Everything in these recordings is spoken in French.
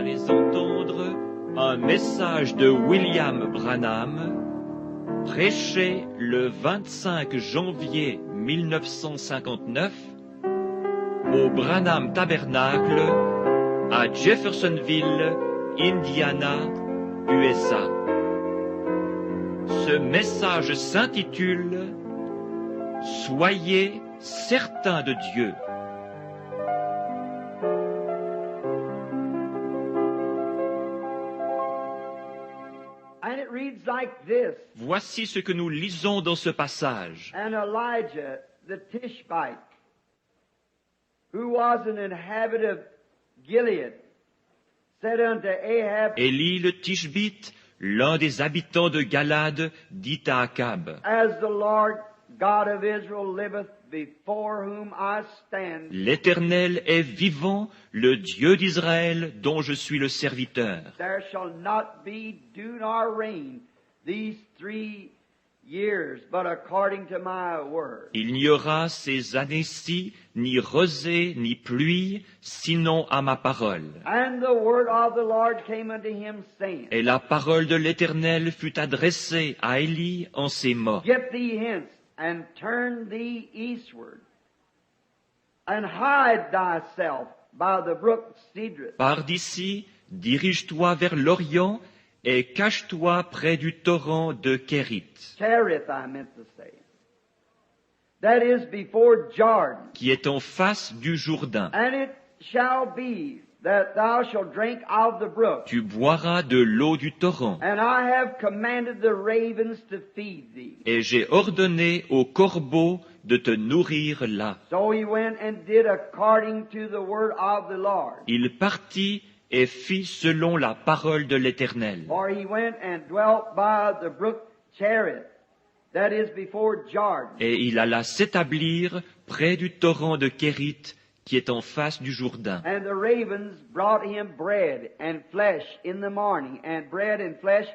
allez entendre un message de William Branham, prêché le 25 janvier 1959 au Branham Tabernacle à Jeffersonville, Indiana, USA. Ce message s'intitule « Soyez certains de Dieu ». Voici ce que nous lisons dans ce passage. And Elijah the Tishbite, who was an inhabitant of Gilead, said unto Ahab, Élie le Tishbite, l'un des habitants de Galade, dit à Akab, As the Lord God of Israel liveth, before whom I stand, L'Éternel est vivant, le Dieu d'Israël, dont je suis le serviteur. there shall not be dew nor rain these 3 years, but according to my word. Il n'y aura ces années-ci ni rosée ni pluie, sinon à ma parole. And the word of the Lord came unto him, saying, Et la parole de l'Éternel fut adressée à Élie en ces mots. Get thee hence, and turn thee eastward, and hide thyself by the brook Cedron. Pars d'ici, dirige-toi vers l'Orient, et cache-toi près du torrent de Kérith, Cherith, I meant to say. That is before Jordan. qui est en face du Jourdain. And it shall be that thou shalt drink of the brook. Tu boiras de l'eau du torrent, And I have commanded the ravens to feed thee. et j'ai ordonné aux corbeaux de te nourrir là. So he went and did according to the word of the Lord. Il partit et fit selon la parole de l'Éternel. For he went and dwelt by the brook Cherith, that is before Jordan. Et il alla s'établir près du torrent de Kérith, qui est en face du Jourdain. And the ravens brought him bread and flesh in the morning, and bread and flesh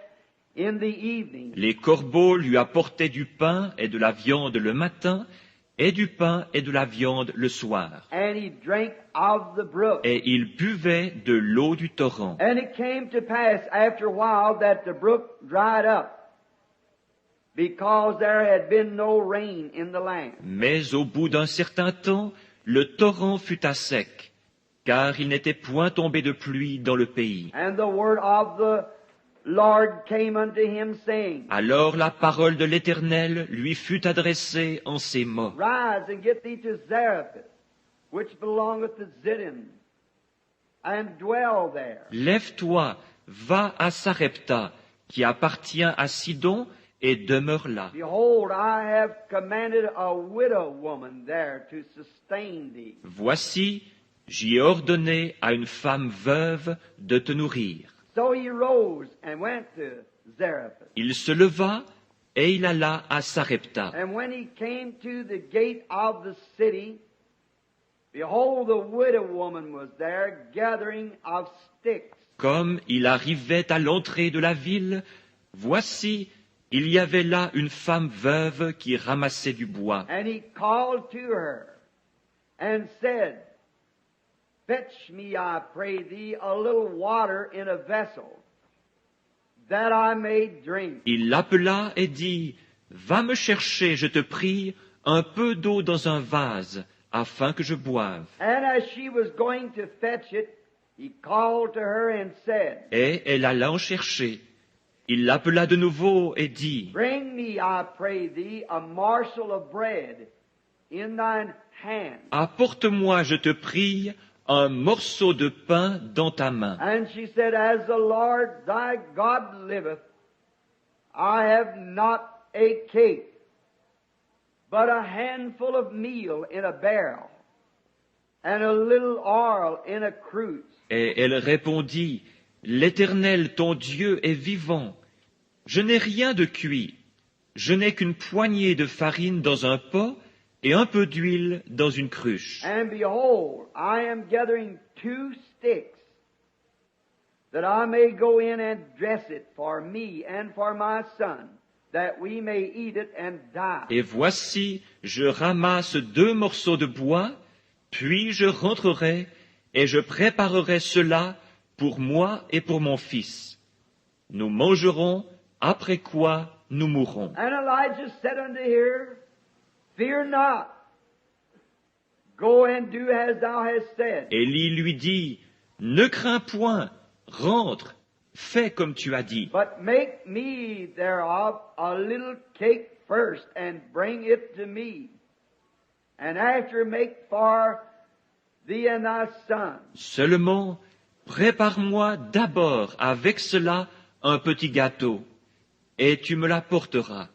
in the evening. Les corbeaux lui apportaient du pain et de la viande le matin, et du pain et de la viande le soir. And he drank of the brook. Et il buvait de l'eau du torrent. And it came to pass after a while that the brook dried up, because there had been no rain in the land. Mais au bout d'un certain temps, le torrent fut à sec, car il n'était point tombé de pluie dans le pays. And the word of the Lord came unto him, saying, Alors la parole de l'Éternel lui fut adressée en ces mots. Rise and get thee to Zarephath, which belongeth to Zidon, and dwell there. Lève-toi, va à Sarepta, qui appartient à Sidon, et demeure là. Behold, I have commanded a widow woman there to sustain thee. Voici, j'y ai ordonné à une femme veuve de te nourrir. So he rose and went to Zarephath. Il se leva, et il alla à Sarepta. And when he came to the gate of the city, behold, the widow woman was there gathering of sticks. Comme il arrivait à l'entrée de la ville, voici, il y avait là une femme veuve qui ramassait du bois. And he called to her and said, Fetch me, I pray thee, a little water in a vessel, that I may drink. Il l'appela et dit, Va me chercher, je te prie, un peu d'eau dans un vase, afin que je boive. And as she was going to fetch it, he called to her and said, Et elle alla en chercher. Il l'appela de nouveau et dit, Bring me, I pray thee, a morsel of bread in thine hand. Apporte-moi, je te prie, un morceau de pain dans ta main. And she said, As the Lord thy God liveth, I have not a cake, but a handful of meal in a barrel, and a little oil in a cruse. Et elle répondit, L'Éternel, ton Dieu, est vivant. Je n'ai rien de cuit. Je n'ai qu'une poignée de farine dans un pot et un peu d'huile dans une cruche. And behold, I am gathering 2 sticks, that I may go in and dress it for me and for my son, that we may eat it and die. Et voici, je ramasse 2 morceaux de bois, puis je rentrerai et je préparerai cela pour moi et pour mon fils. Nous mangerons, après quoi nous mourrons. And Elijah said unto her, Fear not, go and do as thou hast said. Élie lui dit, ne crains point, rentre, fais comme tu as dit. But make me thereof a little cake first, and bring it to me. And after make for thee and thy son. Seulement, prépare-moi d'abord avec cela un petit gâteau, et tu me l'apporteras.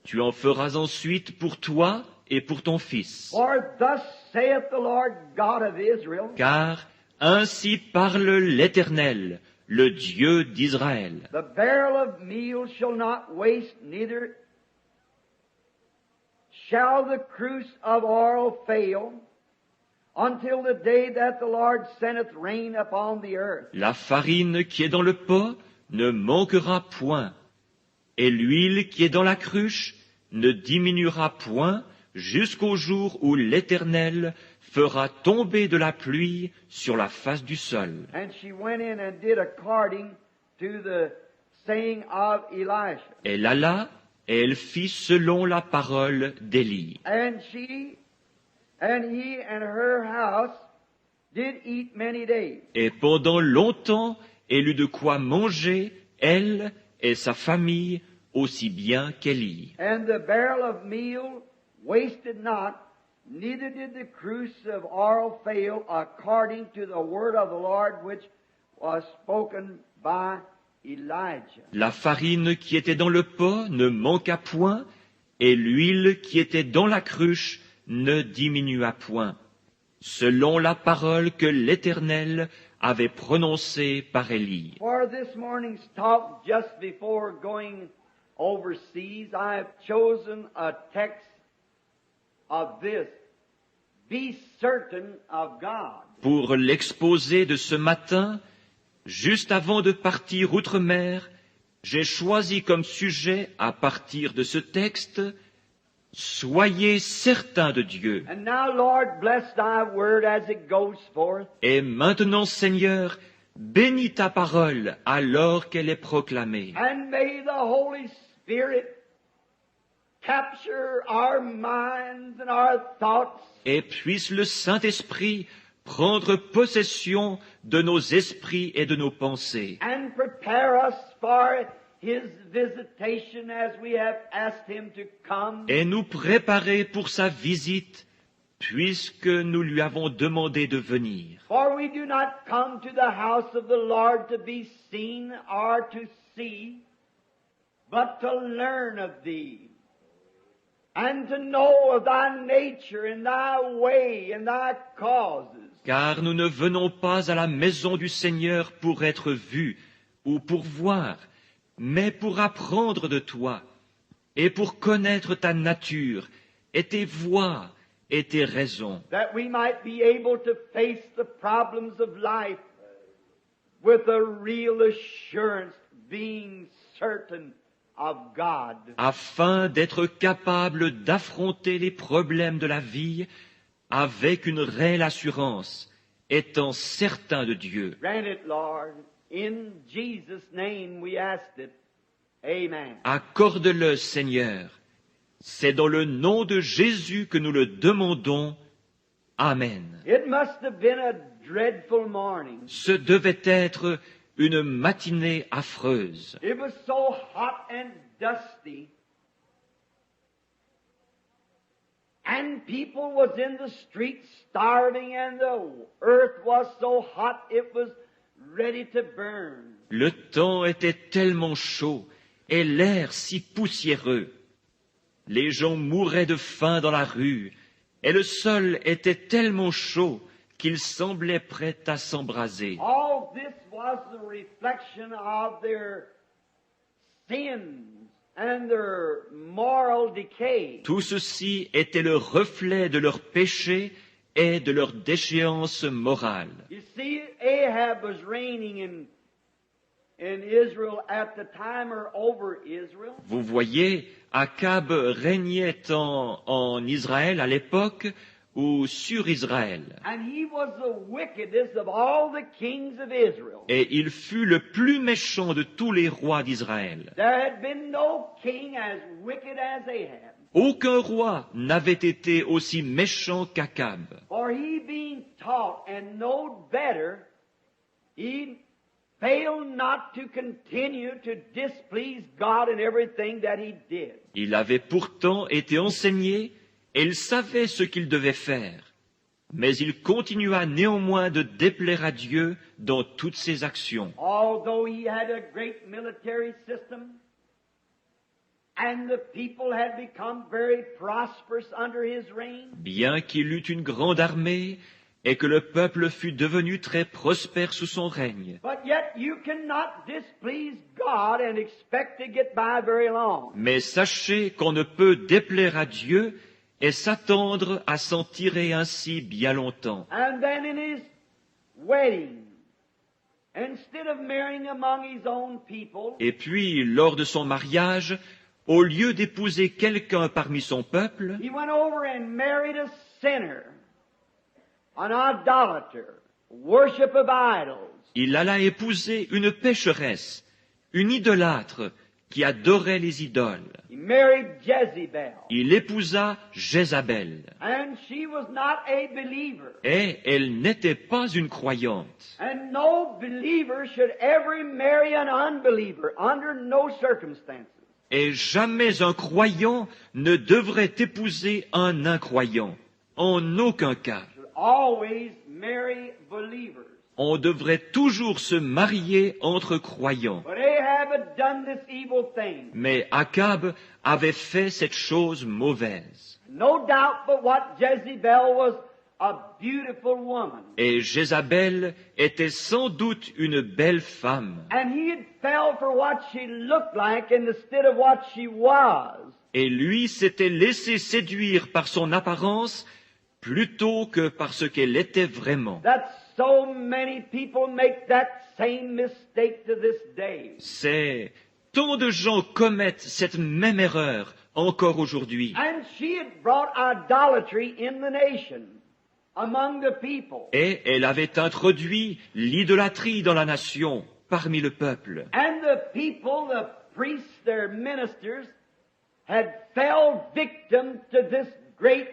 Tu en feras ensuite pour toi et pour ton fils. For thus saith the Lord God of Israel, Car ainsi parle l'Éternel, le Dieu d'Israël. the barrel of meal shall not waste, neither shall the cruse of oil fail, until the day that the Lord sendeth rain upon the earth. La farine qui est dans le pot ne manquera point, et l'huile qui est dans la cruche ne diminuera point jusqu'au jour où l'Éternel fera tomber de la pluie sur la face du sol. And she went in and did according to the saying of Elisha. Elle alla et elle fit selon la parole d'Élie. And he and her house did eat many days. Et pendant longtemps, elle eut de quoi manger, elle et sa famille, aussi bien qu'Élie. And the barrel of meal wasted not, neither did the cruse of oil fail, according to the word of the Lord which was spoken by Elijah. La farine qui était dans le pot ne manqua point, et l'huile qui était dans la cruche ne diminua point, selon la parole que l'Éternel avait prononcée par Élie. For this morning's talk, just before going overseas, I have chosen a text of this. Be certain of God. Pour l'exposé de ce matin, juste avant de partir outre-mer, j'ai choisi comme sujet, à partir de ce texte, « Soyez certains de Dieu ». And now, Lord, bless thy word as it goes forth. Et maintenant, Seigneur, bénis ta parole alors qu'elle est proclamée. And may the Holy Spirit capture our minds and our thoughts. Et puisse le Saint-Esprit prendre possession de nos esprits et de nos pensées, And prepare us for His visitation as we have asked Him to come. et nous préparer pour sa visite, puisque nous lui avons demandé de venir. For we do not come to the house of the Lord to be seen or to see, but to learn of Thee, and to know of Thy nature and Thy way and Thy causes. Car nous ne venons pas à la maison du Seigneur pour être vus ou pour voir, mais pour apprendre de toi et pour connaître ta nature et tes voies et tes raisons, That we might be able to face the problems of life with a real assurance, being certain of God. afin d'être capable d'affronter les problèmes de la vie avec une réelle assurance, étant certain de Dieu. Grant it, Lord. In Jesus' name we asked it. Amen. Accorde-le, Seigneur. C'est dans le nom de Jésus que nous le demandons. Amen. It must have been a dreadful morning. Ce devait être une matinée affreuse. It was so hot and dusty. And people was in the streets starving, and the earth was so hot it was ready to burn. Le temps était tellement chaud et l'air si poussiéreux. Les gens mouraient de faim dans la rue et le sol était tellement chaud qu'il semblait prêt à s'embraser. All this was the reflection of their sins and their moral decay. Tout ceci était le reflet de leurs péchés et de leur déchéance morale. You see, Ahab was reigning in Israel at the time, or over Israel. Vous voyez, Akab régnait en Israël à l'époque ou sur Israël. And he was the wickedest of all the kings of Israel. Et il fut le plus méchant de tous les rois d'Israël. There had been no king as wicked as Ahab. Aucun roi n'avait été aussi méchant qu'Akab. For he being taught and knowed better, he failed not to continue to displease God in everything that he did. Il avait pourtant été enseigné et il savait ce qu'il devait faire. Mais il continua néanmoins de déplaire à Dieu dans toutes ses actions. Although he had a great military system, and the people had become very prosperous under his reign, Bien qu'il eût une grande armée et que le peuple fût devenu très prospère sous son règne. but yet you cannot displease God and expect to get by very long. Mais sachez qu'on ne peut déplaire à Dieu et s'attendre à s'en tirer ainsi bien longtemps. And then in his wedding, instead of marrying among his own people, Et puis, lors de son mariage, au lieu d'épouser quelqu'un parmi son peuple, he went over and married a sinner, an idolater, worship of idols. il alla épouser une pécheresse, une idolâtre qui adorait les idoles. He married Jezebel, Il épousa Jézabel. and she was not a believer. Et elle n'était pas une croyante. And no believer should ever marry an unbeliever under no circumstances. Et jamais un croyant ne devrait épouser un incroyant. En aucun cas. Should always marry believers. On devrait toujours se marier entre croyants. But Ahab had done this evil thing. Mais Akab avait fait cette chose mauvaise. No doubt but what Jezebel was a beautiful woman. Et Jézabel était sans doute une belle femme. And he had fell for what she looked like instead of what she was. Et lui s'était laissé séduire par son apparence plutôt que par ce qu'elle était vraiment. That so many people make that same mistake to this day. C'est tant de gens commettent cette même erreur encore aujourd'hui. And she had brought idolatry in the nation, among the people. Et elle avait introduit l'idolâtrie dans la nation, parmi le peuple. And the people, the priests, their ministers, had fell victim to this great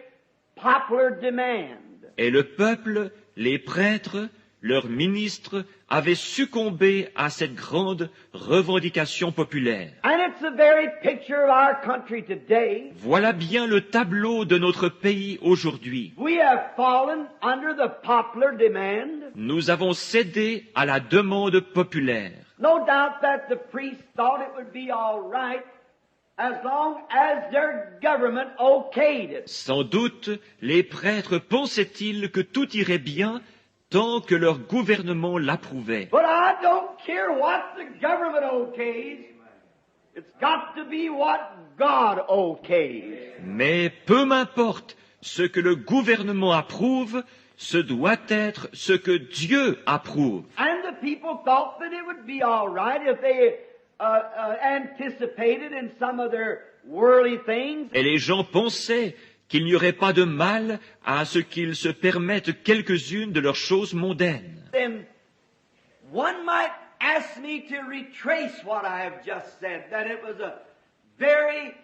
popular demand. Et le peuple, les prêtres, leurs ministres avaient succombé à cette grande revendication populaire. And it's the very picture of our country today. Voilà bien le tableau de notre pays aujourd'hui. We have fallen under the popular demand. Nous avons cédé à la demande populaire. No doubt that the priests thought it would be all right as long as their government okayed it. Sans doute, les prêtres pensaient-ils que tout irait bien tant que leur gouvernement l'approuvait. But I don't care what the government okays. It's got to be what God okays. Mais peu m'importe ce que le gouvernement approuve, ce doit être ce que Dieu approuve. And the people thought that it would be all right if they anticipated in some of their worldly things. Et les gens pensaient qu'il n'y aurait pas de mal à ce qu'ils se permettent quelques-unes de leurs choses mondaines. Then one might ask me to retrace what I have just said, that it was a very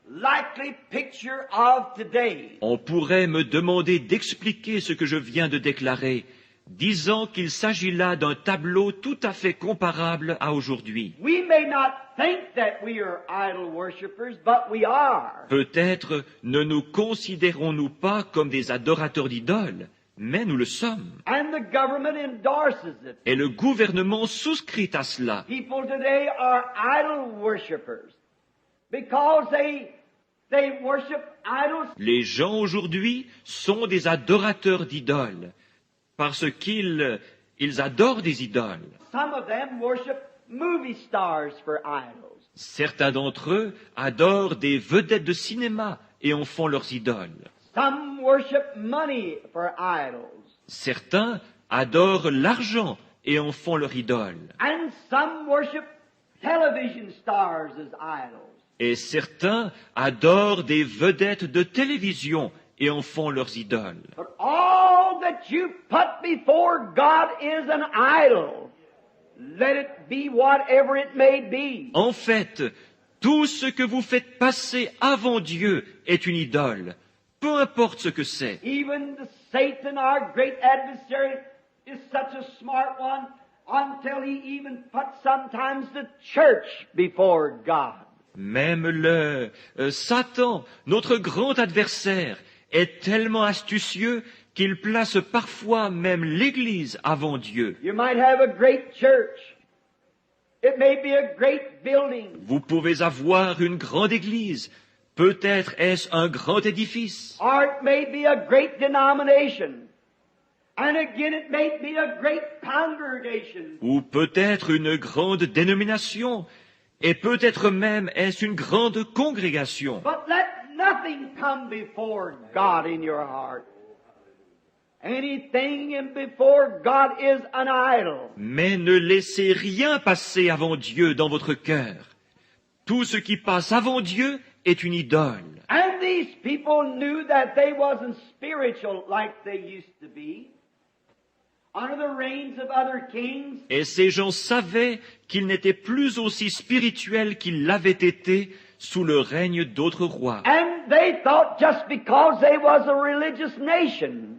likely picture of today. On pourrait me demander d'expliquer ce que je viens de déclarer, disant qu'il s'agit là d'un tableau tout à fait comparable à aujourd'hui. We may not think that we are idol worshippers, but we are. Peut-être ne nous considérons-nous pas comme des adorateurs d'idoles, mais nous le sommes. And the government endorses it. Et le gouvernement souscrit à cela. People today are idol worshippers because they worship idols. Les gens aujourd'hui sont des adorateurs d'idoles, parce qu'ils adorent des idoles. Some of them worship movie stars for idols. Certains d'entre eux adorent des vedettes de cinéma et en font leurs idoles. Some worship money for idols. Certains adorent l'argent et en font leur idole. And some worship television stars as idols. Et certains adorent des vedettes de télévision et en font leurs idoles. But all that you put before God is an idol. Let it be whatever it may be. En fait, tout ce que vous faites passer avant Dieu est une idole, peu importe ce que c'est. Even the Satan, our great adversary, is such a smart one until he even puts sometimes the church before God. Même Satan, notre grand adversaire, est tellement astucieux qu'il place parfois même l'Église avant Dieu. You might have a great church. It may be a great building. Vous pouvez avoir une grande Église, peut-être est-ce un grand édifice, Or it may be a great denomination. And again, it may be a great congregation. ou peut-être une grande dénomination, et peut-être même est-ce une grande congrégation. But let nothing come before God in your heart. Anything in before God is an idol. Mais ne laissez rien passer avant Dieu dans votre cœur. Tout ce qui passe avant Dieu est une idole. And these people knew that they wasn't spiritual like they used to be. Under the reigns of other kings, Et ces gens savaient qu'ils n'étaient plus aussi spirituels qu'ils l'avaient été sous le règne d'autres rois. and they thought just because they was a religious nation,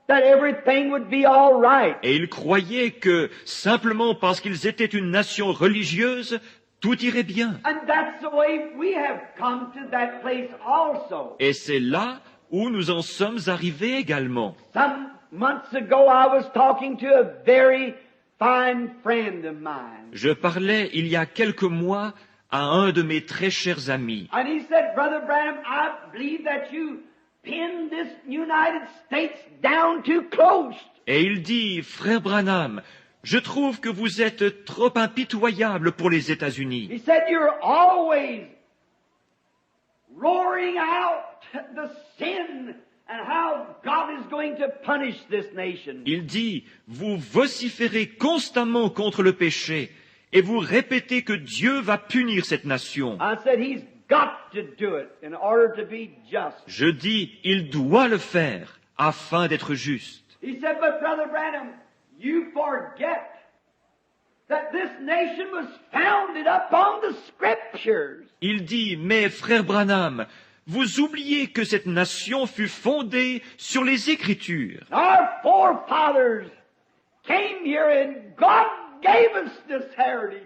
that everything would be all right. Et ils croyaient que, simplement parce qu'ils étaient une nation religieuse, tout irait bien. And that's the way we have come to that place also. Et c'est là où nous en sommes arrivés également. Some months ago I was talking to a very fine friend of mine. Je parlais il y a quelques mois à un de mes très chers amis. And he said, Brother Branham, I believe that you pinned this United States down too close. Et il dit, Frère Branham, je trouve que vous êtes trop impitoyable pour les États-Unis. He said, you're always roaring out the sin and how God is going to punish this nation. Il dit, vous vociférez constamment contre le péché et vous répétez que Dieu va punir cette nation. I said, he's got to do it in order to be just. Je dis, il doit le faire afin d'être juste. He said, but Brother Branham, you forget that this nation was founded upon the Scriptures. Il dit, mais frère Branham, vous oubliez que cette nation fut fondée sur les Écritures. Our forefathers came here and God gave us this heritage.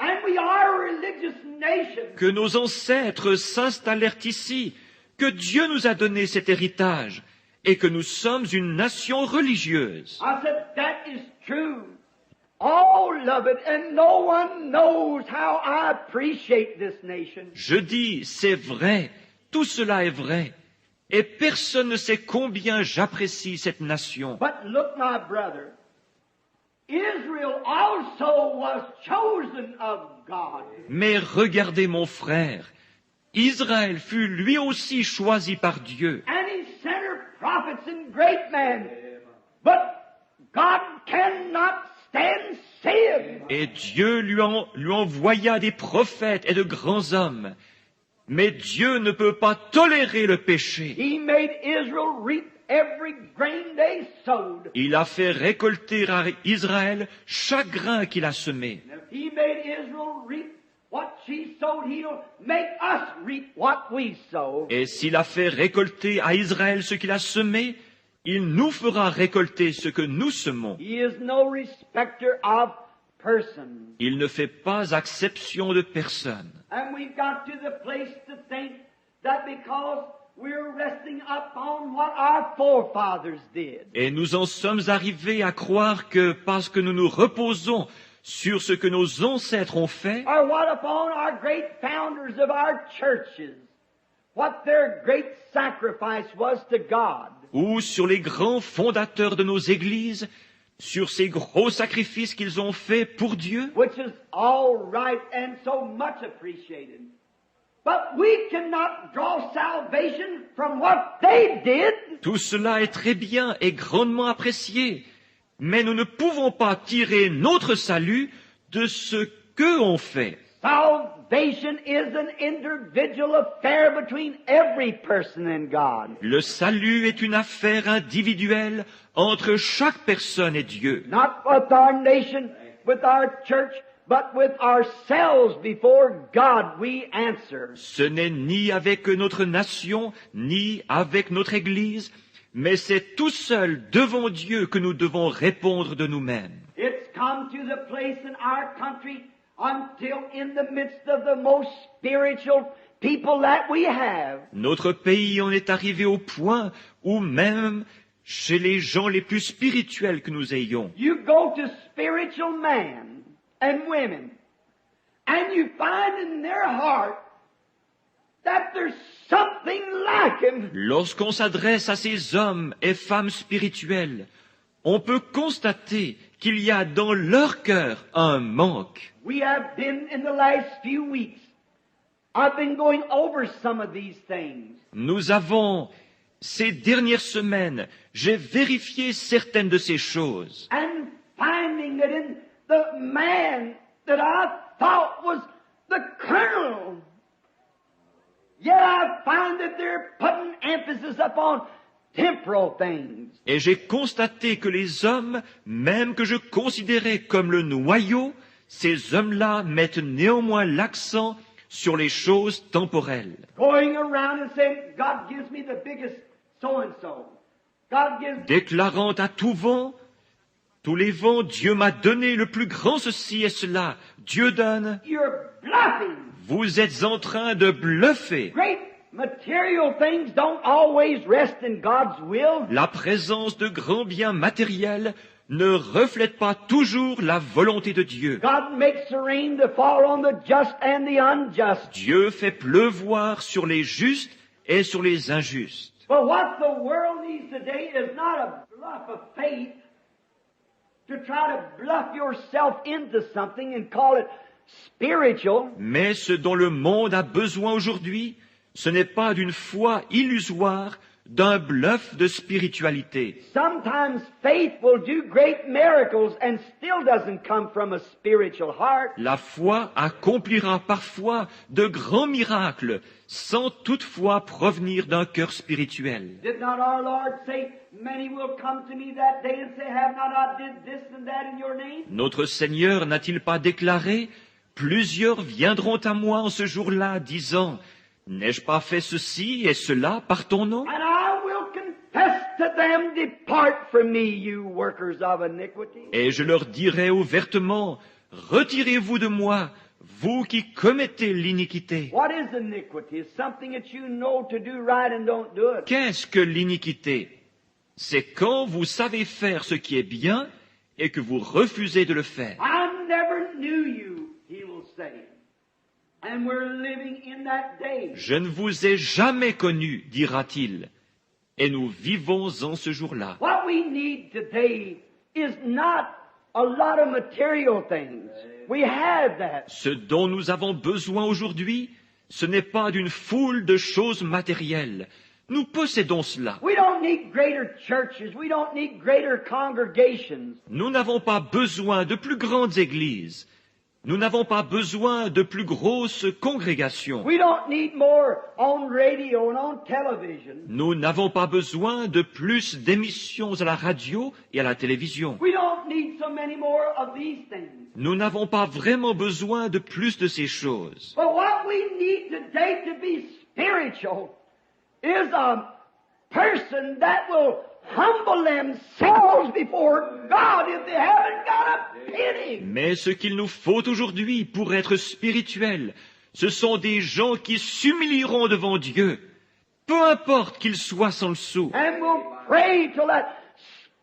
And we are a religious nation. Que nos ancêtres s'installèrent ici, que Dieu nous a donné cet héritage et que nous sommes une nation religieuse. I said, that is true. All of it, and no one knows how I appreciate this nation. Je dis, c'est vrai, tout cela est vrai, et personne ne sait combien j'apprécie cette nation. But look, my brother, Israel also was chosen of God. Mais regardez mon frère, Israël fut lui aussi choisi par Dieu. And he sent her prophets and great men. But God cannot stand sin. Et Dieu lui envoya des prophètes et de grands hommes. Mais Dieu ne peut pas tolérer le péché. He made Israel reap every grain they sowed. Il a fait récolter à Israël chaque grain qu'il a semé. And if he made Israel reap what she sowed, he'll make us reap what we sow. Et s'il a fait récolter à Israël ce qu'il a semé, il nous fera récolter ce que nous semons. He is no respecter of persons. Il ne fait pas exception de personne. And we've got to the place to think that because we're resting upon what our forefathers did, Et nous en sommes arrivés à croire que parce que nous nous reposons sur ce que nos ancêtres ont fait, or what upon our great founders of our churches, what their great sacrifice was to God, ou sur les grands fondateurs de nos églises, sur ces gros sacrifices qu'ils ont faits pour Dieu, which is all right and so much appreciated. But we cannot draw salvation from what they did. tout cela est très bien et grandement apprécié, mais nous ne pouvons pas tirer notre salut de ce qu'eux ont fait. Salvation is an individual affair between every person and God. Le salut est une affaire individuelle entre chaque personne et Dieu. Not with our nation, with our church, but with ourselves before God we answer. Ce n'est ni avec notre nation, ni avec notre Église, mais c'est tout seul devant Dieu que nous devons répondre de nous-mêmes. It's come to the place in our country until in the midst of the most spiritual people that we have, Notre pays en est arrivé au point où même chez les gens les plus spirituels que nous ayons, you go to spiritual men and women, and you find in their heart that there's something lacking. lorsqu'on s'adresse à ces hommes et femmes spirituels, on peut constater qu'il y a dans leur cœur un manque. We have been in the last few weeks, I've been going over some of these things. Nous avons, ces dernières semaines, j'ai vérifié certaines de ces choses. And finding that in the man that I thought was the colonel, yet I find that they're putting emphasis upon temporal things. Et j'ai constaté que les hommes, même que je considérais comme le noyau, ces hommes-là mettent néanmoins l'accent sur les choses temporelles. Going around and saying, God gives me the biggest so-and-so. God gives Déclarant à tout vent, tous les vents, Dieu m'a donné le plus grand ceci et cela. Dieu donne. you're bluffing. Vous êtes en train de bluffer. Great material things don't always rest in God's will. La présence de grands biens matériels ne reflète pas toujours la volonté de Dieu. God makes the rain to fall on the just and the unjust. Dieu fait pleuvoir sur les justes et sur les injustes. But what the world needs today is not a bluff of faith to try to bluff yourself into something and call it spiritual. Mais ce dont le monde a besoin aujourd'hui, ce n'est pas d'une foi illusoire, d'un bluff de spiritualité. Sometimes faith will do great miracles and still doesn't come from a spiritual heart. La foi accomplira parfois de grands miracles sans toutefois provenir d'un cœur spirituel. Did not our Lord say, many will come to me that day and say, have not I did this and that in your name? Notre Seigneur n'a-t-il pas déclaré « Plusieurs viendront à moi en ce jour-là, disant « N'ai-je pas fait ceci et cela par ton nom ?» And I will confess to them, depart from me, you workers of iniquity. Et je leur dirai ouvertement « Retirez-vous de moi, vous qui commettez l'iniquité. What is iniquity? It's something that you know to do right and don't do it. Qu'est-ce que l'iniquité? C'est quand vous savez faire ce qui est bien et que vous refusez de le faire. I never knew you, he will say. And we're living in that day. Je ne vous ai jamais connu, dira-t-il. Et nous vivons en ce jour-là. What we need today is not a lot of material things. We have that. Ce dont nous avons besoin aujourd'hui, ce n'est pas d'une foule de choses matérielles. Nous possédons cela. We don't need greater churches. We don't need greater congregations. Nous n'avons pas besoin de plus grandes églises. Nous n'avons pas besoin de plus grosses congrégations. We don't need more on radio and on television. Nous n'avons pas besoin de plus d'émissions à la radio et à la télévision. We don't need so many more of these things. Nous n'avons pas vraiment besoin de plus de ces choses. But what we need today to be spiritual is a person that will humble themselves before God if they haven't got a penny. Mais ce qu'il nous faut aujourd'hui pour être spirituels, ce sont des gens qui s'humilieront devant Dieu, peu importe qu'ils soient sans le sou, And will pray till that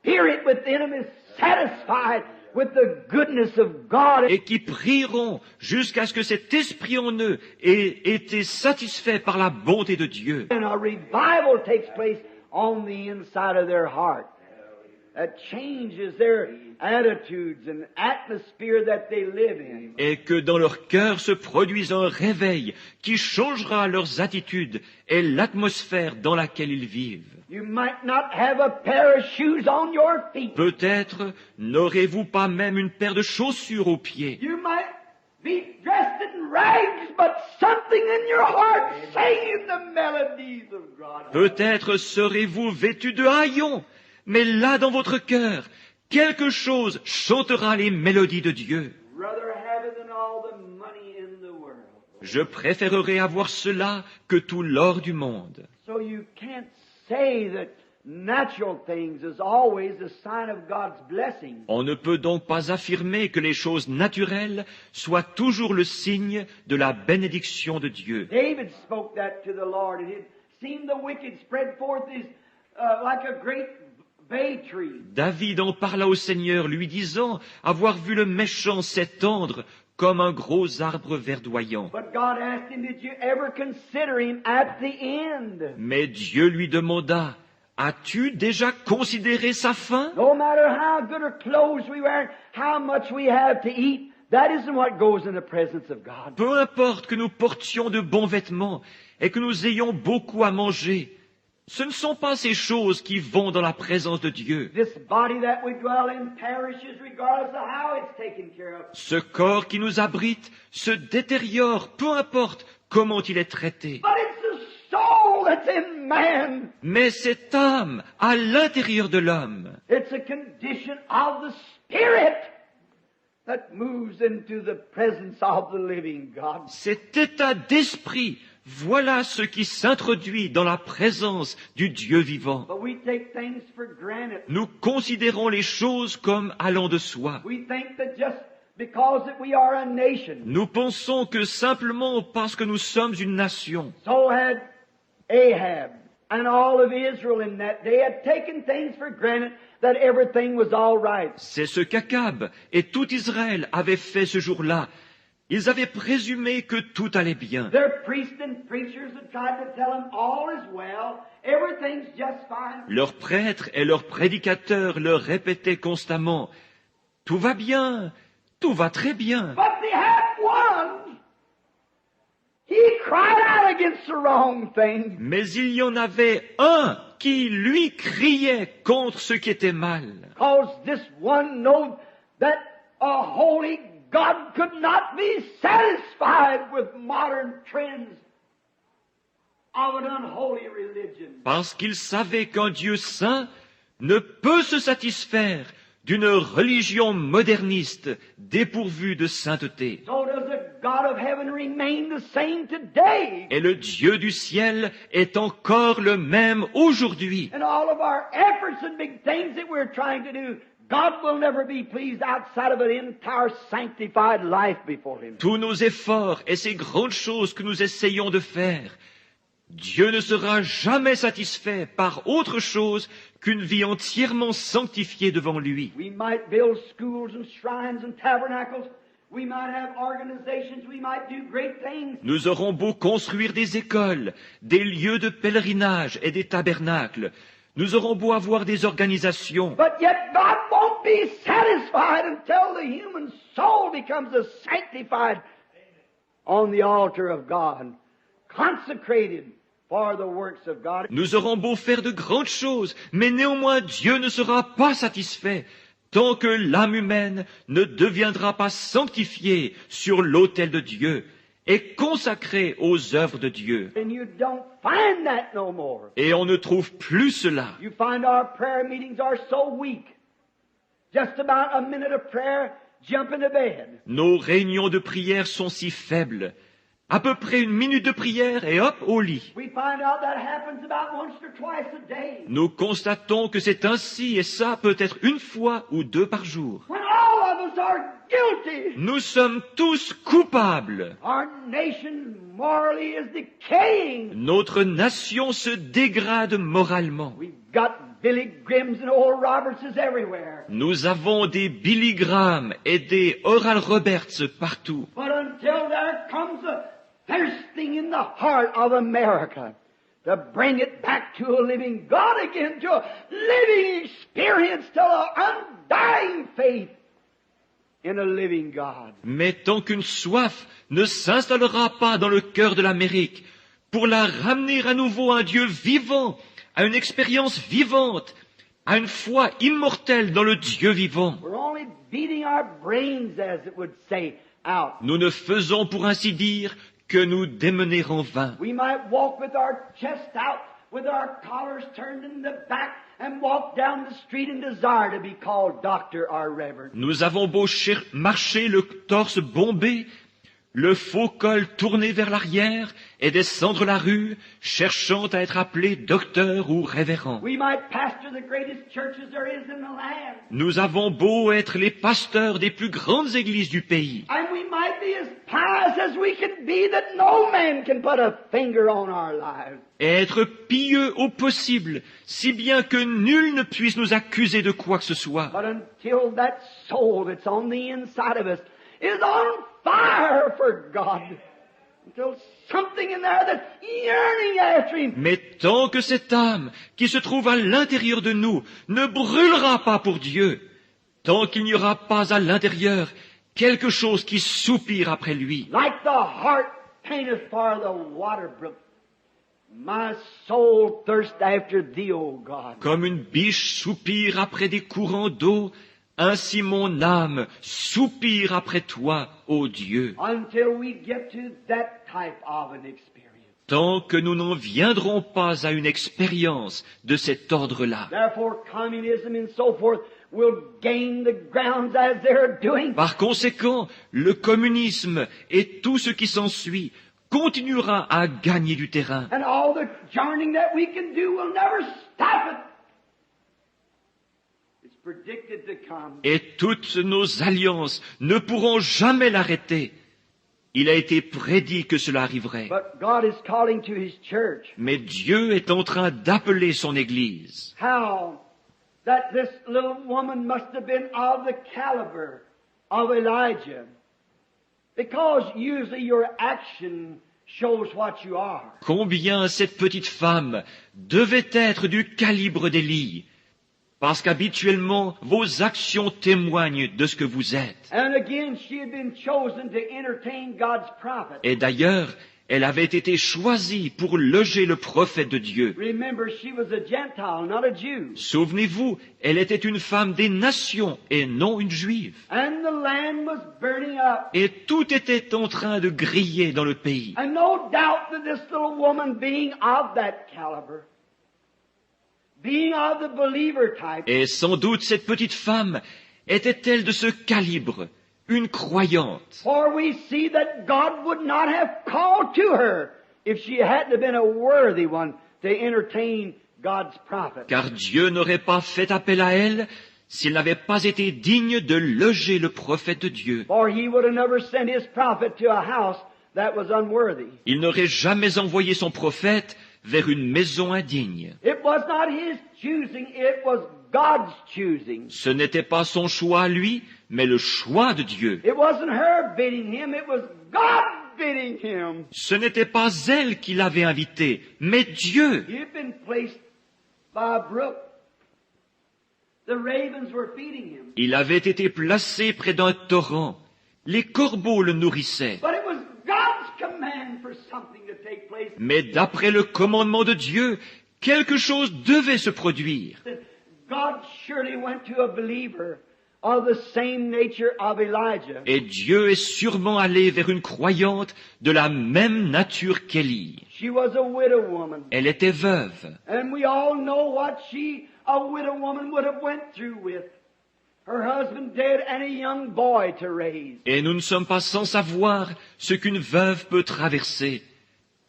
spirit within them is satisfied with the goodness of God. et qui prieront jusqu'à ce que cet esprit en eux ait été satisfait par la bonté de Dieu. And a revival takes place on the inside of their heart that changes their attitudes and atmosphere that they live in. Et que dans leur cœur se produise un réveil qui changera leurs attitudes et l'atmosphère dans laquelle ils vivent. You might not have a pair of shoes on your feet. Peut-être n'aurez-vous pas même une paire de chaussures aux pieds. You might be dressed in rags, but something in your heart singing the melodies of God. Peut-être serez-vous vêtus de haillons, mais là dans votre cœur, quelque chose chantera les mélodies de Dieu. Rather have it than all the money in the world. Je préférerais avoir cela que tout l'or du monde. So you can't say that natural things is always a sign of God's blessing. On ne peut donc pas affirmer que les choses naturelles soient toujours le signe de la bénédiction de Dieu. David spoke that to the Lord, and it seemed the wicked spread forth his, like a great bay tree. David en parla au Seigneur, lui disant avoir vu le méchant s'étendre comme un gros arbre verdoyant. But God asked him, did you ever consider him at the end? Mais Dieu lui demanda, as-tu déjà considéré sa fin? No matter how good or clothes we wear, how much we have to eat, that isn't what goes in the presence of God. Peu importe que nous portions de bons vêtements et que nous ayons beaucoup à manger, ce ne sont pas ces choses qui vont dans la présence de Dieu. This body that we dwell in perishes regardless of how it's taken care of. Ce corps qui nous abrite se détériore, peu importe comment il est traité. But it's the soul that's in man. Mais cette âme à l'intérieur de l'homme, It's a condition of the Spirit that moves into the presence of the living God. cet état d'esprit, voilà ce qui s'introduit dans la présence du Dieu vivant. But we take things for granted. Nous considérons les choses comme allant de soi. We think that just because that we are a nation, Nous pensons que simplement parce que nous sommes une nation, so had Ahab and all of Israel in that day had taken things for granted that everything was all right. c'est ce qu'Akab et tout Israël avaient fait ce jour-là. Ils avaient présumé que tout allait bien. Their priests and preachers had tried to tell them all is well, everything's just fine. Leurs prêtres et leurs prédicateurs leur répétaient constamment « Tout va bien, tout va très bien ». But they had one. He cried out against the wrong thing. Mais il y en avait un qui, lui, criait contre ce qui était mal. Because this one knows that a holy God could not be satisfied with modern trends of an unholy religion. Parce qu'il savait qu'un Dieu saint ne peut se satisfaire d'une religion moderniste dépourvue de sainteté. So does the God of heaven remain the same today? Et le Dieu du ciel est encore le même aujourd'hui. And all of our efforts and big things that we're trying to do, God will never be pleased outside of an entire sanctified life before Him. Tous nos efforts et ces grandes choses que nous essayons de faire, Dieu ne sera jamais satisfait par autre chose qu'une vie entièrement sanctifiée devant lui. We might build schools and shrines and tabernacles. We might have organizations. We might do great things. Nous aurons beau construire des écoles, des lieux de pèlerinage et des tabernacles. Nous aurons beau avoir des organisations. But yet God won't be satisfied until the human soul becomes a sanctified on the altar of God, consecrated for the works of God. Nous aurons beau faire de grandes choses, mais néanmoins Dieu ne sera pas satisfait tant que l'âme humaine ne deviendra pas sanctifiée sur l'autel de Dieu et consacrée aux œuvres de Dieu. And you don't find that no more. Et on ne trouve plus cela. You find our prayer meetings are so weak. Just about a minute of prayer, jump into bed. Nos réunions de prière sont si faibles. À peu près une minute de prière et hop, au lit. We find out that happens about once or twice a day. Nous constatons que c'est ainsi et ça peut être une fois ou deux par jour. When all of us are guilty. Nous sommes tous coupables. Our nation morally is decaying. Notre nation se dégrade moralement. We've got Billy Grims and Oral Robertses everywhere. Nous avons des Billy Graham et des Oral Roberts partout. But until there comes a thirsting in the heart of America to bring it back to a living God again, to a living experience, to an undying faith in a living God. Mais tant qu'une soif ne s'installera pas dans le cœur de l'Amérique pour la ramener à nouveau à un Dieu vivant, à une expérience vivante, à une foi immortelle dans le Dieu vivant, We're only beating our brains, as it would say, out. Nous ne faisons pour ainsi dire que nous démener en vain. We might walk with our chest out, with our collars turned in the back, and walk down the street and desire to be called doctor or reverend. Nous avons beau marcher le torse bombé, le faux col tourné vers l'arrière et descendre la rue, cherchant à être appelé docteur ou révérend. We might pastor the greatest churches there is in the land. Nous avons beau être les pasteurs des plus grandes églises du pays. And we might be as pious as we can be that no man can put a finger on our lives. Et être pieux au possible, si bien que nul ne puisse nous accuser de quoi que ce soit. But until that soul that's on the inside of us is on fire for God, until something in there that's yearning after Him, Mais tant que cette âme qui se trouve à l'intérieur de nous ne brûlera pas pour Dieu, tant qu'il n'y aura pas à l'intérieur quelque chose qui soupire après lui, like the heart panteth for the water brook, my soul thirsts after Thee, O God. comme une biche soupire après des courants d'eau, ainsi mon âme soupire après toi, ô Dieu. Until we get to that type of an experience. Tant que nous n'en viendrons pas à une expérience de cet ordre-là. Therefore, communism and so forth will gain the grounds as they're doing. Par conséquent, le communisme et tout ce qui s'ensuit continuera à gagner du terrain. And all the journeying that we can do will never stop it. It's predicted to come. Et toutes nos alliances ne pourront jamais l'arrêter. Il a été prédit que cela arriverait. But God is calling to His church. Mais Dieu est en train d'appeler son Église. How that this little woman must have been of the caliber of Elijah. Because usually your action shows what you are. Combien cette petite femme devait être du calibre d'Élie, parce qu'habituellement vos actions témoignent de ce que vous êtes. And again, she had been chosen to entertain God's prophet. Et d'ailleurs, elle avait été choisie pour loger le prophète de Dieu. Remember, she was a Gentile, not a Jew. Souvenez-vous, elle était une femme des nations et non une juive. And the land was burning up. Et tout était en train de griller dans le pays. And no doubt that this little woman, being of that caliber, being of the believer type, Et sans doute cette petite femme était-elle de ce calibre, une croyante. for we see that God would not have called to her if she hadn't been a worthy one to entertain God's prophet. Car Dieu n'aurait pas fait appel à elle s'il n'avait pas été digne de loger le prophète de Dieu. For He would have never sent His prophet to a house that was unworthy. Il n'aurait jamais envoyé son prophète vers une maison indigne. It was not His choosing, it was God's choosing. Ce n'était pas son choix à lui, mais le choix de Dieu. It wasn't her bidding Him, it was God bidding Him. Ce n'était pas elle qui l'avait invité, mais Dieu. He'd been placed by a brook. The ravens were feeding Him. Il avait été placé près d'un torrent. Les corbeaux le nourrissaient. But it was God's command for something to take place. Mais d'après le commandement de Dieu, quelque chose devait se produire. God surely went to a believer of the same nature of Elijah. Et Dieu est sûrement allé vers une croyante de la même nature qu'Élie. She was a widow woman. Elle était veuve. And we all know what a widow woman would have went through with her husband dead and a young boy to raise. Et nous ne sommes pas sans savoir ce qu'une veuve peut traverser,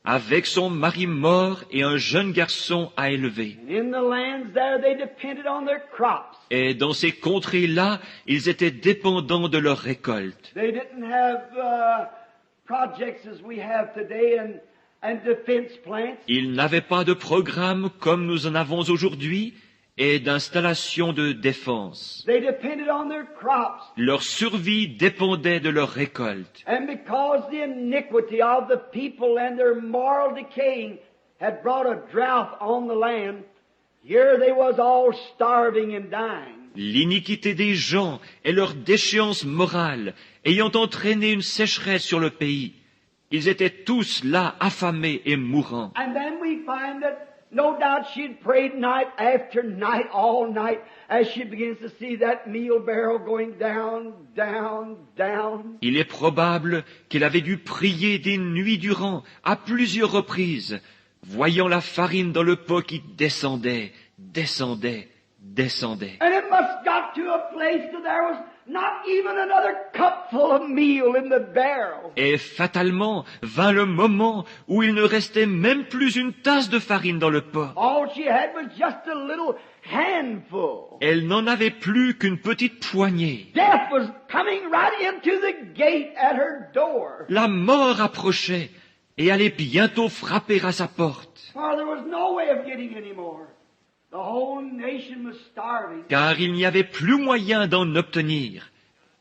avec son mari mort et un jeune garçon à élever. And in the lands there, they depended on their crops. Et dans ces contrées-là, ils étaient dépendants de leur récolte. They didn't have projects as we have today and defense plants. Ils n'avaient pas de programme comme nous en avons aujourd'hui et d'installation de défense. They depended on their crops. Leur survie dépendait de leur récolte. And because the iniquity of the people and their moral decaying had brought a drought on the land, here they was all starving and dying. L'iniquité des gens et leur déchéance morale ayant entraîné une sécheresse sur le pays, ils étaient tous là affamés et mourants. And then we find that No doubt she'd prayed night after night, all night, as she begins to see that meal barrel going down, down, down. Il est probable qu'elle avait dû prier des nuits durant, à plusieurs reprises, voyant la farine dans le pot qui descendait, descendait, descendait. And it must got to a place that there was not even another cupful of meal in the barrel. Et fatalement vint le moment où il ne restait même plus une tasse de farine dans le pot. All she had was just a little handful. Elle n'en avait plus qu'une petite poignée. Death was coming right into the gate at her door. La mort approchait et allait bientôt frapper à sa porte. For there was no way of getting any more. The whole nation was starving. Car il n'y avait plus moyen d'en obtenir.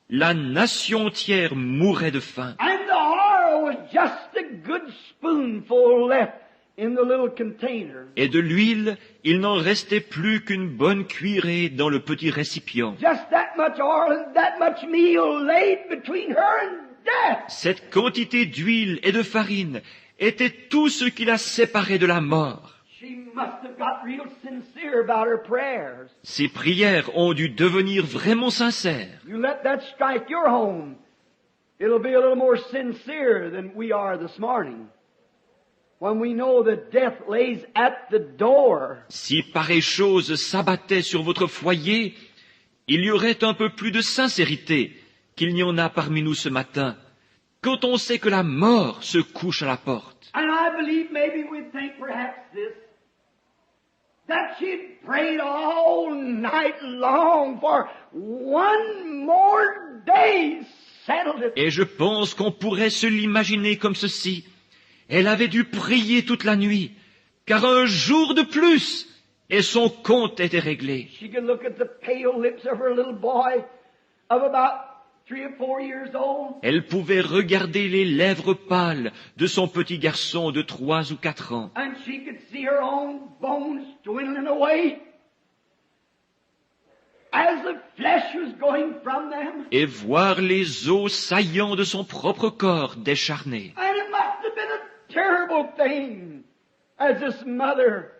La nation entière mourait de faim. And the oil was just a good spoonful left in the little container. Et de l'huile, il n'en restait plus qu'une bonne cuillerée dans le petit récipient. Just that much oil and that much meal laid between her and death. Cette quantité d'huile et de farine était tout ce qui la séparait de la mort. She must have got real sincere about her prayers. Ses prières ont dû devenir vraiment sincères. You let that strike your home, it'll be a little more sincere than we are this morning. When we know that death lays at the door. Si pareille chose s'abattait sur votre foyer, il y aurait un peu plus de sincérité qu'il n'y en a parmi nous ce matin, quand on sait que la mort se couche à la porte. And I believe maybe we'd think perhaps this, that she'd prayed all night long for one more day, settled it. Et je pense qu'on pourrait se l'imaginer comme ceci. Elle avait dû prier toute la nuit, car un jour de plus, et son compte était réglé. She could look at the pale lips of her little boy of about 3 or 4 years old. Elle pouvait regarder les lèvres pâles de son petit garçon de 3 ou 4 ans. And she could see her own bones dwindling away as the flesh was going from them. Et voir les os saillants de son propre corps décharnés. And it must have been a terrible thing as this mother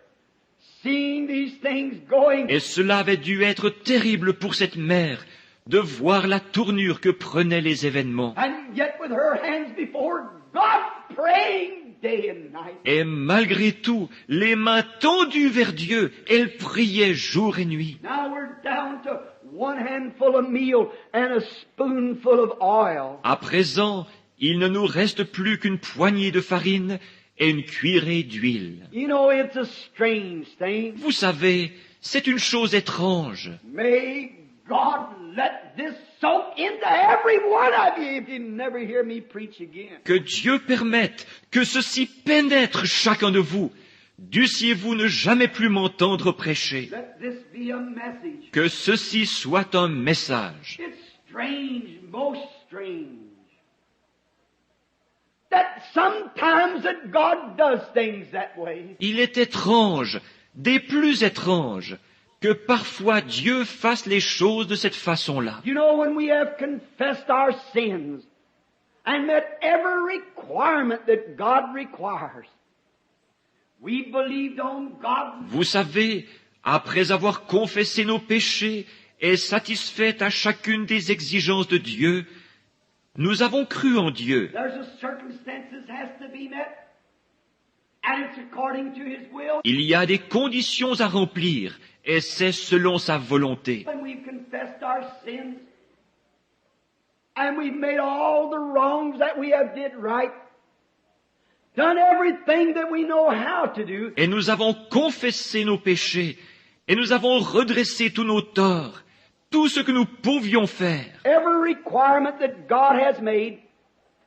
seeing these things going. Et cela avait dû être terrible pour cette mère de voir la tournure que prenaient les événements. And yet with her hands before God praying day and night. Et malgré tout, les mains tendues vers Dieu, elle priait jour et nuit. Now we're down to one handful of meal and a spoonful of oil. À présent, il ne nous reste plus qu'une poignée de farine et une cuillerée d'huile. You know, it's a strange thing. Vous savez, c'est une chose étrange. May God let this soak into every one of you if you never hear me preach again. Que Dieu permette que ceci pénètre chacun de vous. Dussiez-vous ne jamais plus m'entendre prêcher. Let this be a message. Que ceci soit un message. It's strange, most strange, that sometimes that God does things that way. Il est étrange, des plus étranges, que parfois Dieu fasse les choses de cette façon-là. You know, when we have confessed our sins and met every requirement that God requires, we believed on God. Vous savez, après avoir confessé nos péchés et satisfait à chacune des exigences de Dieu, nous avons cru en Dieu. There's a circumstances has to be met, and it's according to His will. Il y a des conditions à remplir, et c'est selon sa volonté. When we've confessed our sins, and we've made all the wrongs that we have did right, done everything that we know how to do, Et nous avons confessé nos péchés, et nous avons redressé tous nos torts, tout ce que nous pouvions faire. every requirement that God has made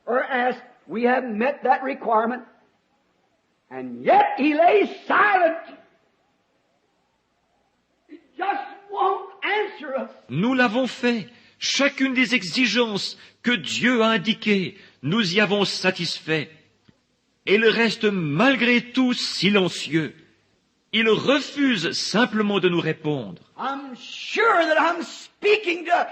or asked, we have met that requirement, and yet He lays silent. He just won't answer us. Nous l'avons fait. Chacune des exigences que Dieu a indiquées, nous y avons satisfait. Et il reste malgré tout silencieux. Il refuse simplement de nous répondre. I'm sure that I'm speaking to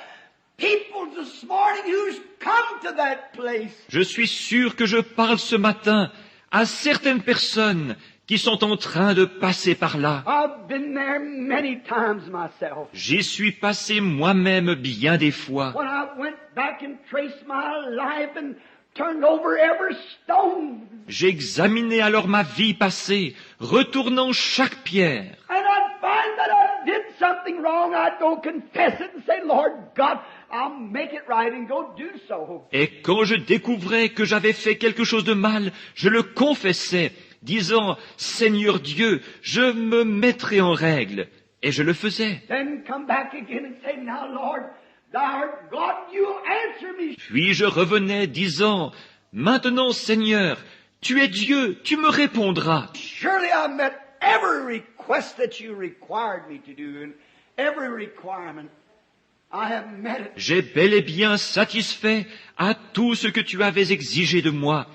people this morning who's come to that place. Je suis sûr que je parle ce matin à certaines personnes qui sont en train de passer par là. I've been there many times myself. J'y suis passé moi-même bien des fois. When I went back and traced my life and turned over every stone. J'ai examiné alors ma vie passée, retournant chaque pierre. And I'd find that I did something wrong. I'd go confess it and say, Lord God, I'll make it right and go do so. Et quand je découvrais que j'avais fait quelque chose de mal, je le confessais, disant, Seigneur Dieu, je me mettrai en règle. Et je le faisais. Then come back again and say, now Lord, thou art God, you answer me. Puis je revenais disant, maintenant Seigneur, tu es Dieu, tu me répondras. Surely I met every request that you required me to do, and every requirement I have met it. J'ai bel et bien satisfait à tout ce que tu avais exigé de moi,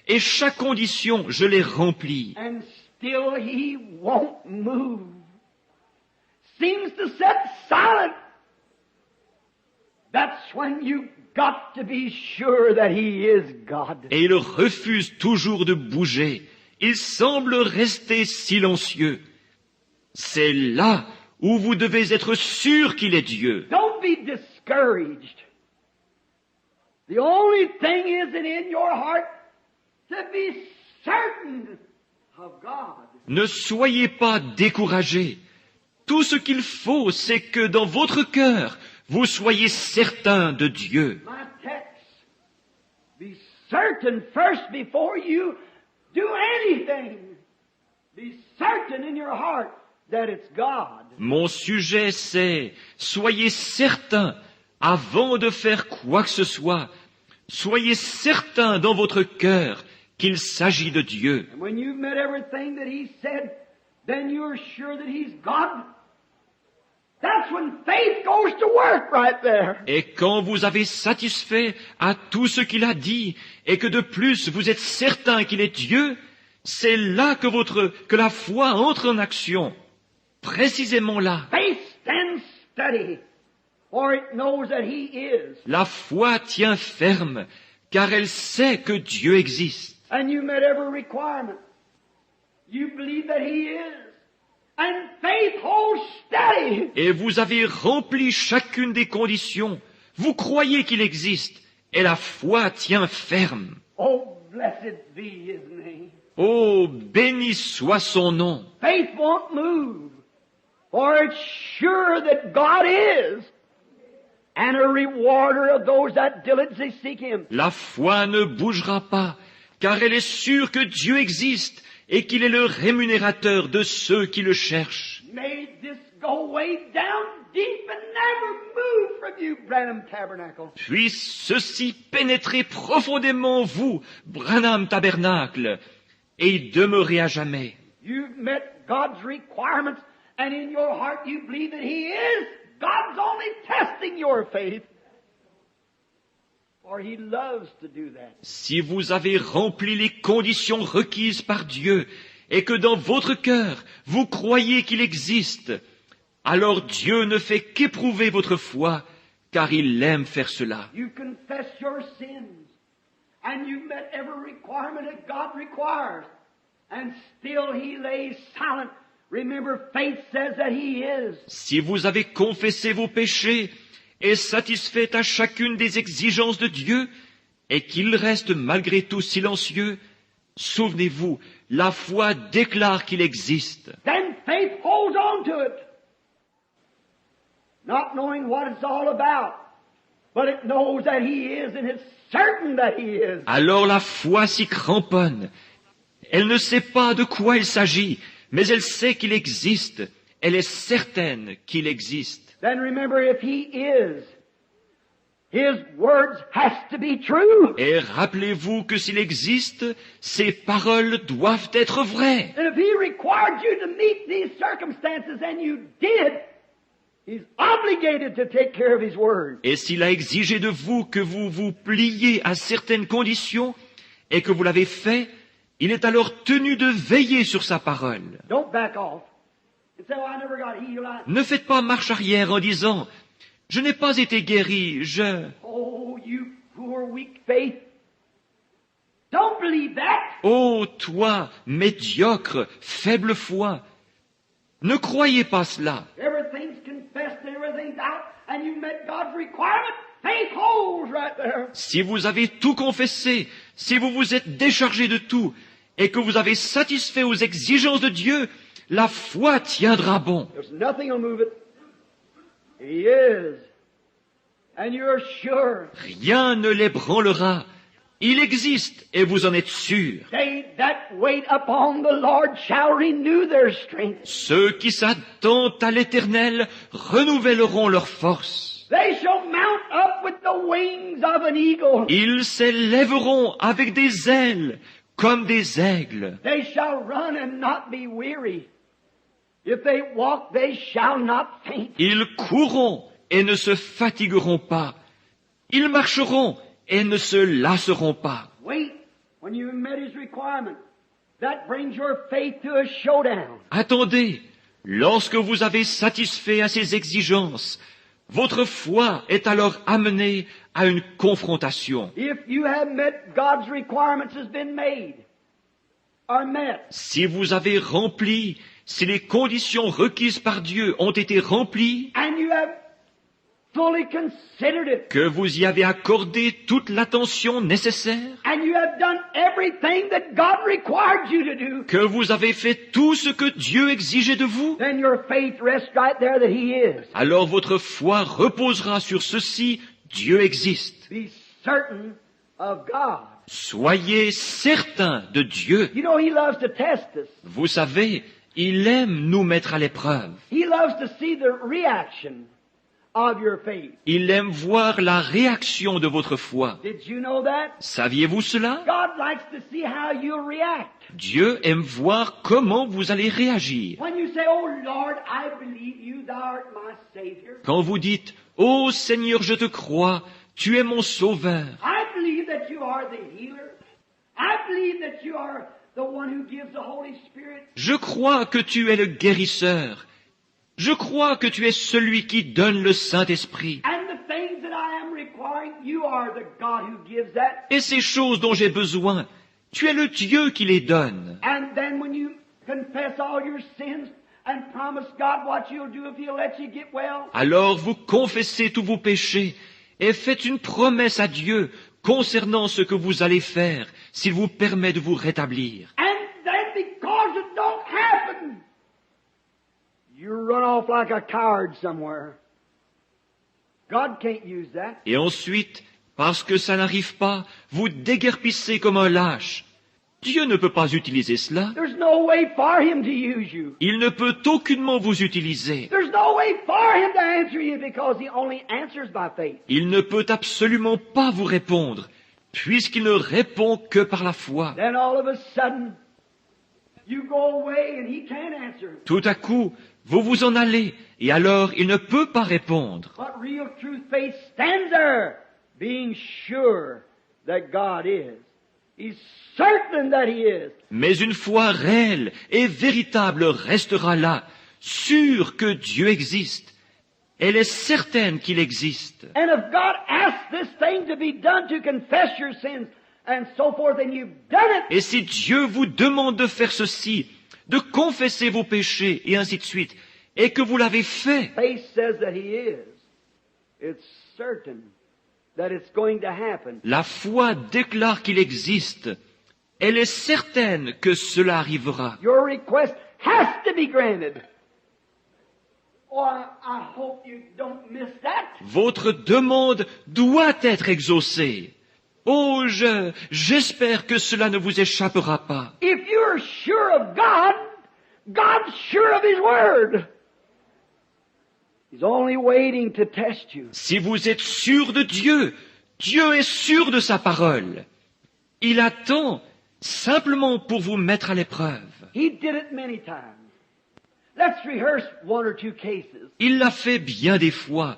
et chaque condition je l'ai remplie. And still he won't move. Seems to sit silent. That's when you got to be sure that he is God. Et il refuse toujours de bouger. Il semble rester silencieux. C'est là où vous devez être sûr qu'il est Dieu. Don't be discouraged. The only thing is that in your heart to be certain of God. Ne soyez pas découragés. Tout ce qu'il faut, c'est que dans votre cœur, vous soyez certain de Dieu. My text, be certain first before you do anything. Be certain in your heart that it's God. Mon sujet, c'est soyez certains avant de faire quoi que ce soit. Soyez certains dans votre cœur qu'il s'agit de Dieu. And when you've met everything that He said, then you're sure that He's God. That's when faith goes to work right there. Et quand vous avez satisfait à tout ce qu'il a dit, et que de plus vous êtes certain qu'il est Dieu, c'est là que la foi entre en action. Précisément là. Faith stands steady, for it knows that He is. La foi tient ferme, car elle sait que Dieu existe. And you met every requirement. You believe that He is. And faith holds steady. Et vous avez rempli chacune des conditions. Vous croyez qu'il existe, et la foi tient ferme. Oh, blessed be His name. Oh, béni soit son nom. Faith won't move, for it's sure that God is, and a rewarder of those that diligently seek Him. La foi ne bougera pas, car elle est sûre que Dieu existe et qu'il est le rémunérateur de ceux qui le cherchent. May this go way down deep and never move from you, Branham Tabernacle. Puisse ceci pénétrer profondément en vous, Branham Tabernacle, et y demeurer à jamais. You've met God's requirements, and in your heart you believe that He is. God's only testing your faith. For He loves to do that. Si vous avez rempli les conditions requises par Dieu et que dans votre cœur vous croyez qu'il existe, alors Dieu ne fait qu'éprouver votre foi, car il aime faire cela. You confess your sins, and you met every requirement that God requires, and still He lays silent. Remember, faith says that He is. Si vous avez confessé vos péchés et satisfait à chacune des exigences de Dieu, et qu'il reste malgré tout silencieux, souvenez-vous, la foi déclare qu'il existe. Then faith holds on to it, not knowing what it's all about, but it knows that He is, and it's certain that He is. Alors la foi s'y cramponne. Elle ne sait pas de quoi il s'agit, mais elle sait qu'il existe. Elle est certaine qu'il existe. Then remember, if He is, His words has to be true. Et rappelez-vous que s'il existe, ses paroles doivent être vraies. And if He required you to meet these circumstances and you did, He's obligated to take care of His word. Et s'il a exigé de vous que vous vous pliez à certaines conditions et que vous l'avez fait, il est alors tenu de veiller sur sa parole. Don't back off and say, "Oh, I never got healed." Ne faites pas marche arrière en disant « Je n'ai pas été guéri, je... » Oh, you poor weak faith. Don't believe that. Ô toi, médiocre, faible foi, ne croyez pas cela. Everything's confessed and everything's out, and you met God's requirement. Faith holds right there. Si vous avez tout confessé, si vous vous êtes déchargé de tout, et que vous avez satisfait aux exigences de Dieu, la foi tiendra bon. There's nothing will move it. He is. And you're sure. Rien ne l'ébranlera. Il existe, et vous en êtes sûr. They that wait upon the Lord shall renew their strength. Ceux qui s'attendent à l'Éternel renouvelleront leur force. They shall mount up with the wings of an eagle. Ils s'élèveront avec des ailes, comme des aigles. They shall run and not be weary. If they walk, they shall not faint. Ils courront et ne se fatigueront pas. Ils marcheront et ne se lasseront pas. Wait when you met His requirement. That brings your faith to a showdown. Attendez, lorsque vous avez satisfait à ces exigences, votre foi est alors amenée à une confrontation. If you have met God's requirements has been made, are met, Si vous avez rempli, si les conditions requises par Dieu ont été remplies, and you have fully considered it, que vous y avez accordé toute l'attention nécessaire, and you have done everything that God required you to do, que vous avez fait tout ce que Dieu exigeait de vous, then your faith rests right there that He is. alors votre foi reposera sur ceci, Dieu existe. Be certain of God. Soyez certains de Dieu. You know, He loves to test us. Vous savez, il aime nous mettre à l'épreuve. He loves to see the reaction of your faith. Il aime voir la réaction de votre foi. Did you know that? Saviez-vous cela? God likes to see how you'll react. Dieu aime voir comment vous allez réagir. When you say, "Oh Lord, I believe you, thou art my Savior." Quand vous dites « Ô Seigneur, je te crois, tu es mon sauveur. I believe that you are the healer. I believe that you are the one who gives the Holy Spirit." Je crois que tu es le guérisseur. Je crois que tu es celui qui donne le Saint-Esprit. And the things that I am requiring, you are the God who gives that. Et ces choses dont j'ai besoin, tu es le Dieu qui les donne. And then when you confess all your sins and promise God what you'll do if He'll let you get well, Alors vous confessez tous vos péchés et faites une promesse à Dieu concernant ce que vous allez faire s'il vous permet de vous rétablir. and then because it don't happen, you run off like a coward somewhere. God can't use that. Et ensuite, parce que ça n'arrive pas, vous déguerpissez comme un lâche. Dieu ne peut pas utiliser cela. There's no way for Him to use you. Il ne peut aucunement vous utiliser. There's no way for Him to answer you because He only answers by faith. Il ne peut absolument pas vous répondre, puisqu'il ne répond que par la foi. Then all of a sudden, you go away and He can't answer. Tout à coup, vous vous en allez, et alors il ne peut pas répondre. But real true faith stands there, being sure that God is. He's certain that He is. Mais une foi réelle et véritable restera là, sûre que Dieu existe. Elle est certaine qu'il existe. And if God asks this thing to be done to confess your sins and so forth, and you've done it, Et si Dieu vous demande de faire ceci, de confesser vos péchés et ainsi de suite, et que vous l'avez fait, faith says that He is. It's certain that it's going to happen. la foi déclare qu'il existe. Elle est certaine que cela arrivera. Your request has to be granted. Oh, I hope you don't miss that. Votre demande doit être exaucée. Oh, j'espère que cela ne vous échappera pas. If you're sure of God, God's sure of His Word. He's only waiting to test you. Si vous êtes sûr de Dieu, Dieu est sûr de sa parole. Il attend simplement pour vous mettre à l'épreuve. He did it many times. Let's rehearse one or two cases. Il l'a fait bien des fois.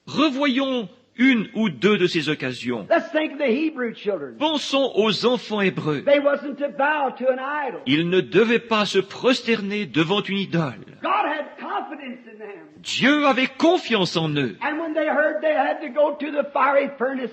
Revoyons une ou deux de ces occasions. Let's think of the Hebrew children. Pensons aux enfants hébreux. They wasn't to bow to an idol. Ils ne devaient pas se prosterner devant une idole. God had confidence in them. Dieu avait confiance en eux. And when they heard they had to go to the fiery furnace,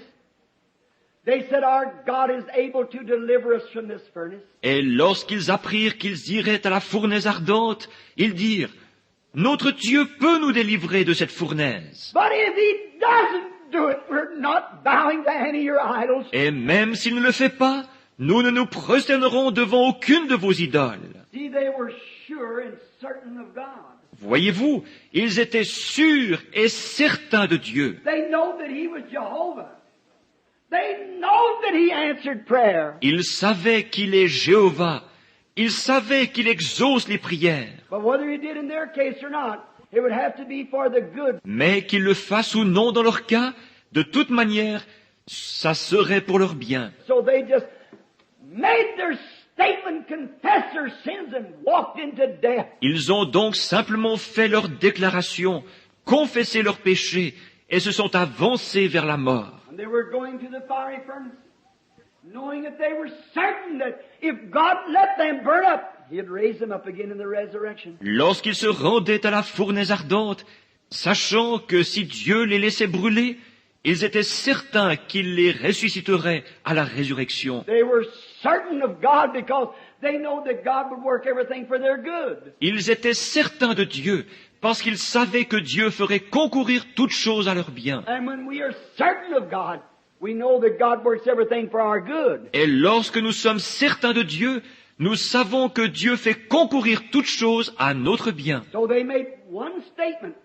They said, our God is able to deliver us from this furnace. Et lorsqu'ils apprirent qu'ils iraient à la fournaise ardente, ils dirent, « Notre Dieu peut nous délivrer de cette fournaise. But if He doesn't do it, we're not bowing to any of your idols. » Et même s'il ne le fait pas, nous ne nous prosternerons devant aucune de vos idoles. See, they were sure and certain of God. Voyez-vous, ils étaient sûrs et certains de Dieu. They know that He was Jehovah. They know that He answered prayer. Ils savaient qu'il est Jéhovah. Ils savaient qu'il exauce les prières. But whether He did in their case or not, it would have to be for the good. Mais qu'il le fasse ou non dans leur cas, de toute manière, ça serait pour leur bien. So they just made their statement, confessed their sins, and walked into death. Ils ont donc simplement fait leur déclaration, confessé leurs péchés et se sont avancés vers la mort. And they were going to the fiery furnace, knowing that they were certain that if God let them burn up, He'd raise them up again in the resurrection. Lorsqu'ils se rendaient à la fournaise ardente, sachant que si Dieu les laissait brûler, ils étaient certains qu'il les ressusciterait à la résurrection. They were certain of God because they know that God would work everything for their good. Ils étaient certains de Dieu, parce qu'ils savaient que Dieu ferait concourir toutes choses à leur bien. And when we are certain of God, we know that God works everything for our good. Et lorsque nous sommes certains de Dieu, nous savons que Dieu fait concourir toutes choses à notre bien. So they made one statement.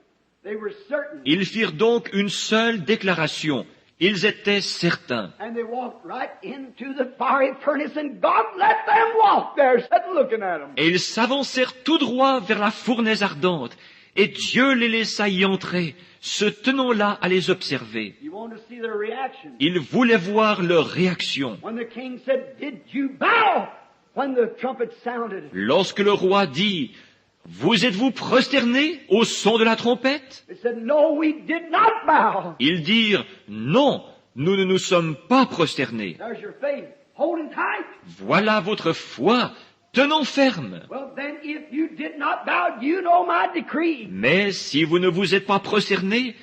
They were certain. Ils firent donc une seule déclaration. Ils étaient certains. And they walked right into the fiery furnace, and God let them walk there, sitting looking at them. Et ils s'avancèrent tout droit vers la fournaise ardente. Et Dieu les laissa y entrer, se tenant là à les observer. You want to see their reaction. Il voulait voir leur réaction. When the king said, "Did you bow?" When the trumpet sounded. Lorsque le roi dit, « Vous êtes-vous prosternés au son de la trompette ?» They said, "No, we did not bow." Ils dirent, « Non, nous ne nous sommes pas prosternés. There's your faith. Holding tight. Voilà votre foi, tenant ferme. Well, then, if you did not bow, you know my decree. Mais si vous ne vous êtes pas prosternés,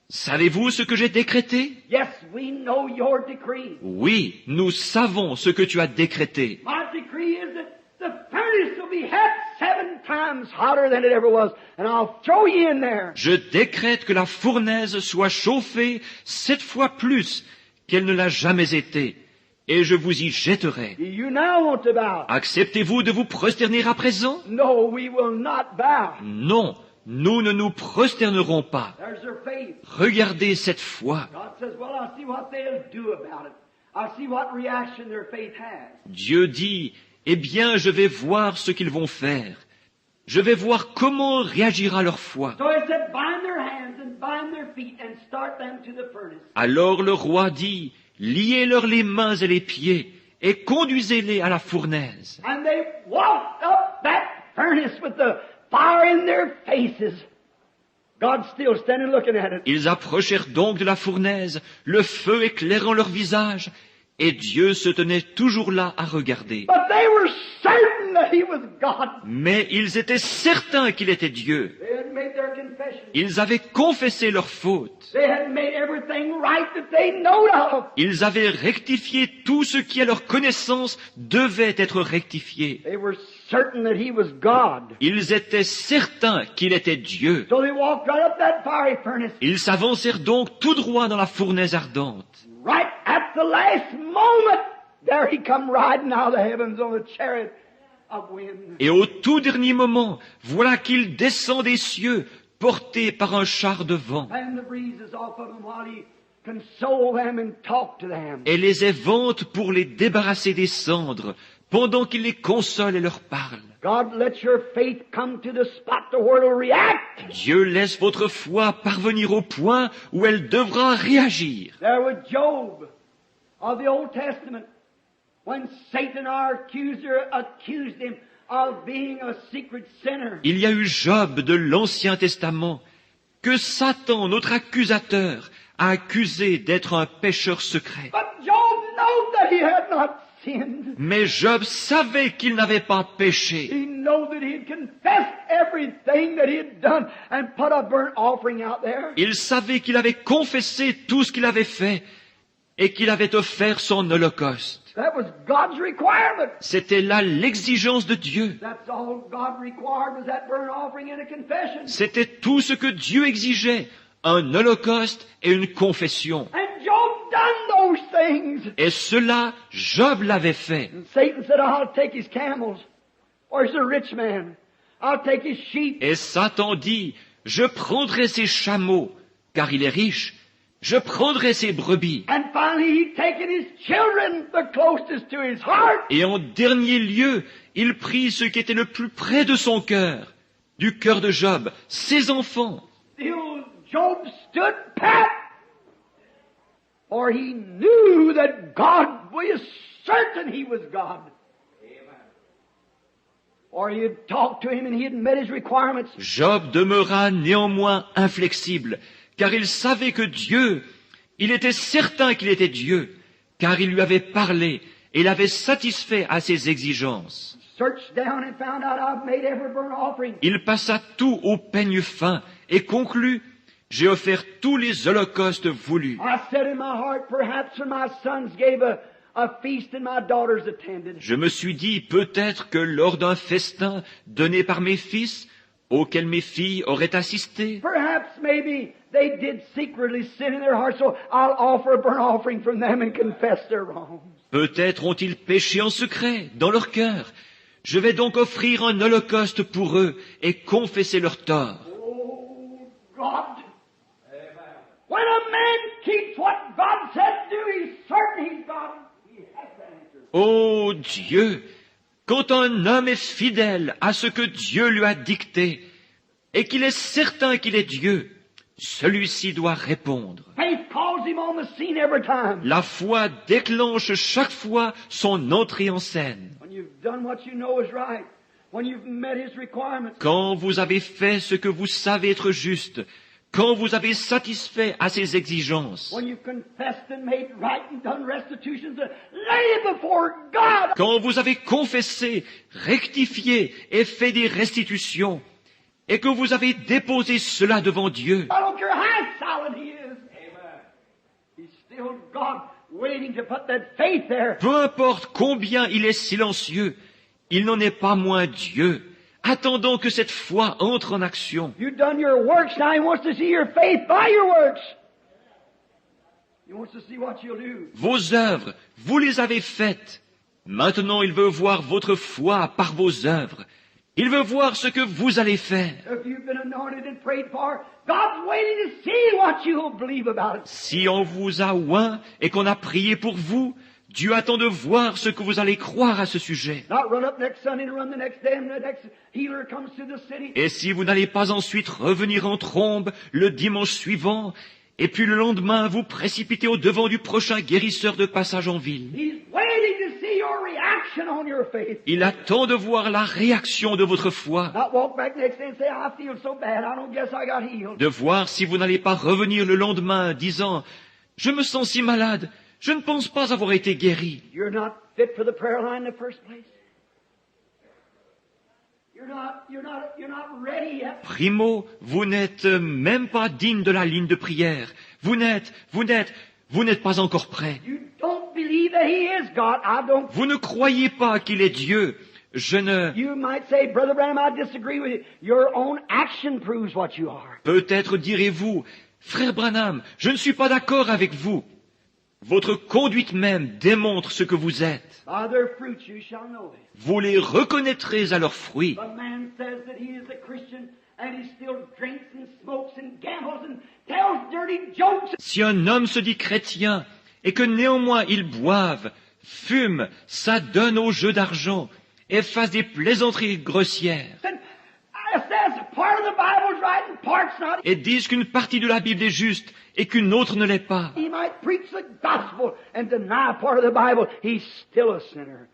savez-vous ce que j'ai décrété ? Yes, we know your decree. Oui, nous savons ce que tu as décrété. My decree is that the furnace will be half 7 times hotter than it ever was, and I'll throw you in there. Je décrète que la fournaise soit chauffée 7 fois plus qu'elle ne l'a jamais été, et je vous y jetterai. Do you now want to bow? Acceptez-vous de vous prosterner à présent ? No, we will not bow. Non, nous ne nous prosternerons pas. There's their faith. Regardez cette foi. God says, well, I'll see what they'll do about it. I'll see what reaction their faith has. Dieu dit, eh bien, je vais voir ce qu'ils vont faire. Je vais voir comment réagira leur foi. So he said, bind their hands and bind their feet and start them to the furnace. Alors le roi dit, liez-leur les mains et les pieds et conduisez-les à la fournaise. And they walked up that furnace with the fire in their faces. God's still standing looking at it. Ils approchèrent donc de la fournaise, le feu éclairant leur visage, et Dieu se tenait toujours là à regarder. But they were certain that He was God. Mais ils étaient certains qu'il était Dieu. They had made their confession. Ils avaient confessé leurs fautes. They had made everything right that they knowed of. Ils avaient rectifié tout ce qui, à leur connaissance, devait être rectifié. They were certain that He was God. Ils étaient certains qu'il était Dieu. So they walked right up that fiery furnace. Ils s'avancèrent donc tout droit dans la fournaise ardente. Right at the last moment, there He come riding out of the heavens on a chariot of wind. Et au tout dernier moment, voilà qu'il descend des cieux, porté par un char de vent, And the breezes off of them while He console them and talk to them. et les évente pour les débarrasser des cendres, pendant qu'il les console et leur parle. God, let your faith come to the spot to where it'll react. Dieu laisse votre foi parvenir au point où elle devra réagir. There was Job of the Old Testament when Satan, our accuser, accused him of being a secret sinner. Il y a eu Job de l'Ancien Testament, que Satan, notre accusateur, a accusé d'être un pécheur secret. But Job knew that he had not sinned. Mais Job savait qu'il n'avait pas péché. He knew that he had confessed everything that he had done and put a burnt offering out there. Il savait qu'il avait confessé tout ce qu'il avait fait et qu'il avait offert son holocauste. That was God's requirement. C'était là l'exigence de Dieu. That's all God required was that burnt offering and a confession. C'était tout ce que Dieu exigeait, un holocauste et une confession. And Job done those things. Et cela, Job l'avait fait. And Satan said, I'll take his camels. Or he's a rich man. I'll take his sheep. Et Satan dit, je prendrai ses chameaux, car il est riche. Je prendrai ses brebis. And finally he'd taken his children, the closest to his heart. Et en dernier lieu, il prit ce qui était le plus près de son cœur, du cœur de Job, ses enfants. Still Job stood pat. For he knew that God was certain he was God. Or he had talked to him and he had met his requirements. Job demeura néanmoins inflexible, car il savait que Dieu, il était certain qu'il était Dieu, car il lui avait parlé et l'avait satisfait à ses exigences. Searched down and found out I've made every burnt offering. Il passa tout au peigne fin et conclut, j'ai offert tous les holocaustes voulus. I said in my heart, perhaps when my sons gave a feast and my daughters attended. Je me suis dit, peut-être que lors d'un festin donné par mes fils, auquel mes filles auraient assisté, Perhaps maybe they did secretly sin in their hearts, so I'll offer a burnt offering from them and confess their wrongs. peut-être ont-ils péché en secret, dans leur cœur. Je vais donc offrir un holocauste pour eux et confesser leurs torts. Oh, God. When a man keeps what God said to do, he's certain he's God. He has that answer. Ô Dieu, quand un homme est fidèle à ce que Dieu lui a dicté et qu'il est certain qu'il est Dieu, celui-ci doit répondre. Faith calls him on the scene every time. La foi déclenche chaque fois son entrée en scène. When you've done what you know is right, when you've met his requirements, Quand vous avez fait ce que vous savez être juste, quand vous avez satisfait à ses exigences, when you've confessed and made right and done restitutions, lay it before God. quand vous avez confessé, rectifié et fait des restitutions, et que vous avez déposé cela devant Dieu, I don't care how solid he is. Amen. He's still God waiting to put that faith there. peu importe combien il est silencieux, il n'en est pas moins Dieu, attendant que cette foi entre en action. You've done your works, now he wants to see your faith by your works. He wants to see what you'll do. Vos œuvres, vous les avez faites. Maintenant, il veut voir votre foi par vos œuvres. Il veut voir ce que vous allez faire. If you've been anointed and prayed for, God's waiting to see what you'll believe about it. Si on vous a oint et qu'on a prié pour vous, Dieu attend de voir ce que vous allez croire à ce sujet. Not run up next Sunday and run the next day and the next healer comes to the city. Et si vous n'allez pas ensuite revenir en trombe le dimanche suivant, et puis le lendemain vous précipiter au devant du prochain guérisseur de passage en ville, He's waiting to see your reaction on your faith. il attend de voir la réaction de votre foi, Not walk back next day and say, I feel so bad, I don't guess I got healed. de voir si vous n'allez pas revenir le lendemain disant « Je me sens si malade, je ne pense pas avoir été guéri. You're not fit for the prayer line in the first place. You're not ready yet. Primo, vous n'êtes même pas digne de la ligne de prière. Vous n'êtes pas encore prêt. You don't believe that He is God. I don't. Vous ne croyez pas qu'il est Dieu. You might say, Brother Branham, I disagree with you. Your own action proves what you are. Peut-être direz-vous, Frère Branham, je ne suis pas d'accord avec vous. Votre conduite même démontre ce que vous êtes. By their fruits you shall know them. Vous les reconnaîtrez à leurs fruits. The man says that he is a Christian and he still drinks and smokes and gambles and tells dirty jokes. Si un homme se dit chrétien et que néanmoins il boive, fume, s'adonne aux jeux d'argent et fasse des plaisanteries grossières And says part of the Bible's right and part's not. et disent qu'une partie de la Bible est juste et qu'une autre ne l'est pas, He might preach the gospel and deny part of the Bible. He's still a sinner.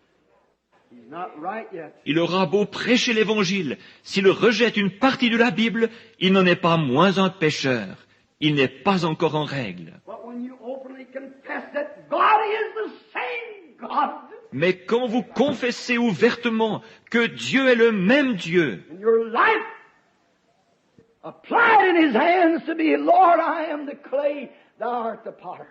He's not right yet. il aura beau prêcher l'évangile, s'il rejette une partie de la Bible, il n'en est pas moins un pécheur. Il n'est pas encore en règle. But when you openly confess that God is the same God, Mais quand vous confessez ouvertement que Dieu est le même Dieu, and your life applied in His hands to be, Lord, I am the clay, Thou art the potter.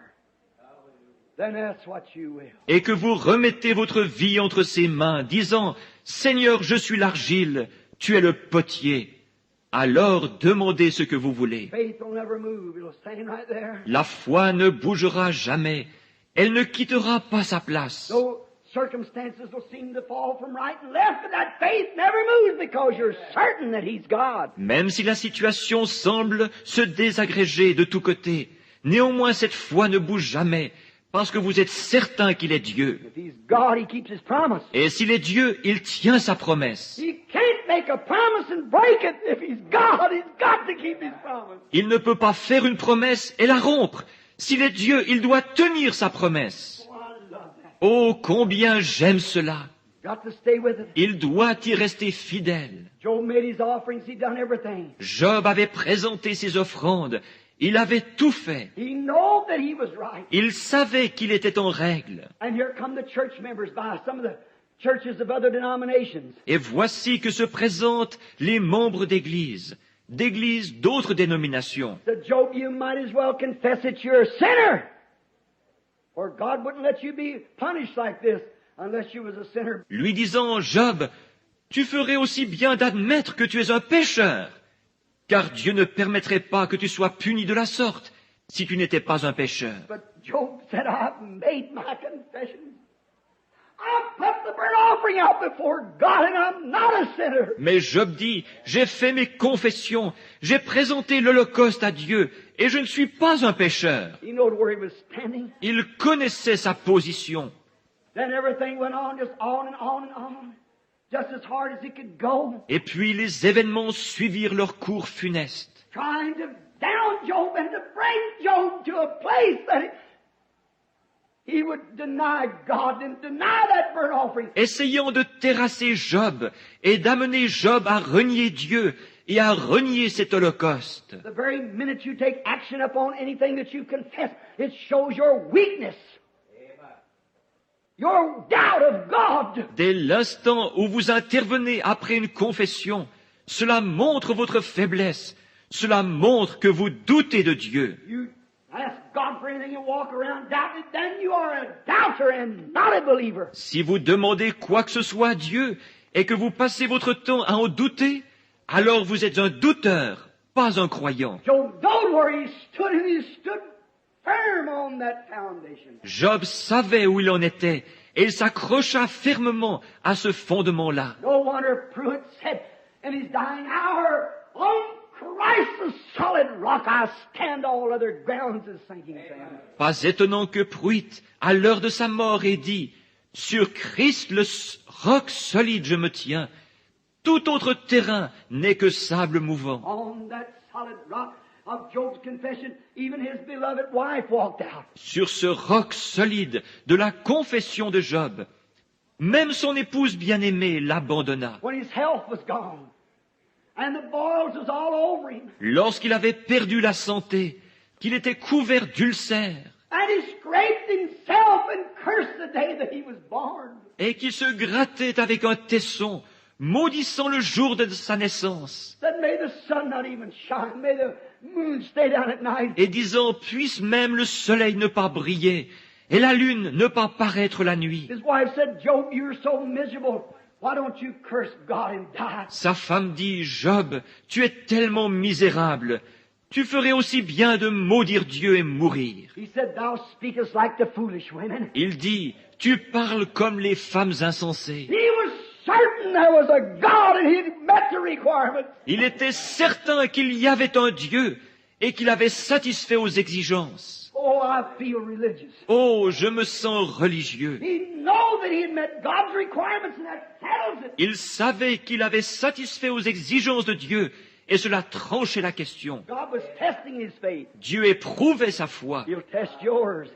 then that's what you will. et que vous remettez votre vie entre ses mains, disant, Seigneur, je suis l'argile, tu es le potier, alors demandez ce que vous voulez. Faith will never move. It'll stand right there. La foi ne bougera jamais, elle ne quittera pas sa place. Though circumstances will seem to fall from right and left, but that faith never moves because you're certain that He's God. Même si la situation semble se désagréger de tous côtés, néanmoins cette foi ne bouge jamais, parce que vous êtes certain qu'il est Dieu. If He's God, He keeps His promise. Et s'il est Dieu, il tient sa promesse. He can't make a promise and break it. If He's God, He's got to keep His promise. Il ne peut pas faire une promesse et la rompre. S'il est Dieu, il doit tenir sa promesse. Oh, I love that. Oh, combien j'aime cela. Got to stay with it. Il doit y rester fidèle. Job made his offerings. He done everything. Job avait présenté ses offrandes. Il avait tout fait. He knew that he was right. Il savait qu'il était en règle. And here come the church members by some of the churches of other denominations. Et voici que se présentent les membres d'églises d'autres dénominations. Said, Job, you might as well confess that you're a sinner. For God wouldn't let you be punished like this unless you was a sinner. Lui disant, Job, tu ferais aussi bien d'admettre que tu es un pécheur, car Dieu ne permettrait pas que tu sois puni de la sorte si tu n'étais pas un pécheur. But Job said, I've made my confession. I've put the burnt offering out before God and I'm not a sinner. Mais Job dit, j'ai fait mes confessions, j'ai présenté l'Holocauste à Dieu, et je ne suis pas un pécheur. He knew where he was standing. Il connaissait sa position. Then everything went on, just on and on and on, just as hard as he could go, Et puis les événements suivirent leur cours funeste, trying to down Job and to bring Job to a place that he would deny God and deny that burnt offering. essayant de terrasser Job et d'amener Job à renier Dieu et à renier cet holocauste. The very minute you take action upon anything that you confess, it shows your weakness. Your doubt of God. Dès l'instant où vous intervenez après une confession, cela montre votre faiblesse, cela montre que vous doutez de Dieu. You ask God for anything and walk around doubting, then you are a doubter and not a believer. Si vous demandez quoi que ce soit à Dieu et que vous passez votre temps à en douter, alors vous êtes un douteur, pas un croyant. Job knowed where he stood and he stood firm on that foundation. Job savait où il en était et il s'accrocha fermement à ce fondement-là. No wonder Pruitt said in his dying hour, on Christ the solid rock I stand, all other grounds is sinking sand. Pas étonnant que Pruitt, à l'heure de sa mort, ait dit « Sur Christ le roc solide je me tiens, tout autre terrain n'est que sable mouvant. » On that solid rock of Job's confession, even his beloved wife walked out. Sur ce roc solide de la confession de Job, même son épouse bien-aimée l'abandonna. When his health was gone and the boils was all over him Lorsqu'il avait perdu la santé, qu'il était couvert d'ulcères, and he scraped himself and cursed the day that he was born. et qu'il se grattait avec un tesson, maudissant le jour de sa naissance, Said, may the sun not even shine, may the moon stay down at night. et disant, puisse même le soleil ne pas briller, et la lune ne pas paraître la nuit. His wife said, Job, you're so miserable. Why don't you curse God and die? Sa femme dit, Job, tu es tellement misérable, tu ferais aussi bien de maudire Dieu et mourir. He said, thou speakest like the foolish women. Il dit, tu parles comme les femmes insensées. He was certain there was a God and he'd met the requirements. Il était certain qu'il y avait un Dieu et qu'il avait satisfait aux exigences. Oh, I feel religious. Oh, je me sens religieux. He knew that he had met God's requirements and that settles it. Il savait qu'il avait satisfait aux exigences de Dieu et cela tranchait la question. God was testing his faith. Dieu éprouvait sa foi. He'll test yours.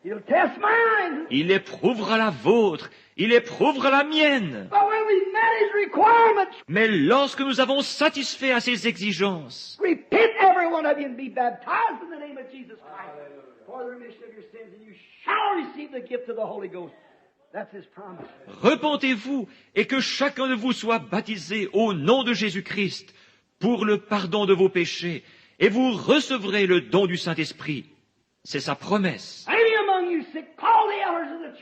He'll test mine. Il éprouvera la vôtre. Il éprouvera la mienne. But when we met his requirements, Mais lorsque nous avons satisfait à ses exigences, repent every one of you and be baptized in the name of Jesus Christ for the remission of your sins, and you shall receive the gift of the Holy Ghost. That's his promise. repentez-vous et que chacun de vous soit baptisé au nom de Jésus-Christ pour le pardon de vos péchés et vous recevrez le don du Saint-Esprit. C'est sa promesse. Any among you sick, call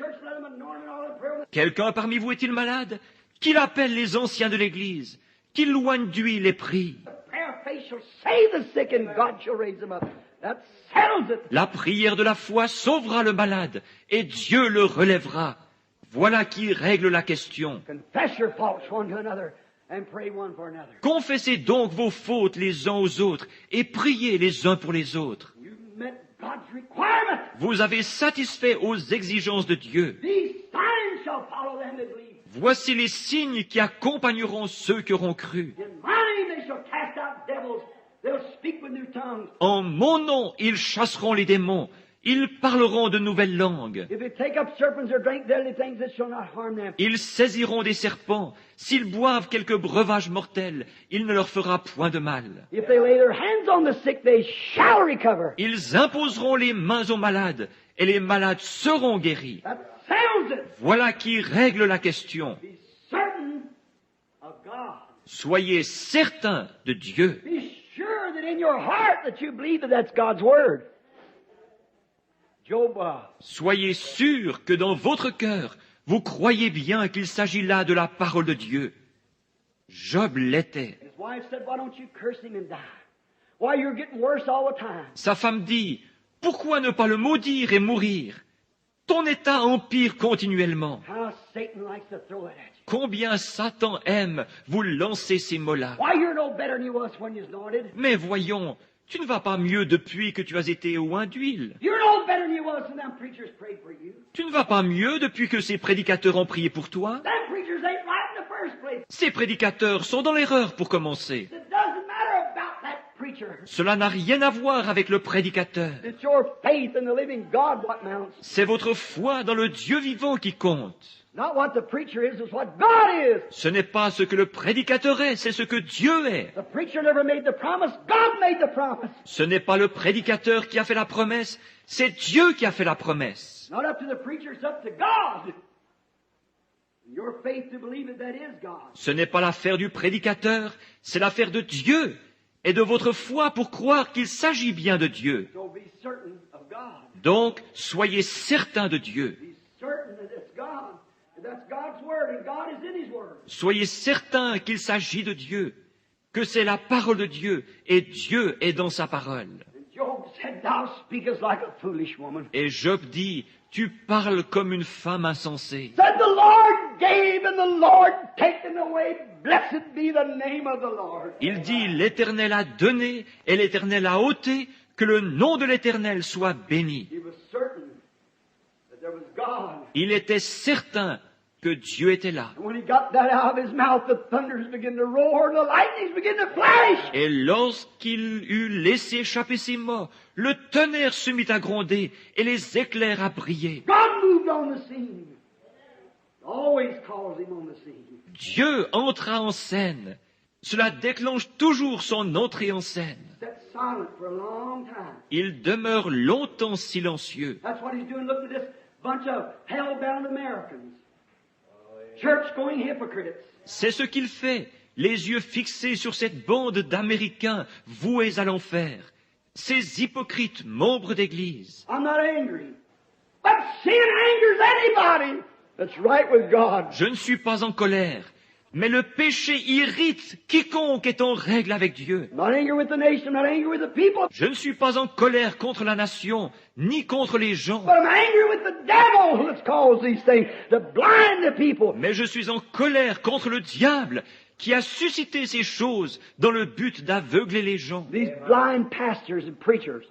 church, let them anoint and all and pray with Quelqu'un parmi vous est-il malade? Qu'il appelle les anciens de l'Église, qu'il loigne d'huile et prie. prayer of faith shall save the sick and God shall raise them up. That settles it. La prière de la foi sauvera le malade, et Dieu le relèvera. Voilà qui règle la question. Confess your faults one to another and pray one for another. Confessez donc vos fautes les uns aux autres, et priez les uns pour les autres. You met God's requirement. Vous avez satisfait aux exigences de Dieu. These signs shall follow them that believe. Voici les signes qui accompagneront ceux qui auront cru. In my name they shall cast out devils. They'll speak with new tongues. En mon nom, ils chasseront les démons. Ils parleront de nouvelles langues. If they take up serpents or drink deadly things, it shall not harm them. Ils saisiront des serpents. S'ils boivent quelques breuvages mortels, il ne leur fera point de mal. If they lay their hands on the sick, they shall recover. Ils imposeront les mains aux malades, et les malades seront guéris. That settles it. Voilà qui règle la question. Be certain of God. Soyez certains de Dieu. Be sure that in your heart that you believe that that's God's word. Job, Soyez sûrs que dans votre cœur, vous croyez bien qu'il s'agit là de la parole de Dieu. Job l'était. his wife said, why don't you curse him and die? Why, you're getting worse all the time. Sa femme dit, « Pourquoi ne pas le maudire et mourir? Ton état empire continuellement. How Satan likes to throw it at you. Combien Satan aime vous lancer ces mots-là. Why, you're no better than you was when you was anointed. Mais voyons, tu ne vas pas mieux depuis que tu as été oint d'huile. You're no better than you was when them preachers prayed for you. Tu ne vas pas mieux depuis que ces prédicateurs ont prié pour toi. Them preachers ain't right in the first place. Ces prédicateurs sont dans l'erreur pour commencer. It doesn't matter about that preacher. Cela n'a rien à voir avec le prédicateur. It's your faith in the living God what mounts. C'est votre foi dans le Dieu vivant qui compte. Not what the preacher is, it's what God is. Ce n'est pas ce que le prédicateur est, c'est ce que Dieu est. The preacher never made the promise, God made the promise. Ce n'est pas le prédicateur qui a fait la promesse, c'est Dieu qui a fait la promesse. Not up to the preacher, it's up to God. Your faith to believe it, that is God. Ce n'est pas l'affaire du prédicateur, c'est l'affaire de Dieu et de votre foi pour croire qu'il s'agit bien de Dieu. So be certain of God. Donc, soyez certains de Dieu. Be certain that it's God. And that's God's word, and God is in His word. Soyez certains qu'il s'agit de Dieu, que c'est la parole de Dieu et Dieu est dans sa parole. And Job said, Thou speakest like a foolish woman. Et Job dit, tu parles comme une femme insensée. Said the Lord gave and the Lord taken away. Blessed be the name of the Lord. Il dit, l'Éternel a donné et l'Éternel a ôté, que le nom de l'Éternel soit béni. He was certain that there was God. Il était certain que Dieu était là. And when he got that out of his mouth, the thunders began to roar, the lightnings began to flash. Et lorsqu'il eut laissé échapper ces mots, le tonnerre se mit à gronder et les éclairs à briller. God moved on the scene. Always calls him on the scene. Dieu entra en scène. Cela déclenche toujours son entrée en scène. Sat silent for a long time. Il demeure longtemps silencieux. That's what he's doing. Look at this bunch of hell-bound Americans. Church-going hypocrites. C'est ce qu'il fait, les yeux fixés sur cette bande d'Américains voués à l'enfer. Ces hypocrites membres d'Église. I'm not angry. But sin angers anybody that's right with God. Je ne suis pas en colère, mais le péché irrite quiconque est en règle avec Dieu. I'm not angry with the nation. I'm not angry with the people. Je ne suis pas en colère contre la nation, ni contre les gens, But I'm angry with the devil that's caused these things to blind the people. mais je suis en colère contre le diable qui a suscité ces choses dans le but d'aveugler les gens. These blind pastors and preachers.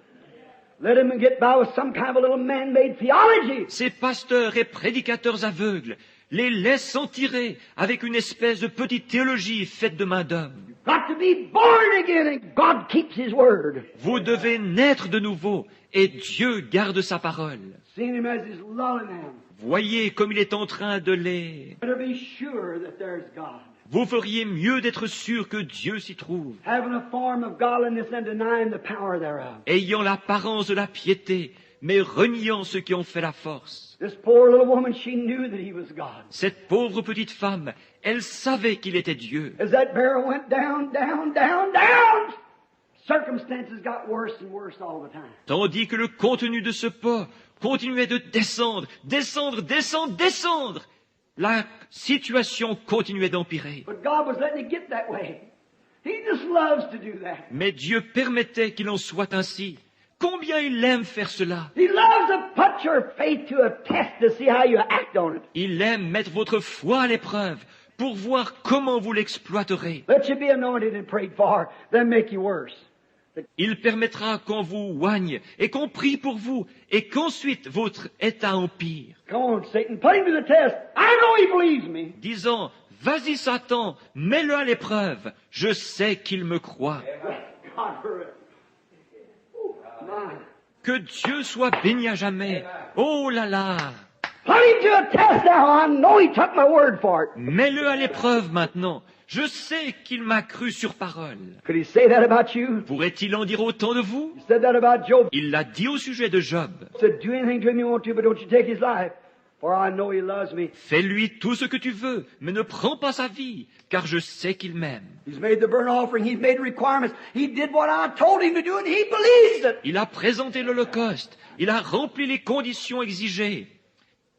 Let them get by with some kind of a little man-made theology. Ces pasteurs et prédicateurs aveugles les laissent en tirer avec une espèce de petite théologie faite de main d'homme. Got to be born again, and God keeps His word. Vous devez naître de nouveau et Dieu garde sa parole. Seeing Him as He's lulling them. Voyez comme il est en train de les... Better be sure that there's God. Vous feriez mieux d'être sûr que Dieu s'y trouve, Having a form of godliness and denying the power thereof. ayant l'apparence de la piété, mais reniant ceux qui ont fait la force. This poor little woman, she knew that He was God. Cette pauvre petite femme, elle savait qu'il était Dieu. As that barrel went down, down, down, down, circumstances got worse and worse all the time. Tandis que le contenu de ce pot continuait de descendre, descendre, descendre, descendre. La situation continuait d'empirer. But God was letting it get that way. He just loves to do that. Mais Dieu permettait qu'il en soit ainsi. Combien il aime faire cela. He loves to put your faith to a test to see how you act on it. Il aime mettre votre foi à l'épreuve pour voir comment vous l'exploiterez. Let you be anointed and prayed for, then make you worse. Il permettra qu'on vous oigne et qu'on prie pour vous et qu'ensuite votre état empire. Come on, Satan, put him to the test. I know he believes me. Disant, vas-y Satan, mets-le à l'épreuve, je sais qu'il me croit. God, for it. My. Que Dieu soit béni à jamais. Oh là là! Put him to a test now. I know he took my word for it. Mets-le à l'épreuve maintenant. Je sais qu'il m'a cru sur parole. Could he say that about you? Pourrait-il en dire autant de vous? He said that about Job. Il l'a dit au sujet de Job. He said, do anything to him you want to, but don't you take his life, for I know he loves me. Fais-lui tout ce que tu veux, mais ne prends pas sa vie, car je sais qu'il m'aime. He's made the burnt offering. He's made requirements. He did what I told him to do, and he believes it. Il a présenté l'Holocauste. Il a rempli les conditions exigées.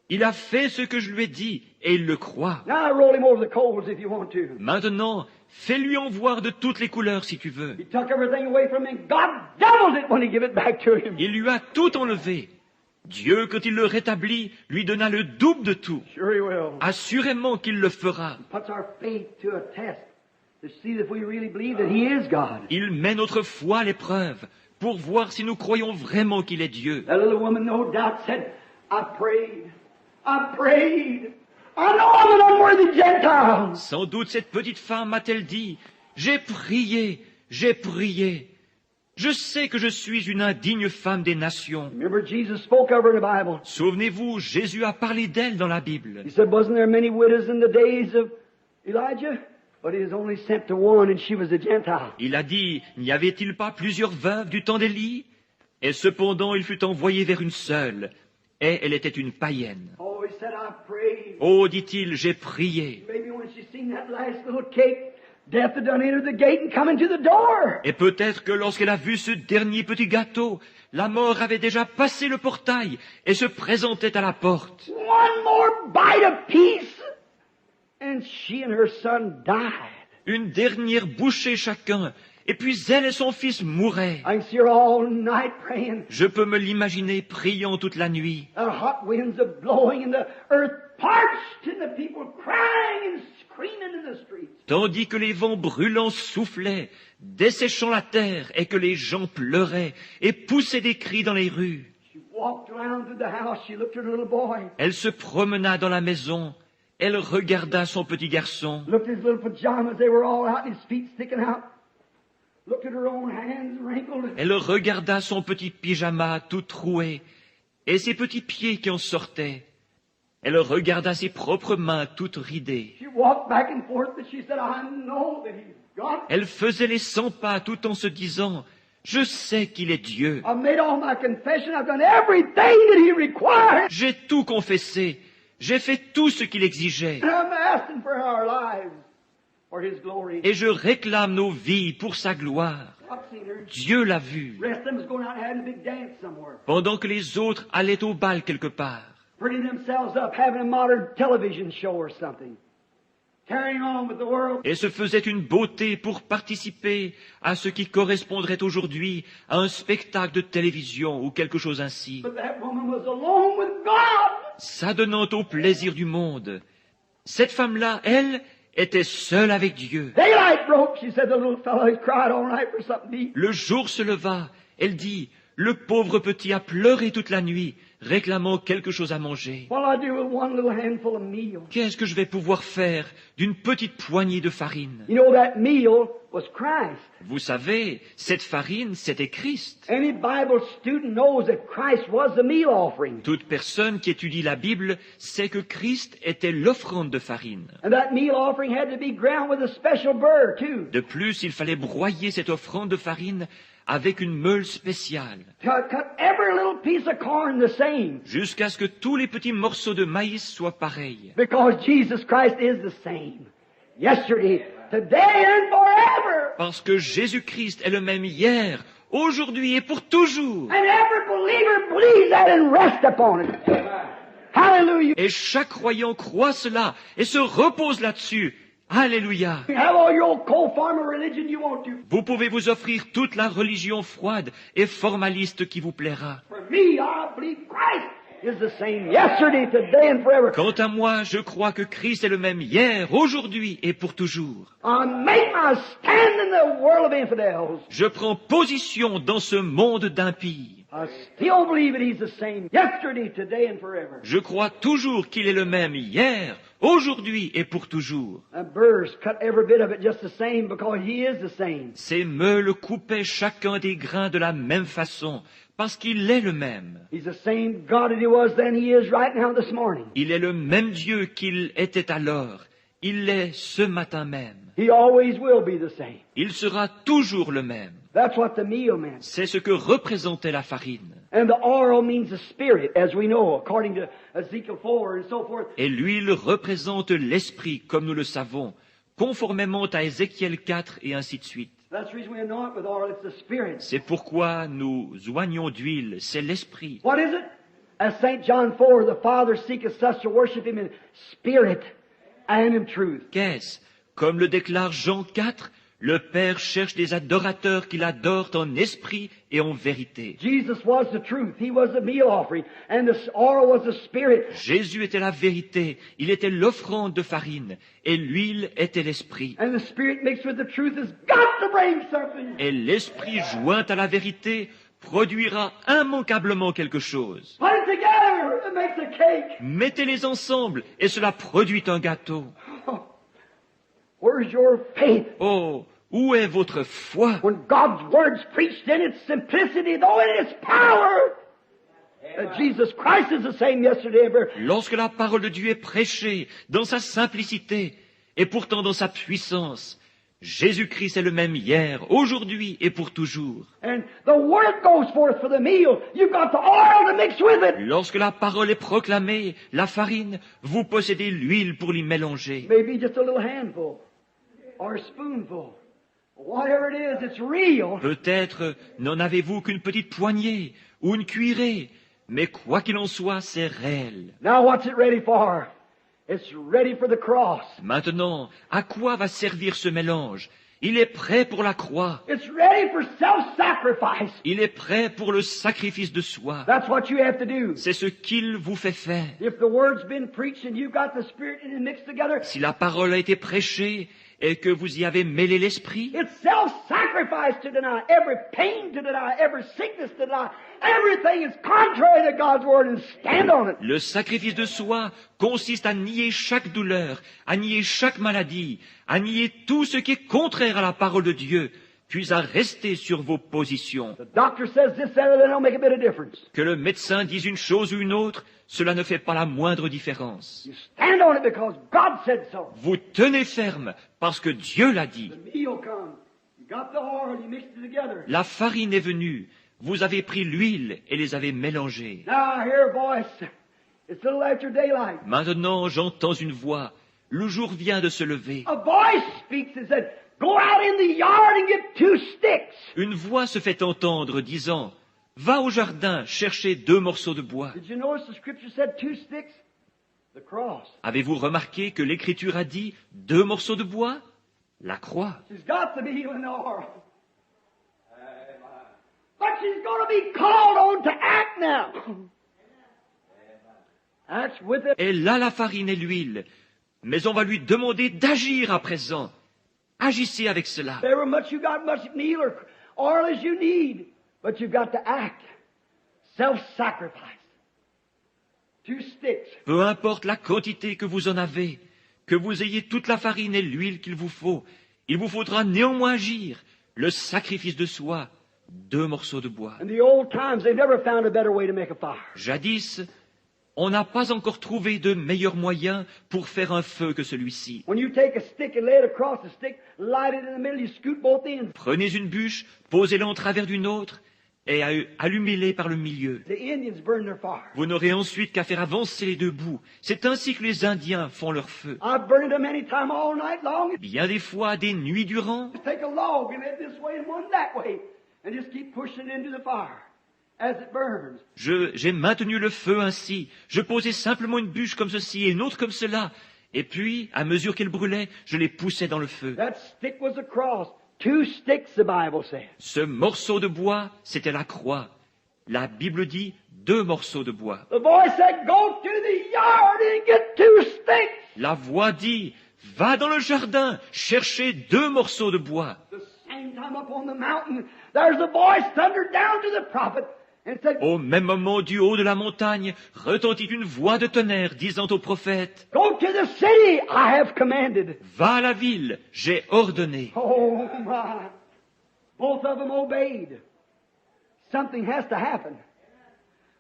Il a fait ce que je lui ai dit, et il le croit. Now roll him over the coals if you want to. Maintenant, fais-lui en voir de toutes les couleurs si tu veux. He took everything away from him. God doubled it when he gave it back to him. Il lui a tout enlevé. Dieu, quand il le rétablit, lui donna le double de tout. Sure he will. Assurément qu'il le fera. Puts our faith to a test to see if we really believe that he is God. Il met notre foi à l'épreuve pour voir si nous croyons vraiment qu'il est Dieu. That little woman, no doubt, said, I prayed. I prayed. I know I'm an unworthy Gentile. Sans doute cette petite femme m'a-t-elle dit, j'ai prié, j'ai prié. Je sais que je suis une indigne femme des nations. Remember, Jesus spoke of her in the Bible. Souvenez-vous, Jésus a parlé d'elle dans la Bible. He said, wasn't there many widows in the days of Elijah? But he was only sent to one, and she was a Gentile. Il a dit, n'y avait-il pas plusieurs veuves du temps d'Élie? Et cependant, il fut envoyé vers une seule, et elle était une païenne. Oh, he said, I prayed. Oh, dit-il, j'ai prié. Maybe when she seen that last little cake, death had done entered the gate and come into the door. Et peut-être que lorsqu'elle a vu ce dernier petit gâteau, la mort avait déjà passé le portail et se présentait à la porte. One more bite of peace, and she and her son died. Une dernière bouchée chacun, et puis elle et son fils mouraient. I can see her all night praying. Je peux me l'imaginer priant toute la nuit. The hot winds are blowing and the earth parched and the people crying and screaming in the streets. Tandis que les vents brûlants soufflaient, desséchant la terre, et que les gens pleuraient et poussaient des cris dans les rues. She walked around through the house. She looked at her little boy. Elle se promena dans la maison. Elle regarda son petit garçon. Looked at his little pajamas. They were all out and his feet sticking out. Looked at her own hands wrinkled. Elle regarda son petit pyjama tout troué et ses petits pieds qui en sortaient. Elle regarda ses propres mains toutes ridées. She walked back and forth and she said, I know that he's God. Elle faisait les 100 pas tout en se disant, je sais qu'il est Dieu. I've made all my confession. I've done everything that he required. J'ai tout confessé. J'ai fait tout ce qu'il exigeait. And I'm asking for our lives for his glory. Et je réclame nos vies pour sa gloire. I've seen her. Dieu l'a vu. The rest of them was going out and having a big dance somewhere. Pendant que les autres allaient au bal quelque part. Prettying themselves up, having a modern television show or something. Carrying on with the world. Et se faisait une beauté pour participer à ce qui correspondrait aujourd'hui à un spectacle de télévision ou quelque chose ainsi. But that woman was alone with God. S'adonnant au plaisir du monde. Cette femme-là, elle, était seule avec Dieu. Daylight broke, she said, the little fellow, he cried all night for something to eat. Le jour se leva. Elle dit, le pauvre petit a pleuré toute la nuit, réclamant quelque chose à manger. What'll I do with one little handful of meal? Qu'est-ce que je vais pouvoir faire d'une petite poignée de farine? You know, that meal was Christ. Vous savez, cette farine, c'était Christ. Any Bible student knows that Christ was the meal offering. Toute personne qui étudie la Bible sait que Christ était l'offrande de farine. And that meal offering had to be ground with a special burr, too. De plus, il fallait broyer cette offrande de farine avec une meule spéciale, To cut every little piece of corn the same. jusqu'à ce que tous les petits morceaux de maïs soient pareils. Because Jesus Christ is the same. Yesterday, today, and forever. Parce que Jésus-Christ est le même hier, aujourd'hui et pour toujours. And every believer believes that and rests upon it. Hallelujah. Et chaque croyant croit cela et se repose là-dessus. Alléluia. You have all your old cold farmer religion you want to. Vous pouvez vous offrir toute la religion froide et formaliste qui vous plaira. For me, I believe Christ is the same yesterday, today, and forever. Quant à moi, je crois que Christ est le même hier, aujourd'hui et pour toujours. I make my stand in the world of infidels. Je prends position dans ce monde d'impies. I still believe that He's the same yesterday, today, and forever. Je crois toujours qu'il est le même hier, aujourd'hui et pour toujours. And birds cut every bit of it just the same because He is the same. Ces meules coupaient chacun des grains de la même façon, parce qu'il est le même. He's the same God that He was then, He is right now this morning. Il est le même Dieu qu'il était alors. Il l'est ce matin même. He always will be the same. Il sera toujours le même. That's what the meal meant. C'est ce que représentait la farine. And the oil means the spirit, as we know, according to Ezekiel 4 and so forth. Et l'huile représente l'esprit, comme nous le savons, conformément à Ézéchiel 4 et ainsi de suite. That's the reason we anoint with oil, it's the spirit. C'est pourquoi nous oignons d'huile, c'est l'esprit. What is it? As St. John 4, the Father seeketh such to worship Him in spirit and in truth. Qu'est-ce? Comme le déclare Jean 4, le Père cherche des adorateurs qui l'adorent en esprit et en vérité. Jesus was the truth. He was the meal offering. And the oil was the spirit. Jésus était la vérité, il était l'offrande de farine, et l'huile était l'esprit. And the spirit mixed with the truth has got to bring something. Et l'esprit joint à la vérité produira immanquablement quelque chose. Put it together. It makes a cake. Mettez-les ensemble et cela produit un gâteau. Where's your faith? Oh, où est votre foi? When God's Word's preached in its simplicity, though in its power, Jesus Christ is the same yesterday and forever. Lorsque la parole de Dieu est prêchée dans sa simplicité et pourtant dans sa puissance, Jésus-Christ est le même hier, aujourd'hui et pour toujours. And the Word goes forth for the meal. You've got the oil to mix with it. Lorsque la parole est proclamée, la farine, vous possédez l'huile pour l'y mélanger. Maybe just a little handful or a spoonful. Whatever it is, it's real. Peut-être n'en avez-vous qu'une petite poignée ou une cuillerée, mais quoi qu'il en soit, c'est réel. Now what's it ready for? It's ready for the cross. Maintenant, à quoi va servir ce mélange? Il est prêt pour la croix. It's ready for self-sacrifice. Il est prêt pour le sacrifice de soi. That's what you have to do. C'est ce qu'il vous fait faire. If the Word's been preached and you've got the Spirit and it mixed together, Si la parole a été prêchée et que vous y avez mêlé l'esprit, it's self-sacrifice to deny, every pain to deny, every sickness to deny, everything is contrary to God's Word and stand on it. le sacrifice de soi consiste à nier chaque douleur, à nier chaque maladie, à nier tout ce qui est contraire à la parole de Dieu, puis à rester sur vos positions. The doctor says this, that, or that, don't make a bit of difference. Que le médecin dise une chose ou une autre, cela ne fait pas la moindre différence. You stand on it because God said so. Vous tenez ferme parce que Dieu l'a dit. The meal comes. You got the oil, you mixed it together. La farine est venue, vous avez pris l'huile et les avez mélangées. Now I hear a voice. It's a little after daylight. Maintenant j'entends une voix, le jour vient de se lever. A voice speaks and said, go out in the yard and get 2 sticks. Une voix se fait entendre disant, va au jardin chercher 2 morceaux de bois. Did you notice the scripture said 2 sticks? The cross. Avez-vous remarqué que l'Écriture a dit 2 morceaux de bois? La croix. She's got the meal and the oil. But she's going to be called on to act now. Acts with it. Elle a la farine et l'huile, mais on va lui demander d'agir à présent. Agissez avec cela. Very much you got much meal or oil as you need, but you've got to act. Self-sacrifice. 2 sticks. Peu importe la quantité que vous en avez, que vous ayez toute la farine et l'huile qu'il vous faut, il vous faudra néanmoins agir. Le sacrifice de soi, 2 morceaux de bois. In the old times, they never found a better way to make a fire. Jadis, on n'a pas encore trouvé de meilleur moyen pour faire un feu que celui-ci. When you take a stick and lay it across the stick, light it in the middle, you scoot both ends. Prenez une bûche, posez-la en travers d'une autre et allumez-les par le milieu. The Indians burn their fire. Vous n'aurez ensuite qu'à faire avancer les 2 bouts. C'est ainsi que les Indiens font leur feu. I've burned them any time all night long. Bien des fois, des nuits durant, Just take a log and head this way and one that way. and just keep pushing it into the fire as it burns. J'ai maintenu le feu ainsi. Je posais simplement une bûche comme ceci et une autre comme cela. Et puis, à mesure qu'elle brûlait, je les poussais dans le feu. That stick was a cross. 2 sticks, the Bible says. Ce morceau de bois, c'était la croix. La Bible dit 2 morceaux de bois. The voice said, go to the yard and get 2 sticks. La voix dit, va dans le jardin, chercher 2 morceaux de bois. The same time up on the mountain, there's a voice thundered down to the prophet and said, Au même moment, du haut de la montagne, retentit une voix de tonnerre disant au prophète, go to the city I have commanded. va à la ville, j'ai ordonné. Oh my. Both of them obeyed. Something has to happen.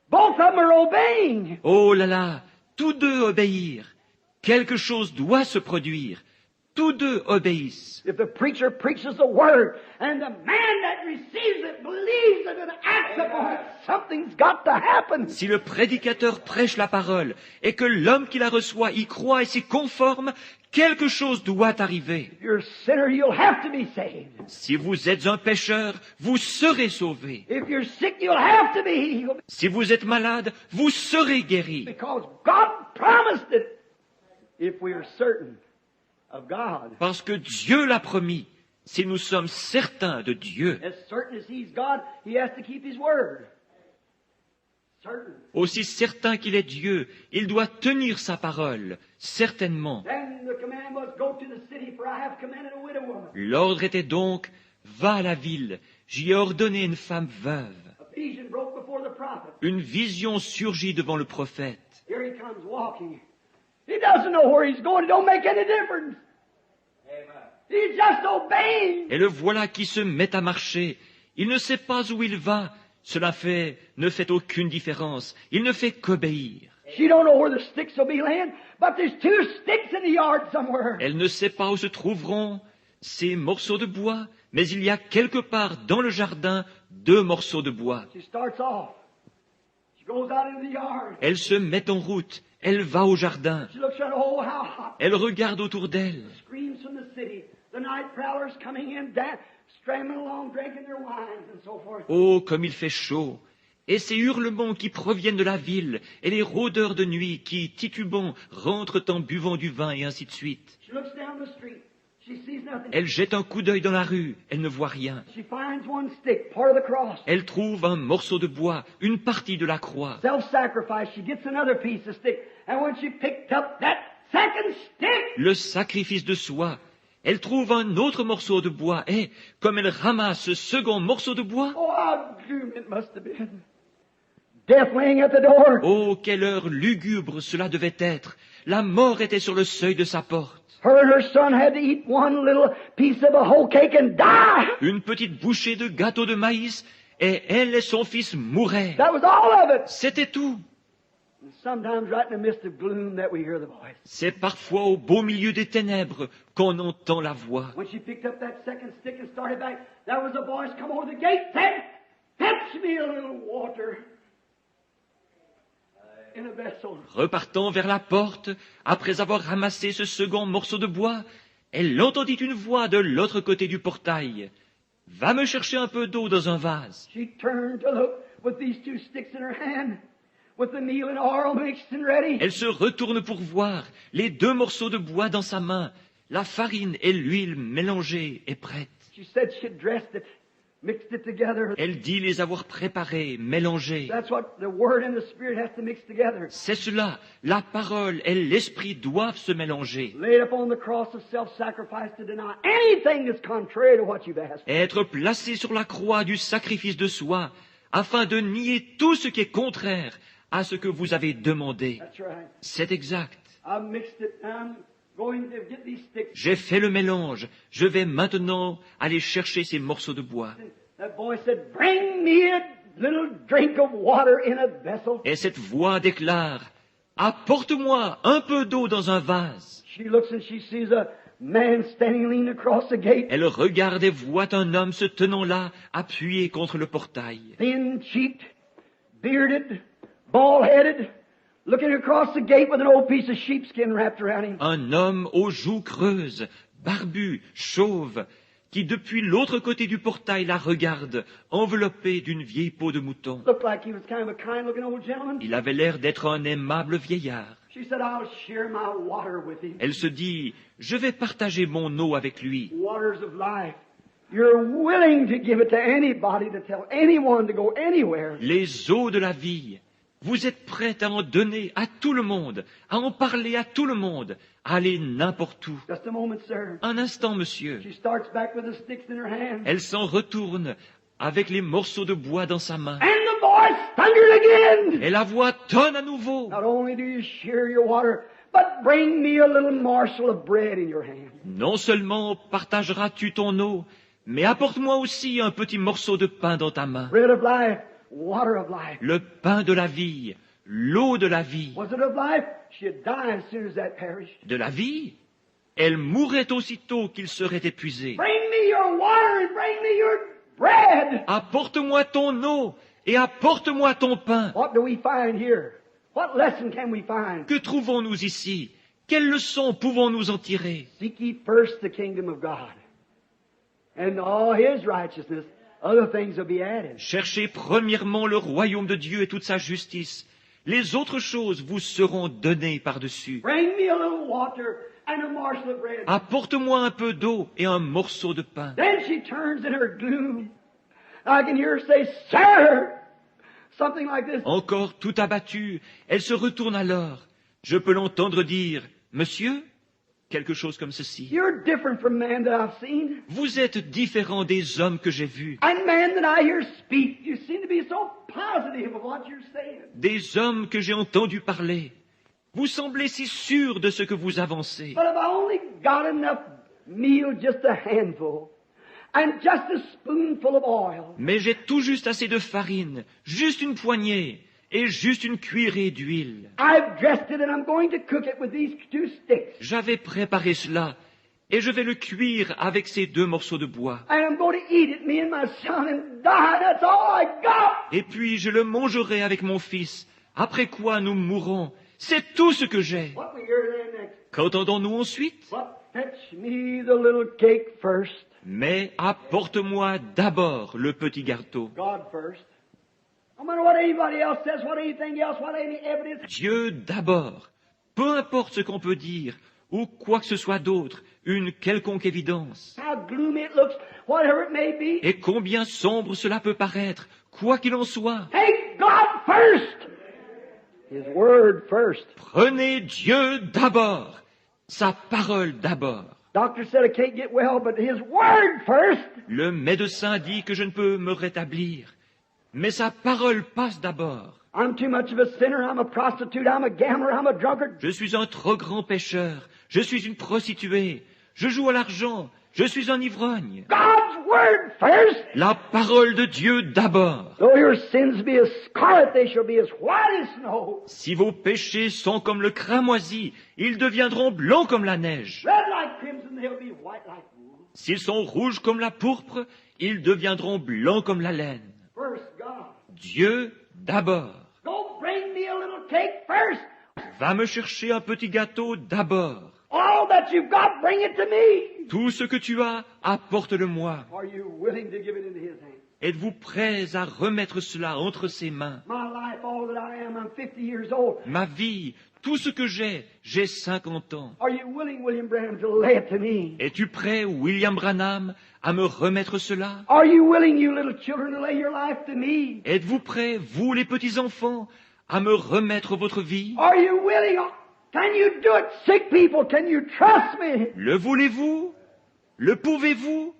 Both of them are obeying. Oh là là, tous 2 obéirent. Quelque chose doit se produire. Tous 2 obéissent. If the preacher preaches the word and the man that receives it believes it and acts upon it, something's got to happen. Si le prédicateur prêche la parole et que l'homme qui la reçoit y croit et s'y conforme, quelque chose doit arriver. If you're a sinner, you'll have to be saved. Si vous êtes un pécheur, vous serez sauvé. If you're sick, you'll have to be healed. Si vous êtes malade, vous serez guéri. Because God promised it. If we are certain of God. Parce que Dieu l'a promis. Si nous sommes certains de Dieu, As certain as He's God, He has to keep His word. Certain. aussi certain qu'il est Dieu, il doit tenir sa parole, certainement. Then the command was, go to the city, for I have commanded a widow woman. L'ordre était donc, va à la ville, j'y ai ordonné une femme veuve. A vision broke before the prophet. Une vision surgit devant le prophète. Here he comes walking. He doesn't know where he's going. It don't make any difference. He's just obeying. Et le voilà qui se met à marcher. Il ne sait pas où il va. Cela ne fait aucune différence. Il ne fait qu'obéir. She don't know where the sticks will be laying, but there's 2 sticks in the yard somewhere. Elle ne sait pas où se trouveront ces morceaux de bois, mais il y a quelque part dans le jardin 2 morceaux de bois. She starts off. She goes out into the yard. Elle se met en route. Elle va au jardin. She looks around. Oh, how hot. Elle regarde autour d'elle. Screams from the city. The night prowlers coming in, scrambling along, drinking their wines and so forth. Oh, comme il fait chaud! Et ces hurlements qui proviennent de la ville, et les rôdeurs de nuit qui, titubant, rentrent en buvant du vin, et ainsi de suite. She looks down the street. She sees nothing. Elle jette un coup d'œil dans la rue, elle ne voit rien. She finds 1 stick, part of the cross. Elle trouve un morceau de bois, une partie de la croix. Self-sacrifice. She gets another piece of stick. And when she picked up that second stick, Le sacrifice de soi. Elle trouve un autre morceau de bois, et, comme elle ramasse ce second morceau de bois, oh, how doom it must have been. Death laying at the door. oh, quelle heure lugubre cela devait être! La mort était sur le seuil de sa porte. Her and her son had to eat 1 little piece of a whole cake and die. Une petite bouchée de gâteau de maïs, et elle et son fils mouraient. That was all of it. C'était tout. And sometimes right in the midst of gloom that we hear the voice. C'est parfois au beau milieu des ténèbres qu'on entend la voix. When she picked up that second stick and started back, there was a voice come over the gate, said, fetch me a little water in a vessel. Repartant vers la porte, après avoir ramassé ce second morceau de bois, elle entendit une voix de l'autre côté du portail. « Va me chercher un peu d'eau dans un vase. She turned to look with these 2 sticks in her hand, with the meal and oil mixed and ready. » Elle se retourne pour voir les 2 morceaux de bois dans sa main, la farine et l'huile mélangées et prêtes. She said she had dressed it, mixed it together. Elle dit les avoir préparés, mélangés. That's what the Word and the Spirit has to mix together. C'est cela, la parole et l'esprit doivent se mélanger. Laid upon the cross of self-sacrifice to deny anything that's contrary to what you've asked. Être placé sur la croix du sacrifice de soi, afin de nier tout ce qui est contraire à ce que vous avez demandé. That's right. C'est exact. I've mixed it. I'm going to get these sticks. J'ai fait le mélange. Je vais maintenant aller chercher ces morceaux de bois. That voice said, bring me a little drink of water in a vessel. Et cette voix déclare, apporte-moi un peu d'eau dans un vase. She looks and she sees a man standing leaning across the gate. Elle regarde et voit un homme se tenant là, appuyé contre le portail. Thin-cheeked, bearded, bald-headed, looking across the gate with an old piece of sheepskin wrapped around him. Un homme aux joues creuses, barbu, chauve, qui depuis l'autre côté du portail la regarde, enveloppée d'une vieille peau de mouton. Looked like he was kind of a kind-looking old gentleman. Il avait l'air d'être un aimable vieillard. She said, I'll share my water with him. Elle se dit, je vais partager mon eau avec lui. Waters of life. You're willing to give it to anybody, to tell anyone to go anywhere. Les eaux de la vie. Vous êtes prête à en donner à tout le monde, à en parler à tout le monde, à aller n'importe où. Just a moment, sir. Un instant, monsieur. She starts back with the sticks in her hand. Elle s'en retourne avec les morceaux de bois dans sa main. And the voice thundered again. Et la voix tonne à nouveau. Not only do you share your water, but bring me a little morsel of bread in your hand. Non seulement partageras-tu ton eau, mais apporte-moi aussi un petit morceau de pain dans ta main. Bread of life, water of life. Le pain de la vie, l'eau de la vie. Was it of life? She'd die as soon as that perished. De la vie? Elle mourrait aussitôt qu'il serait épuisé. Bring me your water and bring me your bread. Apporte-moi ton eau et apporte-moi ton pain. What do we find here? What lesson can we find? Que trouvons-nous ici? Quelles leçons pouvons-nous en tirer? Seek ye first the kingdom of God, and all His righteousness, other things will be added. Cherchez premièrement le royaume de Dieu et toute sa justice. Les autres choses vous seront données par-dessus. Bring me a little water and a morsel of bread. Apporte-moi un peu d'eau et un morceau de pain. Then she turns in her gloom. I can hear her say, Sir! Something like this. Encore tout abattue, elle se retourne alors. Je peux l'entendre dire, Monsieur, quelque chose comme ceci. You're different from man that I've seen. Vous êtes différent des hommes que j'ai vus, And man that I hear speak. You seem to be so positive of what you're saying. des hommes que j'ai entendus parler. Vous semblez si sûrs de ce que vous avancez. But if I only got enough meal, just a handful, and just a spoonful of oil, Mais j'ai tout juste assez de farine, juste une poignée, et juste une cuillerée d'huile. I've dressed it and I'm going to cook it with these 2 sticks. J'avais préparé cela, et je vais le cuire avec ces 2 morceaux de bois. And I'm going to eat it, me and my son, and die. That's all I got. Et puis je le mangerai avec mon fils, après quoi nous mourrons. C'est tout ce que j'ai. What we hear then next? Qu'entendons-nous ensuite? But fetch me the little cake first. Mais apporte-moi d'abord le petit gâteau. God first. No matter what anybody else says, what anything else, what any evidence. Dieu d'abord. Peu importe ce qu'on peut dire, ou quoi que ce soit d'autre, une quelconque évidence. How gloomy it looks, whatever it may be. Et combien sombre cela peut paraître, quoi qu'il en soit. Take God first. His word first. Prenez Dieu d'abord, sa parole d'abord. Doctor said I can't get well, but His word first. Le médecin dit que je ne peux me rétablir, mais sa parole passe d'abord. I'm too much of a sinner, I'm a prostitute, I'm a gambler, I'm a drunkard. Je suis un trop grand pécheur, je suis une prostituée, je joue à l'argent, je suis un ivrogne. God's word first. La parole de Dieu d'abord. Though your sins be as scarlet, they shall be as white as snow. Si vos péchés sont comme le cramoisi, ils deviendront blancs comme la neige. Red like crimson, they'll be white like wool. S'ils sont rouges comme la pourpre, ils deviendront blancs comme la laine. First God. Dieu d'abord. Go bring me a little cake first. Va me chercher un petit gâteau d'abord. All that you've got, bring it to me. Tout ce que tu as, apporte-le-moi. Are you willing to give it into His hands? Êtes-vous prêts à remettre cela entre ses mains? My life, all that I am, I'm 50 years old. Ma vie, tout ce que j'ai 50 ans. Are you willing, William Branham, to lay it to me? Es-tu prêt, William Branham, à me remettre cela? Are you willing, you little children, to lay your life to me? Êtes-vous prêts, vous les petits-enfants, à me remettre votre vie? Are you willing? Can you do it? Sick people, can you trust me? Le voulez-vous? Le pouvez-vous?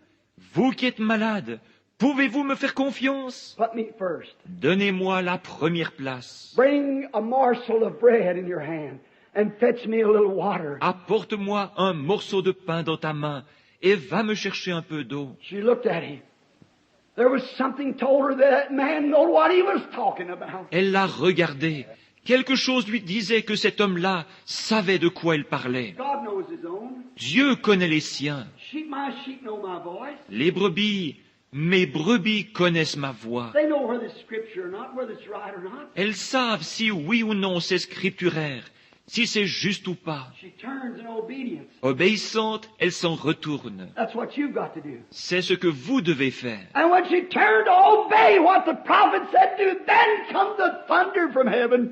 Vous qui êtes malade, pouvez-vous me faire confiance? Put me first. Donnez-moi la première place. Bring a morsel of bread in your hand and fetch me a little water. Apporte-moi un morceau de pain dans ta main et va me chercher un peu d'eau. She looked at him. There was something told her that man knew what he was talking about. Elle l'a regardé. Quelque chose lui disait que cet homme-là savait de quoi il parlait. God knows His own. Dieu connaît les siens. My sheep know my voice. Les brebis, mes brebis connaissent ma voix. They know whether it's scripture or not, whether it's right or not. Elles savent si oui ou non c'est scripturaire, si c'est juste ou pas. She turns in obedience. Obéissante, elle s'en retourne. That's what you've got to do. C'est ce que vous devez faire. And when she turned to obey what the prophet said to, then comes the thunder from heaven.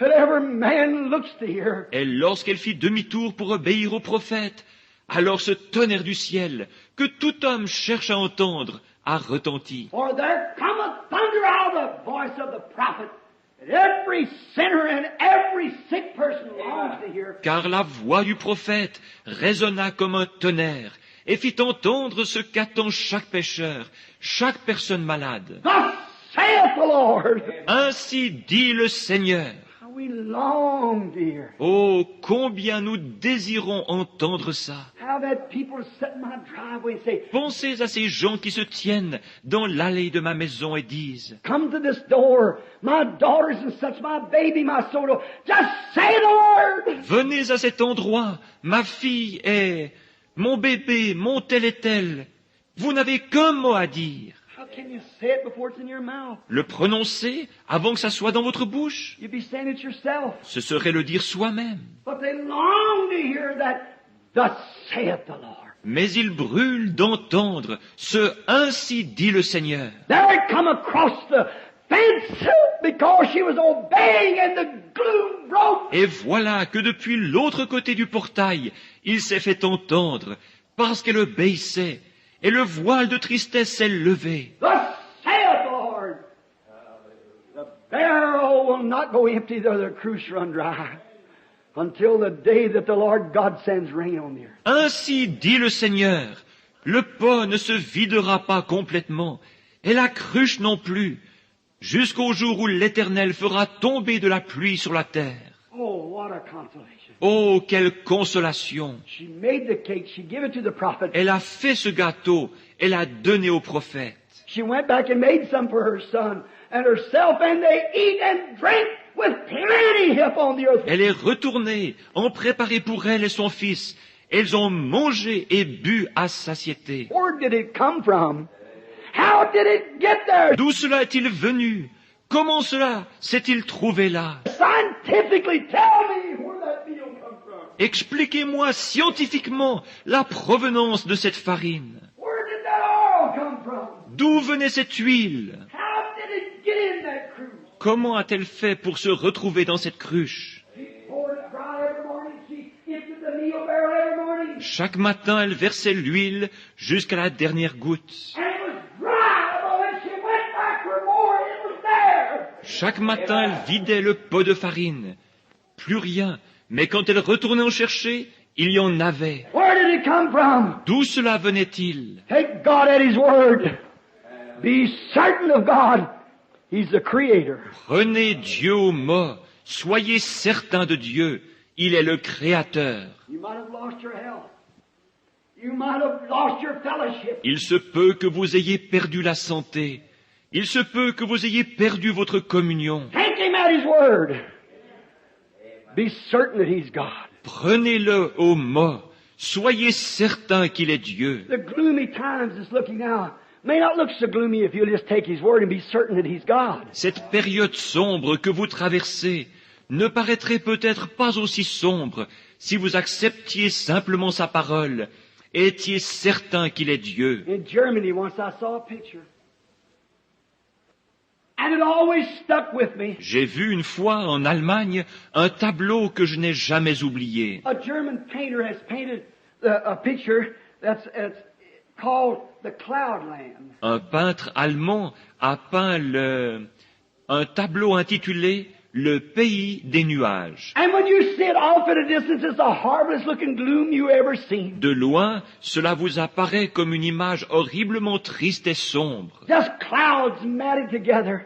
And every man looks to hear. Et lorsqu'elle fit demi-tour pour obéir au prophète, alors ce tonnerre du ciel, que tout homme cherche à entendre, a retenti. For there cometh thunder out of the voice of the prophet. And every sinner and every sick person longs to hear. Car la voix du prophète résonna comme un tonnerre, et fit entendre ce qu'attend chaque pécheur, chaque personne malade. Thus saith the Lord. Ainsi dit le Seigneur. How we long to hear. Oh, combien nous désirons entendre ça. How that people sit in my driveway and say, Pensez à ces gens qui se tiennent dans l'allée de ma maison et disent, come to this door, my daughters and such, my baby, my soul. Just say the word. venez à cet endroit, ma fille est, mon bébé, mon tel et tel. Vous n'avez qu'un mot à dire. How can you say it before it's in your mouth? Le prononcer avant que ça soit dans votre bouche. You'd be saying it yourself. Ce serait le dire soi-même. But they long to hear that, thus saith the Lord. Mais il brûle d'entendre ce « ainsi dit le Seigneur ». There it come across the fence because she was obeying and the gloom broke. Et voilà que depuis l'autre côté du portail, il s'est fait entendre, parce qu'elle obéissait, et le voile de tristesse s'est levé. Thus saith the Lord. The barrel will not go empty, though the cruse run dry, until the day that the Lord God sends rain on the earth. Ainsi dit le Seigneur, le pot ne se videra pas complètement, et la cruche non plus, jusqu'au jour où l'Éternel fera tomber de la pluie sur la terre. Oh, what a consolation. Oh, quelle consolation! She made the cake, she gave it to the prophet. Elle a fait ce gâteau, elle l'a donné au prophète. She went back and made some for her son and herself, and they eat and drink with plenty upon the earth. Elle est retournée, en préparée pour elle et son fils. Elles ont mangé et bu à satiété. Where did it come from? How did it get there? D'où cela est-il venu? Comment cela s'est-il trouvé là? Scientifically, tell me where that meal come from. Expliquez-moi scientifiquement la provenance de cette farine. Where did that oil come from? D'où venait cette huile? How did it get in that cruise? Comment a-t-elle fait pour se retrouver dans cette cruche? She poured it dry every morning. She emptied the meal barrel every morning. Chaque matin, elle versait l'huile jusqu'à la dernière goutte. And it was dry. But when she went back for more, it was there. Chaque matin, elle vidait le pot de farine. Plus rien. Mais quand elle retournait en chercher, il y en avait. Where did it come from? D'où cela venait-il? Take God at His word. Be certain of God. He's the Creator. Prenez Dieu au mot. Soyez certains de Dieu. Il est le Créateur. You might have lost your health. You might have lost your fellowship. Il se peut que vous ayez perdu la santé. Il se peut que vous ayez perdu votre communion. Take Him at His word. Be certain that He's God. Prenez-le au mot. Soyez certains qu'il est Dieu. The gloomy times that's looking now may not look so gloomy if you'll just take His word and be certain that He's God. Cette période sombre que vous traversez ne paraîtrait peut-être pas aussi sombre si vous acceptiez simplement sa parole et étiez certain qu'il est Dieu. In Germany once I saw a picture. And it always stuck with me. J'ai vu une fois en Allemagne un tableau que je n'ai jamais oublié. A German painter has painted a picture that's called the Cloudland. Un peintre allemand a peint un tableau intitulé Le pays des nuages. And when you see it off at a distance, it's the horriblest looking gloom you ever seen. De loin, cela vous apparaît comme une image horriblement triste et sombre. Just clouds matted together.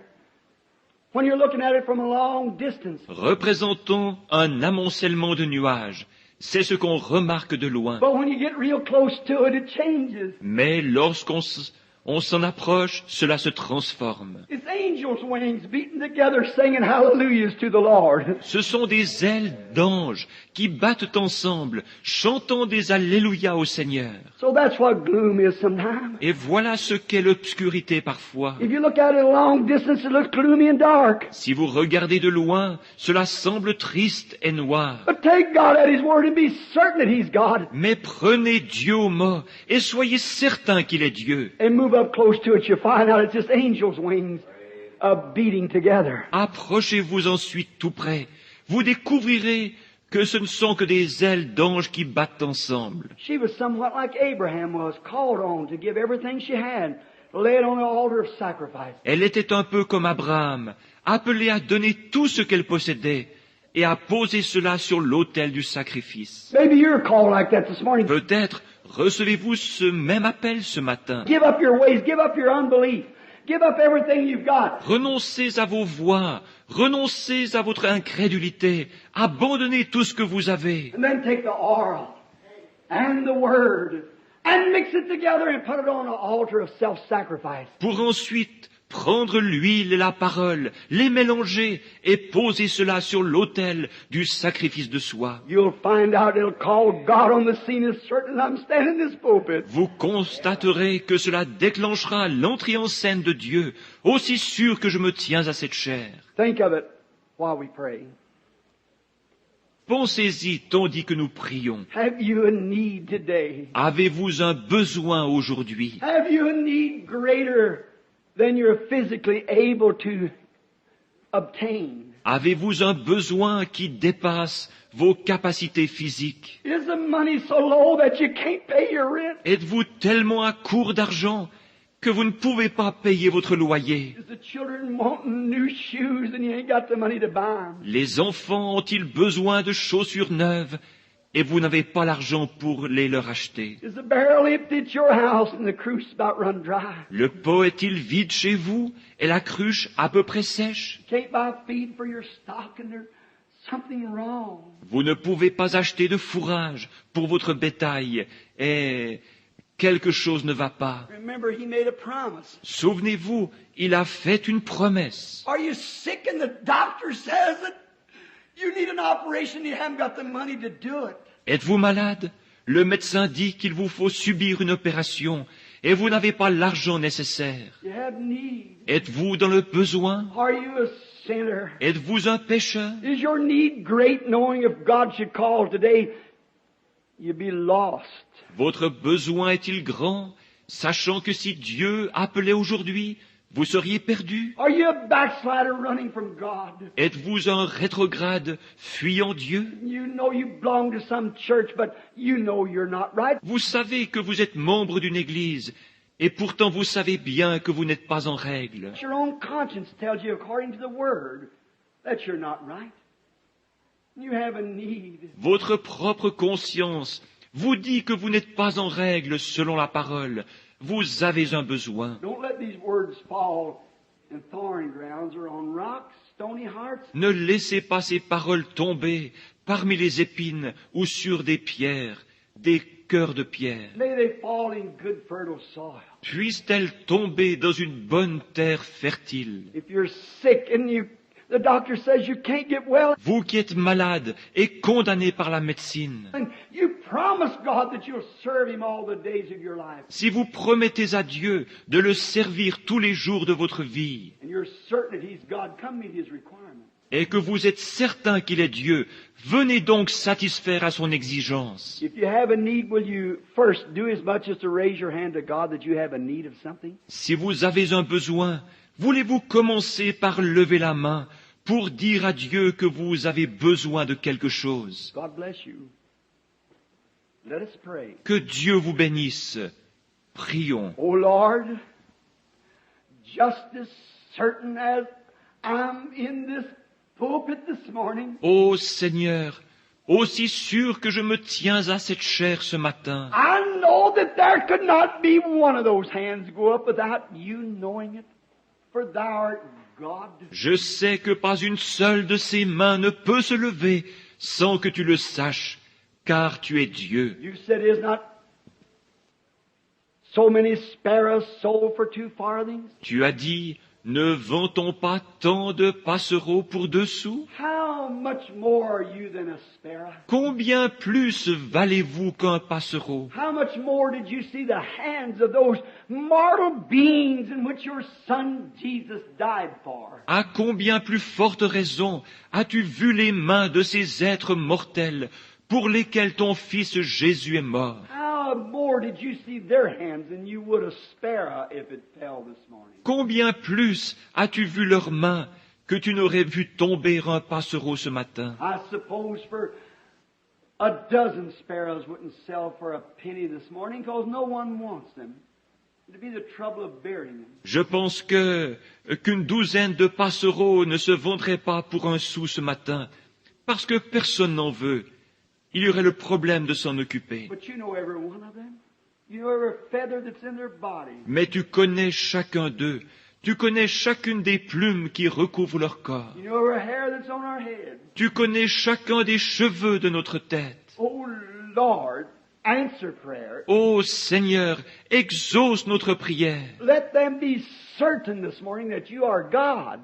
When you're looking at it from a long distance. Représentant un amoncellement de nuages. C'est ce qu'on remarque de loin. But when you get real close to it, it changes. Mais lorsqu'on On s'en approche, cela se transforme. It's angels' wings beating together, singing hallelujahs to the Lord. Ce sont des ailes d'anges qui battent ensemble, chantant des alléluia au Seigneur. So that's what gloom is sometimes. Et voilà ce qu'est l'obscurité parfois. If you look at it a long distance, it looks gloomy and dark. Si vous regardez de loin, cela semble triste et noir. But take God at His word and be certain that He's God. Mais prenez Dieu au mot et soyez certains qu'il est Dieu. And move up close to it, you find out it's just angels' wings beating together. Approchez-vous ensuite tout près. Vous découvrirez que ce ne sont que des ailes d'anges qui battent ensemble. She was somewhat like Abraham was, called on to give everything she had, lay it on the altar of sacrifice. Elle était un peu comme Abraham, appelée à donner tout ce qu'elle possédait et à poser cela sur l'autel du sacrifice. Maybe you're called like that this morning. Peut-être recevez-vous ce même appel ce matin. Give up your ways, give up your unbelief, give up everything you've got. Renoncez à vos voies, renoncez à votre incrédulité, abandonnez tout ce que vous avez. And then take the oil and the word and mix it together and put it on an altar of self-sacrifice. Pour ensuite prendre l'huile et la parole, les mélanger et poser cela sur l'autel du sacrifice de soi. You'll find out it'll call God on the scene as certain as I'm standing in this pulpit. Vous constaterez que cela déclenchera l'entrée en scène de Dieu, aussi sûr que je me tiens à cette chair. Think of it while we pray. Pensez-y tandis que nous prions. Have you a need today? Avez-vous un besoin aujourd'hui? Have you a need greater than you're physically able to obtain? Avez-vous un besoin qui dépasse vos capacités physiques? Is the money so low that you can't pay your rent? Êtes-vous tellement à court d'argent que vous ne pouvez pas payer votre loyer? Is the children wanting new shoes and you ain't got the money to buy them? Les enfants ont-ils besoin de chaussures neuves et vous n'avez pas l'argent pour les leur acheter? Is the barrel empty at your house and the cruise about run dry? Le pot est-il vide chez vous et la cruche à peu près sèche? You can't buy feed for your stock and there's something wrong. Vous ne pouvez pas acheter de fourrage pour votre bétail et quelque chose ne va pas. Remember, He made a promise. Souvenez-vous, il a fait une promesse. Are you sick and the doctor says that you need an operation and you haven't got the money to do it? Êtes-vous malade? Le médecin dit qu'il vous faut subir une opération et vous n'avez pas l'argent nécessaire. You have need. Êtes-vous dans le besoin? Are you a sinner? Êtes-vous un pécheur? Is your need great knowing if God should call today, you'd be lost? Votre besoin est-il grand, sachant que si Dieu appelait aujourd'hui, vous seriez perdu? Are you a backslider running from God? Êtes-vous un rétrograde fuyant Dieu? You know you belong to some church, but you know you're not right. Vous savez que vous êtes membre d'une église, et pourtant vous savez bien que vous n'êtes pas en règle. Your own conscience tells you according to the Word that you're not right. You have a need. Votre propre conscience vous dit que vous n'êtes pas en règle selon la parole. Vous avez un besoin. Don't let these words fall in thorny grounds or on rocks, stony hearts. Ne laissez pas ces paroles tomber parmi les épines ou sur des pierres, des cœurs de pierre. May they fall in good fertile soil. Puissent-elles tomber dans une bonne terre fertile? If you're sick and the doctor says you can't get well, Vous qui êtes malade et condamné par la médecine, and you promise God that you'll serve Him all the days of your life, si vous promettez à Dieu de le servir tous les jours de votre vie, and you're certain that He's God, come meet His requirement. et que vous êtes certain qu'il est Dieu, venez donc satisfaire à son exigence. If you have a need, will you first do as much as to raise your hand to God that you have a need of something? Si vous avez un besoin, voulez-vous commencer par lever la main pour dire à Dieu que vous avez besoin de quelque chose? God bless you. Let us pray. Que Dieu vous bénisse. Prions. Oh Lord, just as certain as I'm in this pulpit this morning, Ô Seigneur, aussi sûr que je me tiens à cette chair ce matin, I know that there could not be one of those hands go up without you knowing it, for thou art God. je sais que pas une seule de ces mains ne peut se lever sans que tu le saches, car tu es Dieu. You said, is not so many sparrows sold for 2 farthings? Tu as dit, ne vend-on pas tant de passereaux pour 2 sous? How much more are you than a sparrow? Combien plus valez-vous qu'un passereau? How much more did you see the hands of those mortal beings in which your Son Jesus died for? À combien plus forte raison as-tu vu les mains de ces êtres mortels pour lesquels ton Fils Jésus est mort? How more did you see their hands than you would a sparrow if it fell this morning? Combien plus as-tu vu leurs mains que tu n'aurais vu tomber un passereau ce matin? I suppose for a dozen sparrows wouldn't sell for a penny this morning because no one wants them. It'd be the trouble of burying them. Je pense qu'une douzaine de passereaux ne se vendraient pas pour 1 sou ce matin, parce que personne n'en veut. Il y aurait le problème de s'en occuper. But you know every one of them. You know every feather that's in their body. Mais tu connais chacun d'eux. Tu connais chacune des plumes qui recouvrent leur corps. You know every hair that's on our head. Tu connais chacun des cheveux de notre tête. Oh Lord, answer prayer. Ô Seigneur, exauce notre prière. Let them be certain this morning that you are God.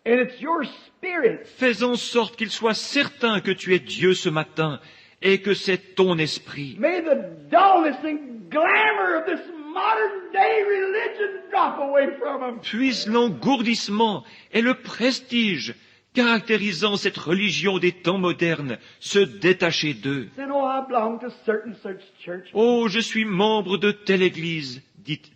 And it's your Spirit. Fais en sorte qu'ils soient certains que tu es Dieu ce matin et que c'est ton esprit. May the dullness and glamour of this modern day religion drop away from them. Puisse l'engourdissement et le prestige caractérisant cette religion des temps modernes se détacher d'eux. Then, oh, I belong to certain such church. Oh, je suis membre de telle église,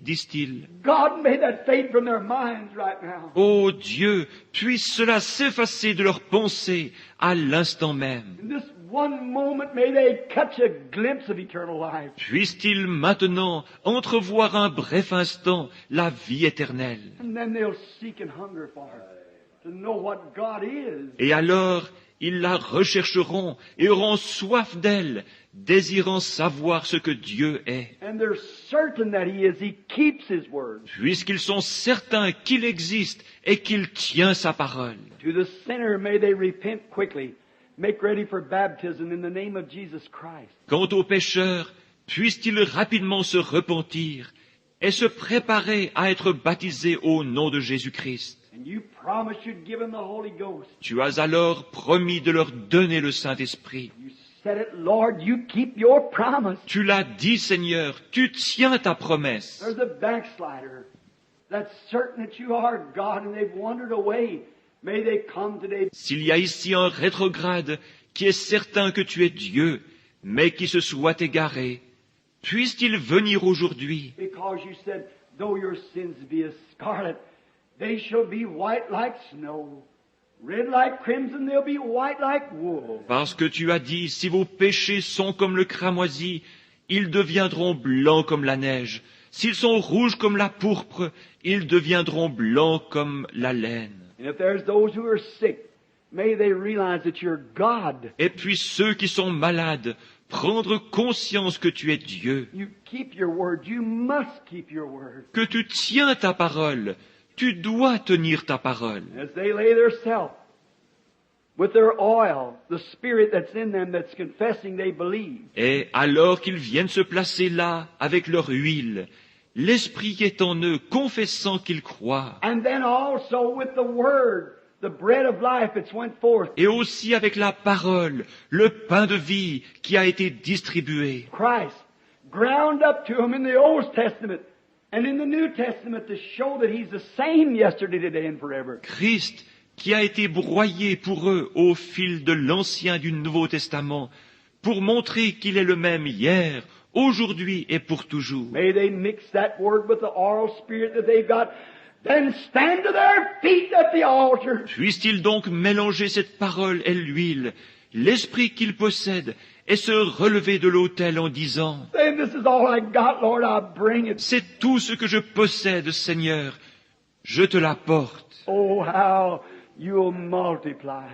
disent-ils. God, may that fade from their minds right now. Ô Dieu, puisse cela s'effacer de leurs pensées à l'instant même. In this one moment, may they catch a glimpse of eternal life. Puisse-t-il maintenant entrevoir un bref instant la vie éternelle. And then they'll seek and hunger for it, to know what God is. Et alors, ils la rechercheront et auront soif d'elle, désirant savoir ce que Dieu est. And they're certain that He is. He keeps His word. Puisqu'ils sont certains qu'il existe et qu'il tient sa parole. To the sinner, may they repent quickly. Make ready for baptism in the name of Jesus Christ. Quant aux pécheurs, puissent-ils rapidement se repentir et se préparer à être baptisés au nom de Jésus-Christ. And you promised you'd give them the Holy Ghost. Tu as alors promis de leur donner le Saint-Esprit. You said it, Lord, you keep your promise. Tu l'as dit, Seigneur, tu tiens ta promesse. There's a backslider that's certain that you are God and they've wandered away. May they come today. S'il y a ici un rétrograde qui est certain que tu es Dieu, mais qui se soit égaré, puisse-t-il venir aujourd'hui, Because you said, though your sins be as scarlet, they shall be white like snow. Red like crimson, they'll be white like wool. parce que tu as dit, si vos péchés sont comme le cramoisi, ils deviendront blancs comme la neige. S'ils sont rouges comme la pourpre, ils deviendront blancs comme la laine. And if there's those who are sick, may they realize that you're God. Et puis ceux qui sont malades, prendre conscience que tu es Dieu, You keep your word. You must keep your word. que tu tiens ta parole, tu dois tenir ta parole. As they lay their self with their oil, the spirit that's in them that's confessing they believe. Et alors qu'ils viennent se placer là avec leur huile, l'Esprit est en eux, confessant qu'ils croient, And then also with the word, the bread of life that's went forth. et aussi avec la parole, le pain de vie qui a été distribué. Christ ground up to them in the Old Testament and in the New Testament to show that He's the same yesterday, today, and forever. Christ qui a été broyé pour eux au fil de l'Ancien et du Nouveau Testament, pour montrer qu'il est le même hier, aujourd'hui et pour toujours. May they mix that word with the oral spirit that they've got, then stand to their feet at the altar. Puisse-t-il donc mélanger cette parole et l'huile, l'esprit qu'ils possèdent, et se relever de l'autel en disant, Saying, this is all I got, Lord, I bring it. c'est tout ce que je possède, Seigneur, je te l'apporte. Oh, how you'll multiply.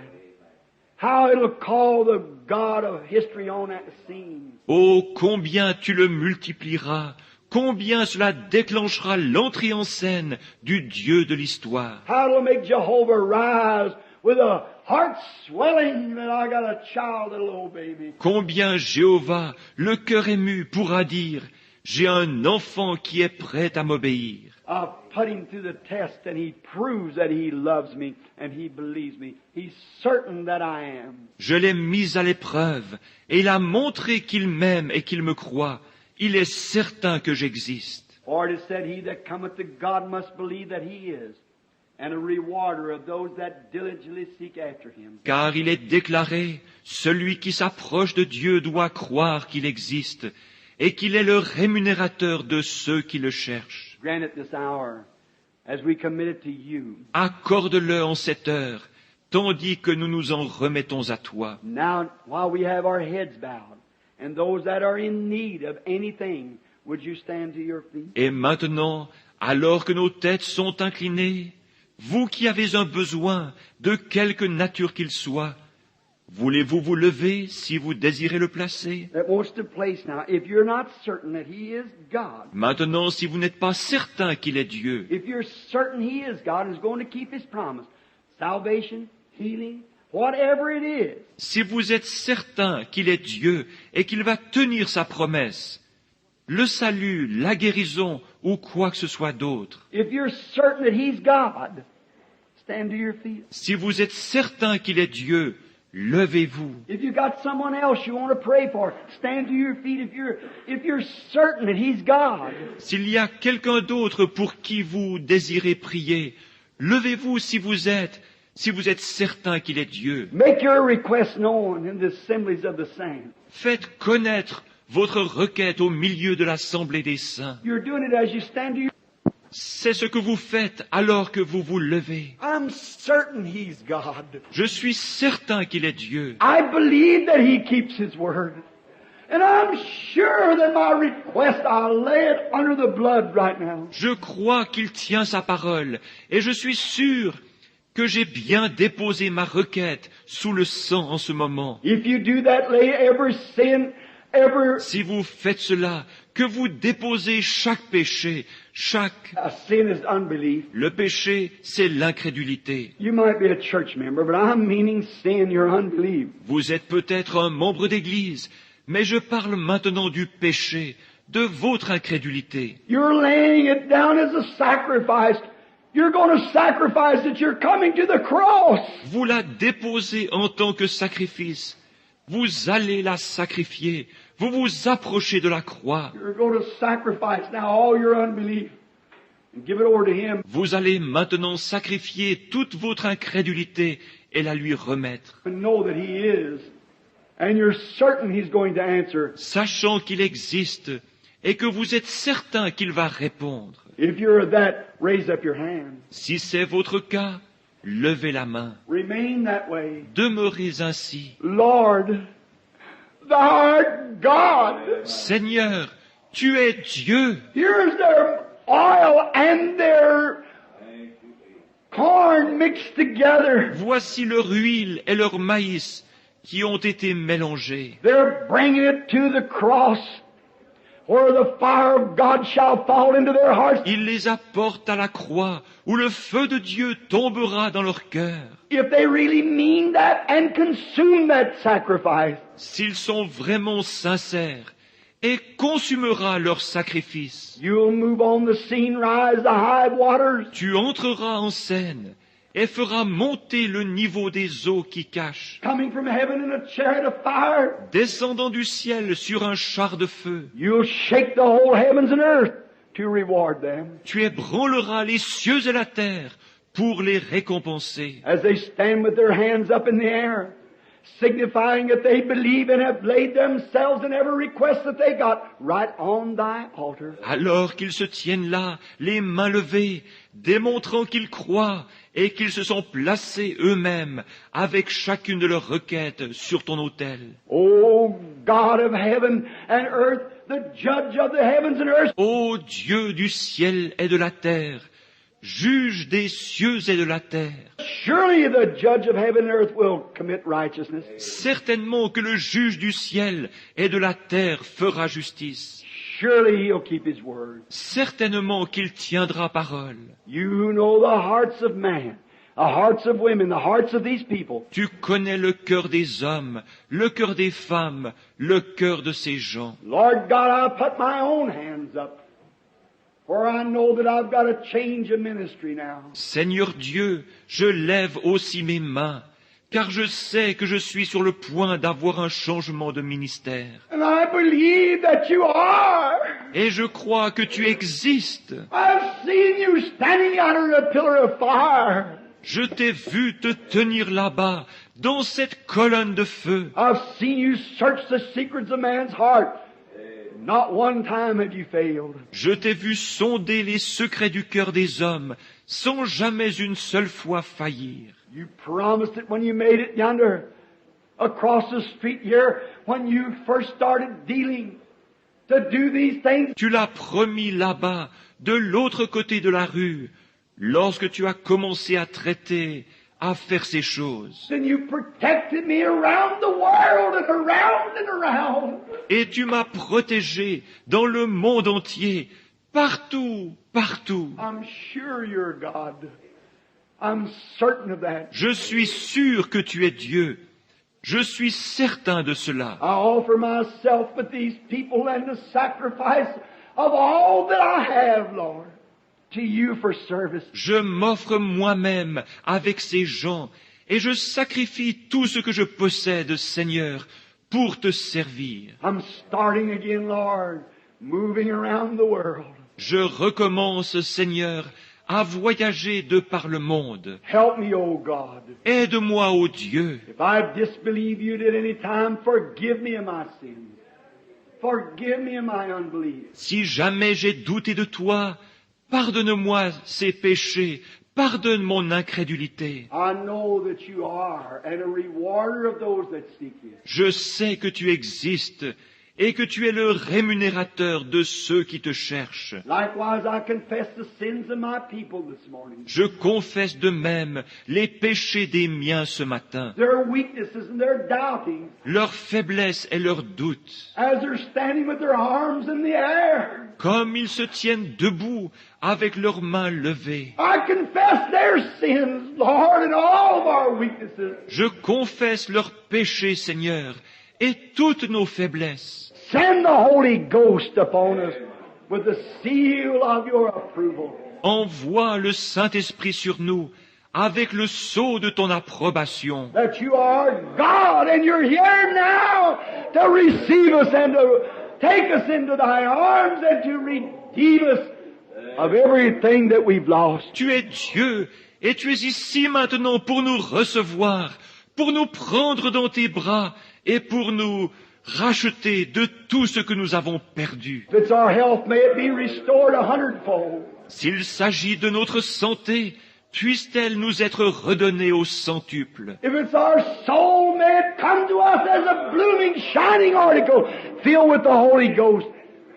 How it'll call the God of history on that scene. Oh, combien tu le multiplieras, combien cela déclenchera l'entrée en scène du Dieu de l'histoire. How it'll make Jehovah rise with a heart swelling that I got a child, a little baby. Combien Jéhovah, le cœur ému, pourra dire, J'ai un enfant qui est prêt à m'obéir. I've put him through the test and he proves that he loves me and he believes me. He's certain that I am. Je l'ai mis à l'épreuve, et il a montré qu'il m'aime et qu'il me croit. Il est certain que j'existe. For it is said, he that cometh to God must believe that he is, and a rewarder of those that diligently seek after him. Car il est déclaré, celui qui s'approche de Dieu doit croire qu'il existe, et qu'il est le rémunérateur de ceux qui le cherchent. Grant it this hour, as we commit it to you. Accorde-le en cette heure, tandis que nous nous en remettons à toi. Now, while we have our heads bowed, and those that are in need of anything, would you stand to your feet? Et maintenant, alors que nos têtes sont inclinées, vous qui avez un besoin, de quelque nature qu'il soit, voulez-vous vous lever si vous désirez le placer? That wants to place now. If you're not certain that he is God, Maintenant, si vous n'êtes pas certain qu'il est Dieu, if you're certain he is God and is going to keep his promise, salvation, healing, whatever it is, si vous êtes certain qu'il est Dieu et qu'il va tenir sa promesse, le salut, la guérison ou quoi que ce soit d'autre, if you're certain that he's God, stand to your feet. si vous êtes certain qu'il est Dieu, levez-vous. If you got someone else you want to pray for, stand to your feet. If you're certain that he's God, S'il y a quelqu'un d'autre pour qui vous désirez prier, levez-vous si vous êtes certain qu'il est Dieu. make your request known in the assemblies of the saints. Faites connaître votre requête au milieu de l'assemblée des saints. You're doing it as you stand to your C'est ce que vous faites alors que vous vous levez. I'm certain he's God. Je suis certain qu'il est Dieu. I believe that he keeps his word. And I'm sure that my request, I'll lay it under the blood right now. Je crois qu'il tient sa parole et je suis sûr que j'ai bien déposé ma requête sous le sang en ce moment. If you do that, lay every sin, every Si vous faites cela, que vous déposez chaque péché, sin is unbelief. Le péché, c'est l'incrédulité. You might be a church member, but I'm meaning sin, your unbelief. Vous êtes peut-être un membre d'église, mais je parle maintenant du péché, de votre incrédulité. You're laying it down as a sacrifice. You're going to sacrifice it. You're coming to the cross. Vous la déposez en tant que sacrifice. Vous allez la sacrifier. Vous vous approchez de la croix. You're going to sacrifice now all your unbelief and give it over to him. Vous allez maintenant sacrifier toute votre incrédulité et la lui remettre, And know that he is. And you're certain he's going to answer. sachant qu'il existe et que vous êtes certain qu'il va répondre. If you're that, raise up your hand. Si c'est votre cas, levez la main. Remain that way. Demeurez ainsi. Lord, thou art God. Seigneur, tu es Dieu. Here's their oil and their corn mixed together. Voici leur huile et leur maïs qui ont été mélangés. They're bringing it to the cross where the fire of God shall fall into their hearts. Ils les apportent à la croix où le feu de Dieu tombera dans leur cœur. If they really mean that and consume that sacrifice, S'ils sont vraiment sincères, et consumera leur sacrifice. you'll move on the scene, rise the high waters. Tu entreras en scène et feras monter le niveau des eaux qui cachent, Coming from heaven in a chariot of fire, descendant du ciel sur un char de feu. you'll shake the whole heavens and earth to reward them. Tu ébranleras les cieux et la terre pour les récompenser. As they stand with their hands up in the air, signifying that they believe and have laid themselves and every request that they got right on thy altar. Alors qu'ils se tiennent là, les mains levées, démontrant qu'ils croient et qu'ils se sont placés eux-mêmes avec chacune de leurs requêtes sur ton autel. O God of heaven and earth, the judge of the heavens and earth, Ô Dieu du ciel et de la terre, juge des cieux et de la terre, surely the judge of heaven and earth will commit righteousness. certainement que le juge du ciel et de la terre fera justice. Surely he'll keep his word. Certainement qu'il tiendra parole. You know the hearts of man, the hearts of women, the hearts of these people. Tu connais le cœur des hommes, le cœur des femmes, le cœur de ces gens. Lord God, I put my own hands up, for I know that I've got to change a ministry now. Seigneur Dieu, je lève aussi mes mains, car je sais que je suis sur le point d'avoir un changement de ministère. And I believe that you are. Et je crois que tu existes. I've seen you standing under a pillar of fire. Je t'ai vu te tenir là-bas, dans cette colonne de feu. I've seen you search the secrets of man's heart. Not one time have you failed. Je t'ai vu sonder les secrets du cœur des hommes, sans jamais une seule fois faillir. You promised it when you made it yonder, across the street here, when you first started dealing, to do these things. Tu l'as promis là-bas, de l'autre côté de la rue, lorsque tu as commencé à traiter, à faire ces choses. Then you protected me around the world and around and around. Et tu m'as protégé dans le monde entier, partout, partout. I'm sure you're God. I'm certain of that. Je suis sûr que tu es Dieu. Je suis certain de cela. I offer myself with these people and the sacrifice of all that I have, Lord, to you for service. Je m'offre moi-même avec ces gens et je sacrifie tout ce que je possède, Seigneur, pour te servir. I'm starting again, Lord, moving around the world. Je recommence, Seigneur, à voyager de par le monde. Help me, O God. Aide-moi, ô Dieu. If I've disbelieved you at any time, forgive me of my sins. Forgive me of my unbelief. Si jamais j'ai douté de toi, pardonne-moi ces péchés, pardonne mon incrédulité. I know that you are, and a rewarder of those that seek you. Je sais que tu existes et que tu es le rémunérateur de ceux qui te cherchent. Likewise, I confess the sins of my people this morning. Je confesse de même les péchés des miens ce matin, Their weaknesses and their doubting, leurs faiblesses et leurs doutes. as they're standing with their arms in the air. Comme ils se tiennent debout avec leurs mains levées. I confess their sins, Lord, and all of our weaknesses. Je confesse leurs péchés, Seigneur, et toutes nos faiblesses. Send the Holy Ghost upon us with the seal of your approval. Envoie le Saint-Esprit sur nous avec le sceau de ton approbation. That you are God and you're here now to receive us and to take us into thy arms and to redeem us of everything that we've lost. Tu es Dieu et tu es ici maintenant pour nous recevoir, pour nous prendre dans tes bras et pour nous racheter de tout ce que nous avons perdu. If it's our health, may it be restored 100-fold. S'il s'agit de notre santé, puisse-t-elle nous être redonnée au centuple. If it's our soul, may it come to us as a blooming, shining article filled with the Holy Ghost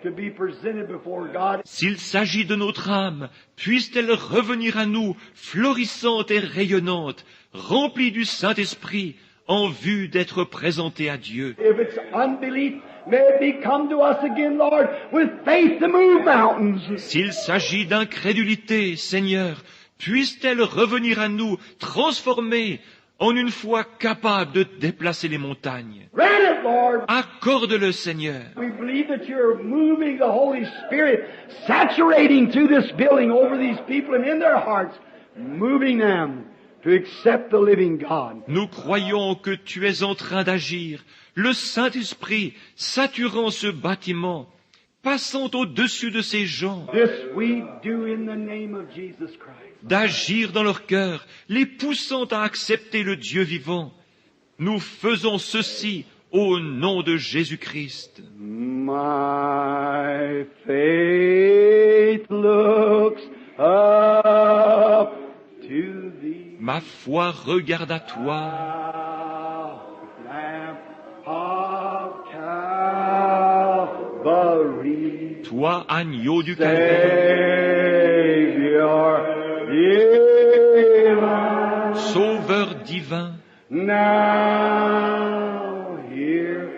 to be presented before God. S'il s'agit de notre âme, puisse-t-elle revenir à nous, florissante et rayonnante, remplie du Saint-Esprit, en vue d'être présentée à Dieu. If it's unbelief, may it be come to us again, Lord, with faith to move mountains. S'il s'agit d'incrédulité, Seigneur, puisse-t-elle revenir à nous, transformée, en une foi capable de déplacer les montagnes. Grant it, Lord. Accorde-le, Seigneur. We believe that you're moving the Holy Spirit, saturating through this building over these people and in their hearts, moving them to accept the living God. Nous croyons que tu es en train d'agir, le Saint-Esprit saturant ce bâtiment, passant au-dessus de ces gens, This we do in the name of Jesus Christ. d'agir dans leur cœur, les poussant à accepter le Dieu vivant. Nous faisons ceci au nom de Jésus-Christ. My faith looks up to thee. Ma foi regarde à toi, Lamb of Calvary, toi agneau du calvaire, Savior divine. sauveur divin. Now hear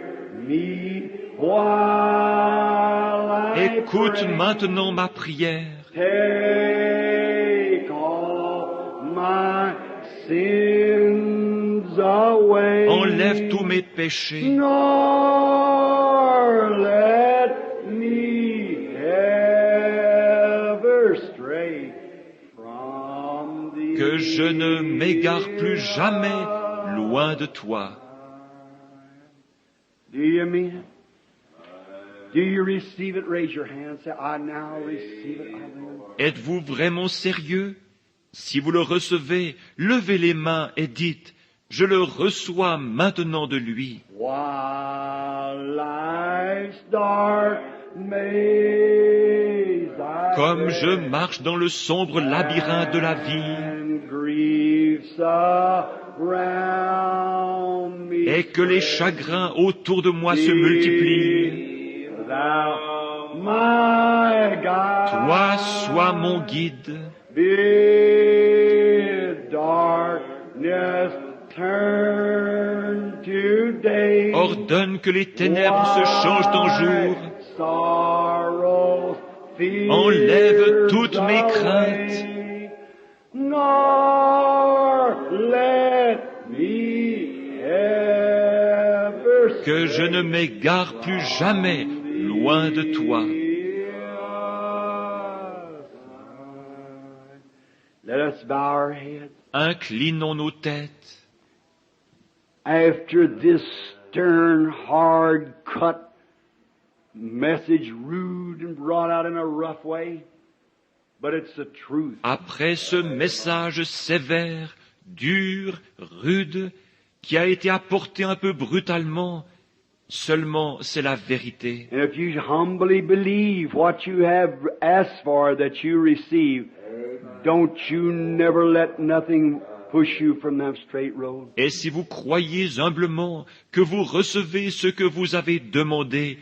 me while I Écoute pray. maintenant ma prière. Take all my enlève tous mes péchés, nor let me ever stray from thee. que je ne m'égare plus jamais loin de toi. Do you mean it? Do you receive it? Raise your hand. Say, I now receive it. Hallelujah. Êtes-vous vraiment sérieux? Si vous le recevez, levez les mains et dites, je le reçois maintenant de lui. While life's dark maze I Comme je tread, marche dans le sombre labyrinthe de la vie, and griefs around me et que les chagrins autour de moi se multiplient, Thou, my God, toi sois mon guide. bid darkness turn to day. Ordonne que les ténèbres se changent en jour. Sorrows, fears Enlève toutes mes away, craintes. nor let me ever Que je ne m'égare plus jamais loin de toi. Let us bow our heads. Inclinons nos têtes. After this stern, hard cut message, rude and brought out in a rough way, but it's the truth. Après ce message sévère, dur, rude, qui a été apporté un peu brutalement, seulement c'est la vérité. And if you humbly believe what you have asked for that you receive, don't you never let nothing push you from that straight road. Et si vous croyez humblement que vous recevez ce que vous avez demandé,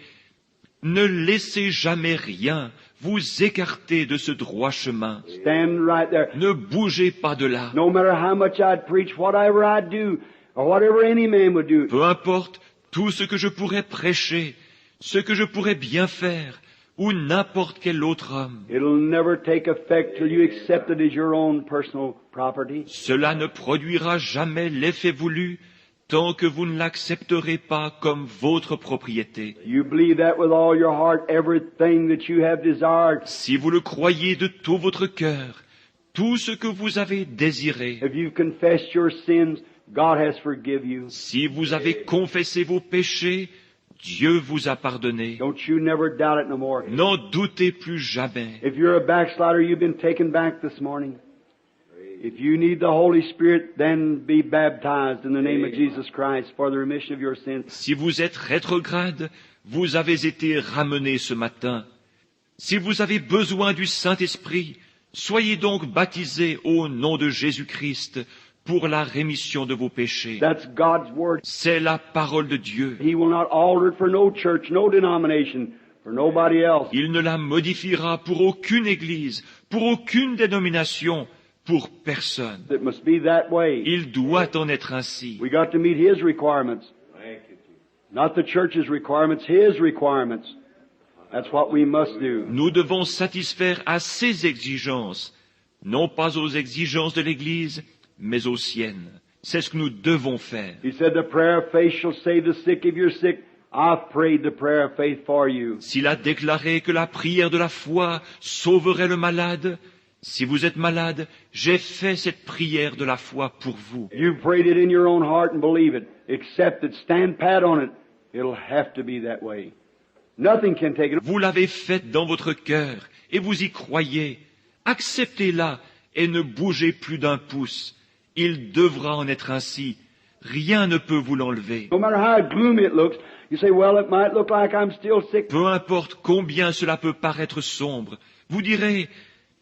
ne laissez jamais rien vous écarter de ce droit chemin. Stand right there. Ne bougez pas de là. No matter how much I'd preach, whatever I'd do, or whatever any man would do, Peu importe tout ce que je pourrais prêcher, ce que je pourrais bien faire, ou n'importe quel autre homme, it'll never take effect till you accept it as your own personal property. cela ne produira jamais l'effet voulu tant que vous ne l'accepterez pas comme votre propriété. You believe that with all your heart, everything that you have desired. Si vous le croyez de tout votre cœur, tout ce que vous avez désiré, If you've confessed your sins, God has forgive you. si vous avez confessé vos péchés, Dieu vous a pardonné. Don't you never doubt it no more. N'en doutez plus jamais. If you're a backslider, you've been taken back this morning. If you need the Holy Spirit, then be baptized in the name of Jesus Christ for the remission of your sins. Si vous êtes rétrograde, vous avez été ramené ce matin. Si vous avez besoin du Saint-Esprit, soyez donc baptisés au nom de Jésus-Christ pour la rémission de vos péchés. That's God's Word. C'est la parole de Dieu. He will not alter it for no church, no denomination, for nobody else. Il ne la modifiera pour aucune église, pour aucune dénomination, pour personne. It must be that way. Il doit en être ainsi. We got to meet His requirements. Not the church's requirements, His requirements. That's what we must do. Nous devons satisfaire à ses exigences, non pas aux exigences de l'Église, mais aux siennes. C'est ce que nous devons faire. He said the prayer of faith shall save the sick. If you're sick, I've prayed the prayer of faith for you. S'il a déclaré que la prière de la foi sauverait le malade, si vous êtes malade, j'ai fait cette prière de la foi pour vous. You prayed it in your own heart and believe it. Accept it. Stand pat on it. It'll have to be that way. Nothing can take it. Vous l'avez faite dans votre cœur et vous y croyez. Acceptez-la et ne bougez plus d'un pouce. Il devra en être ainsi. Rien ne peut vous l'enlever. No matter how gloomy it looks, you say, well, it might look like I'm still sick. Peu importe combien cela peut paraître sombre, vous direz,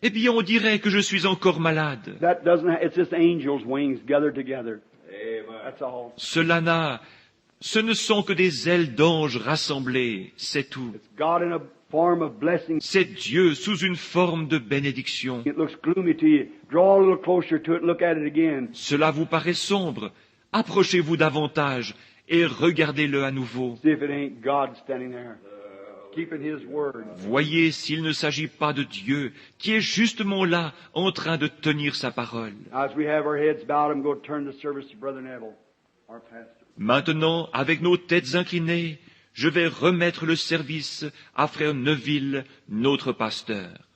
eh bien on dirait que je suis encore malade. That doesn't, it's just angels' wings gathered together. That's all. Ce ne sont que des ailes d'anges rassemblées, c'est tout. It's God in a form of blessing. C'est Dieu sous une forme de bénédiction. It looks gloomy to you. Draw a little closer to it and look at it again. Cela vous paraît sombre. Approchez-vous davantage et regardez-le à nouveau. See if it ain't God standing there, keeping His word. Voyez s'il ne s'agit pas de Dieu qui est justement là en train de tenir sa parole. As we have our heads bowed, I'm going to turn the service to Brother Neville. our pastor. Maintenant, avec nos têtes inclinées, je vais remettre le service à frère Neville, notre pasteur.